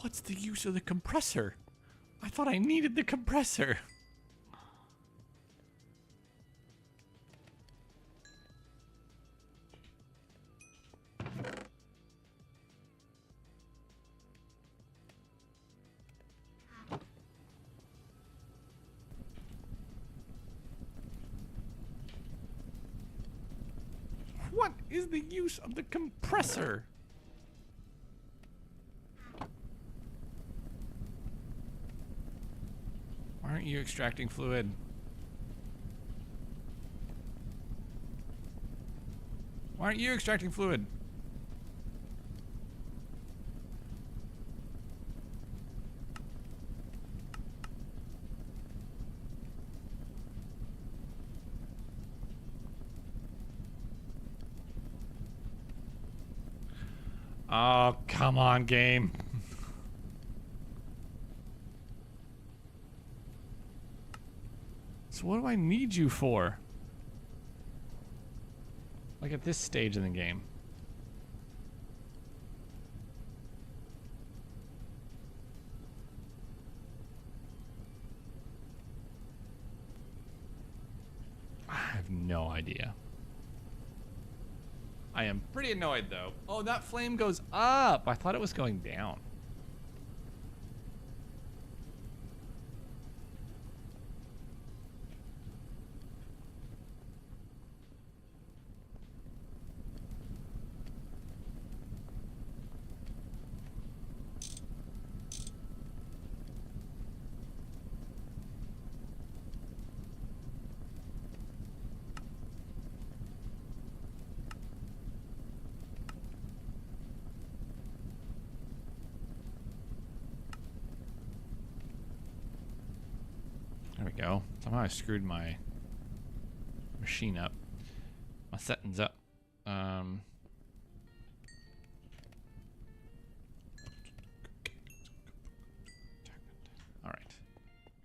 S1: What's the use of the compressor? I thought I needed the compressor. What is the use of the compressor? Why aren't you extracting fluid? Why aren't you extracting fluid? Oh, come on, game. So what do I need you for? Like at this stage in the game. I have no idea. I am pretty annoyed though. Oh, that flame goes up. I thought it was going down. There we go. Somehow I screwed my machine up. My settings up. Alright.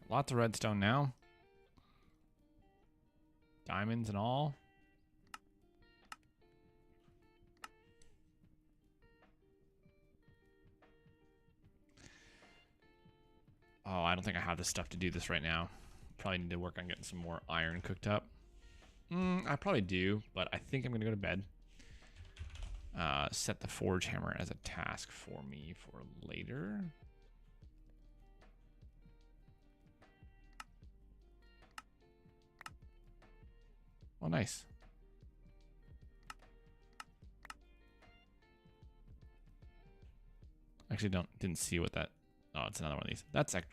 S1: Lots of redstone now. Diamonds and all. Oh, I don't think I have the stuff to do this right now. Probably need to work on getting some more iron cooked up. I probably do, but I think I'm going to go to bed. Set the forge hammer as a task for me for later. Oh, nice. Actually, didn't see what that. Oh, it's another one of these.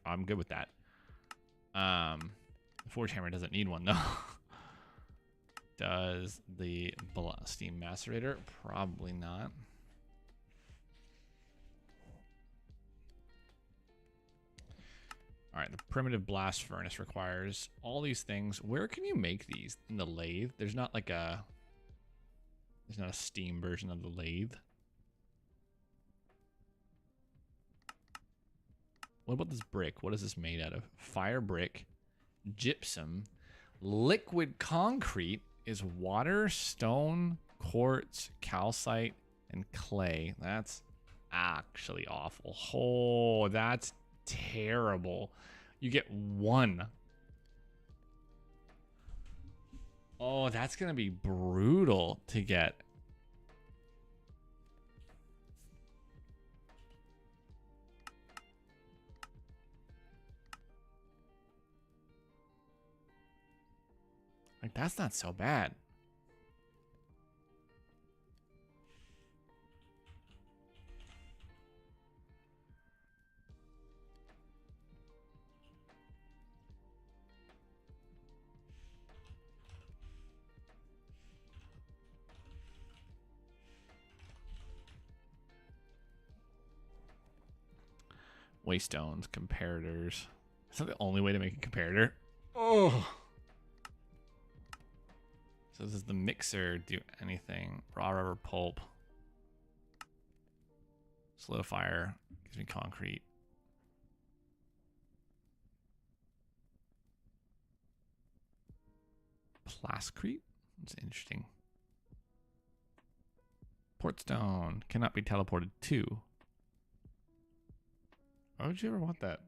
S1: I'm good with that. The forge hammer doesn't need one though. Does the steam macerator? Probably not. All right, the primitive blast furnace requires all these things. Where can you make these? In the lathe? There's not like a... There's not a steam version of the lathe. What about this brick? What is this made out of? Fire brick, gypsum, liquid concrete is water, stone, quartz, calcite, and clay. That's actually awful. Oh, that's terrible. You get one. Oh, that's gonna be brutal to get. Like, that's not so bad. Waystones, comparators. Is that the only way to make a comparator? Oh. So does the mixer do anything? Raw rubber pulp. Solidifier gives me concrete. Plascrete? That's interesting. Portstone cannot be teleported to. Why would you ever want that?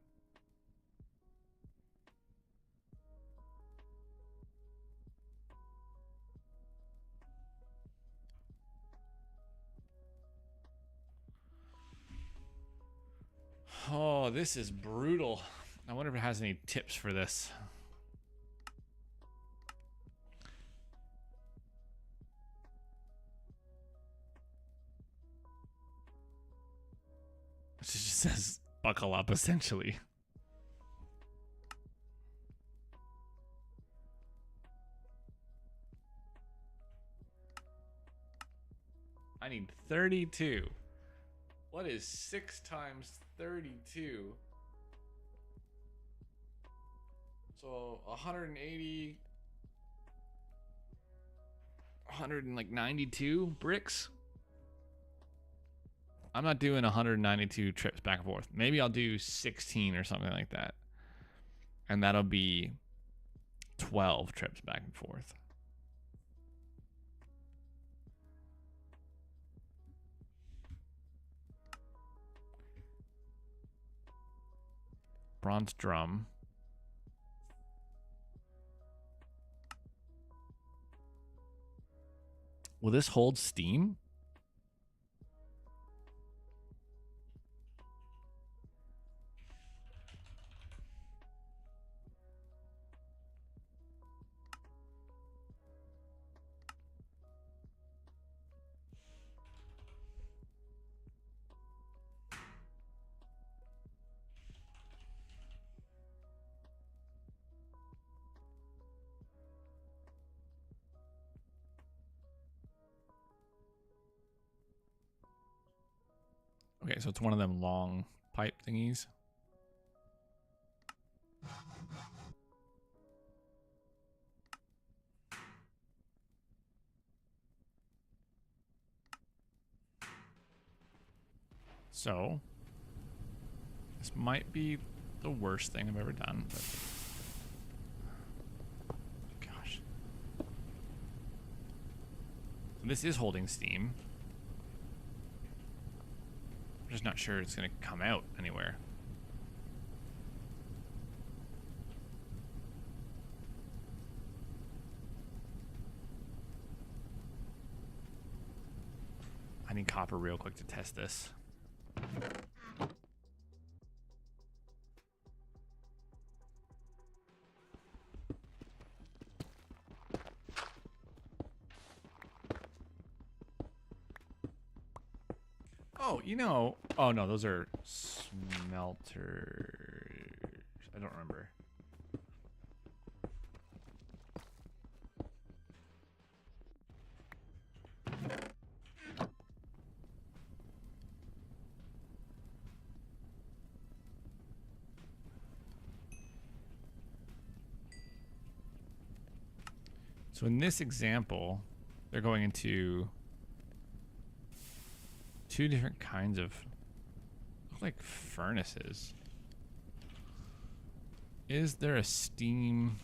S1: Oh, this is brutal. I wonder if it has any tips for this. It just says buckle up, essentially. I need 32. What is 6 times 32? So 180, 192 bricks. I'm not doing 192 trips back and forth. Maybe I'll do 16 or something like that. And that'll be 12 trips back and forth. Bronze drum. Will this hold steam? Okay, so it's one of them long pipe thingies. So this might be the worst thing I've ever done, but gosh. So this is holding steam. I'm just not sure it's going to come out anywhere. I need copper real quick to test this. Oh, you know, oh no, those are smelters. I don't remember. So in this example, they're going into two different kinds of, look like furnaces. Is there a steam?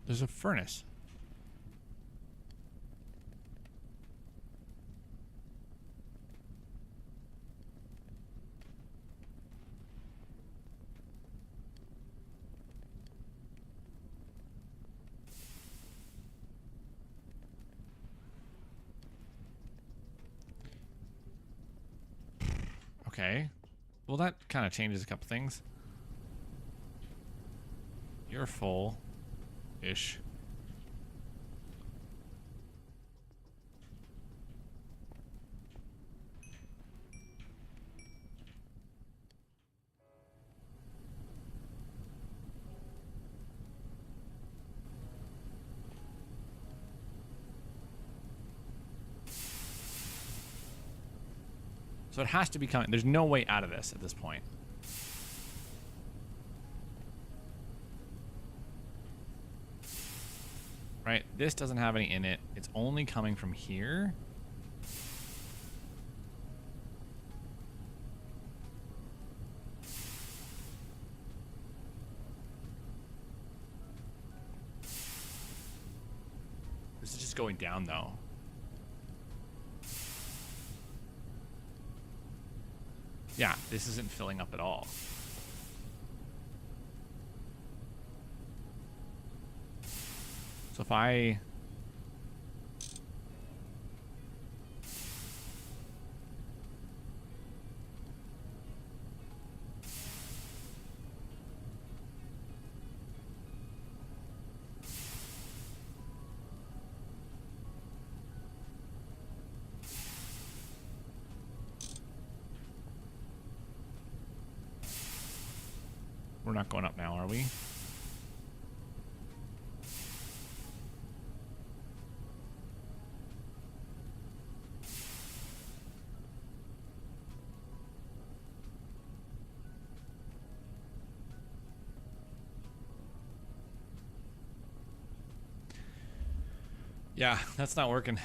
S1: There's a furnace. Okay. Well, that kind of changes a couple things. You're full-ish. So it has to be coming. There's no way out of this at this point. Right? This doesn't have any in it. It's only coming from here. This is just going down, though. Yeah, this isn't filling up at all. So if I... We're not going up now, are we? Yeah, that's not working.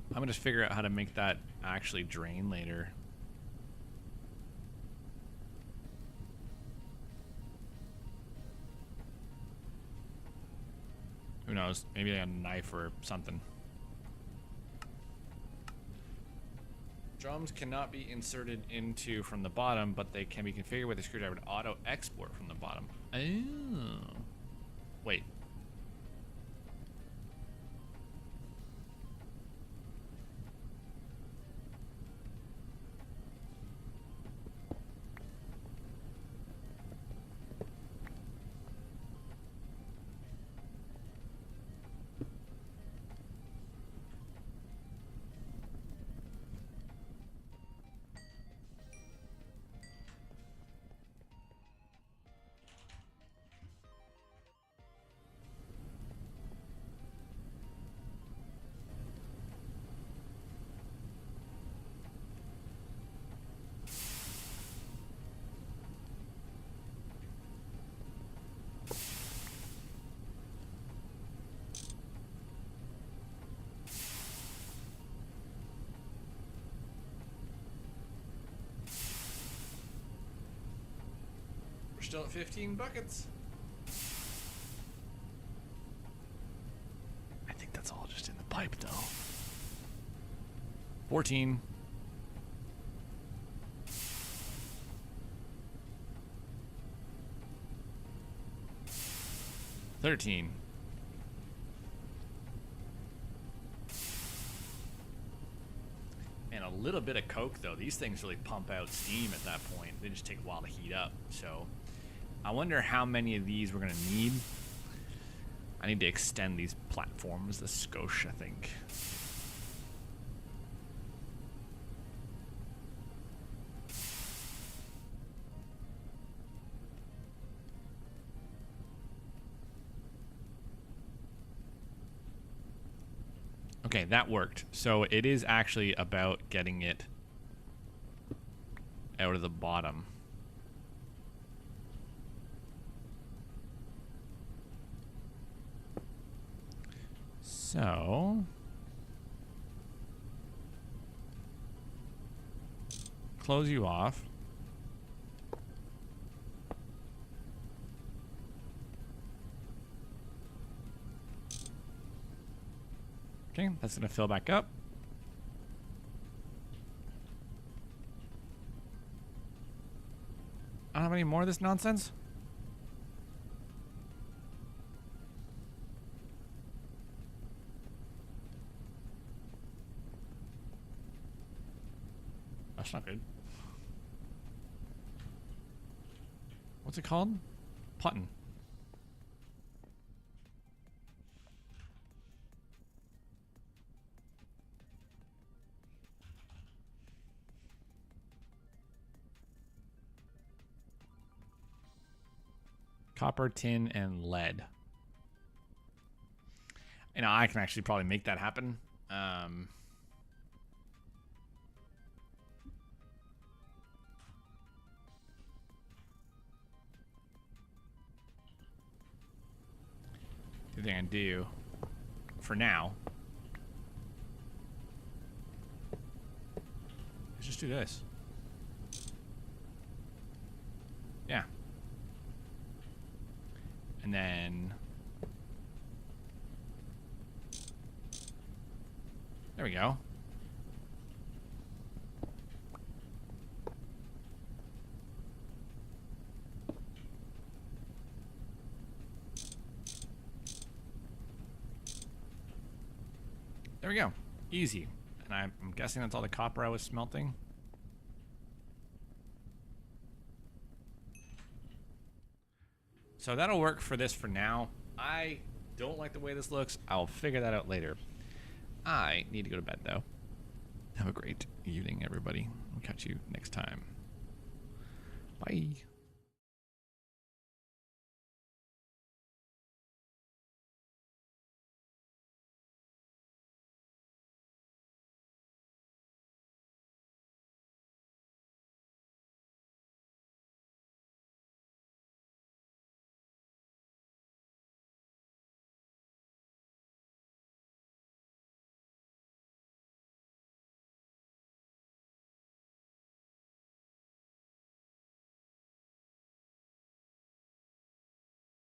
S1: I'm gonna just figure out how to make that actually drain later. Who knows? Maybe a knife or something. Drums cannot be inserted into from the bottom, but they can be configured with a screwdriver to auto export from the bottom. Oh. Wait. We're still at 15 buckets. I think that's all just in the pipe, though. 14. 13. And a little bit of Coke, though. These things really pump out steam at that point. They just take a while to heat up. So I wonder how many of these we're going to need. I need to extend these platforms, the Scotia, I think. Okay, that worked. So it is actually about getting it out of the bottom. So close you off. Okay, that's gonna fill back up. I don't have any more of this nonsense. That's not good. What's it called? Puttin. Copper, tin, and lead. You know, I can actually probably make that happen. The thing I do for now is just do this. Yeah. And then there we go. There we go. Easy. And I'm guessing that's all the copper I was smelting. So that'll work for this for now. I don't like the way this looks. I'll figure that out later. I need to go to bed, though. Have a great evening, everybody. I'll catch you next time. Bye.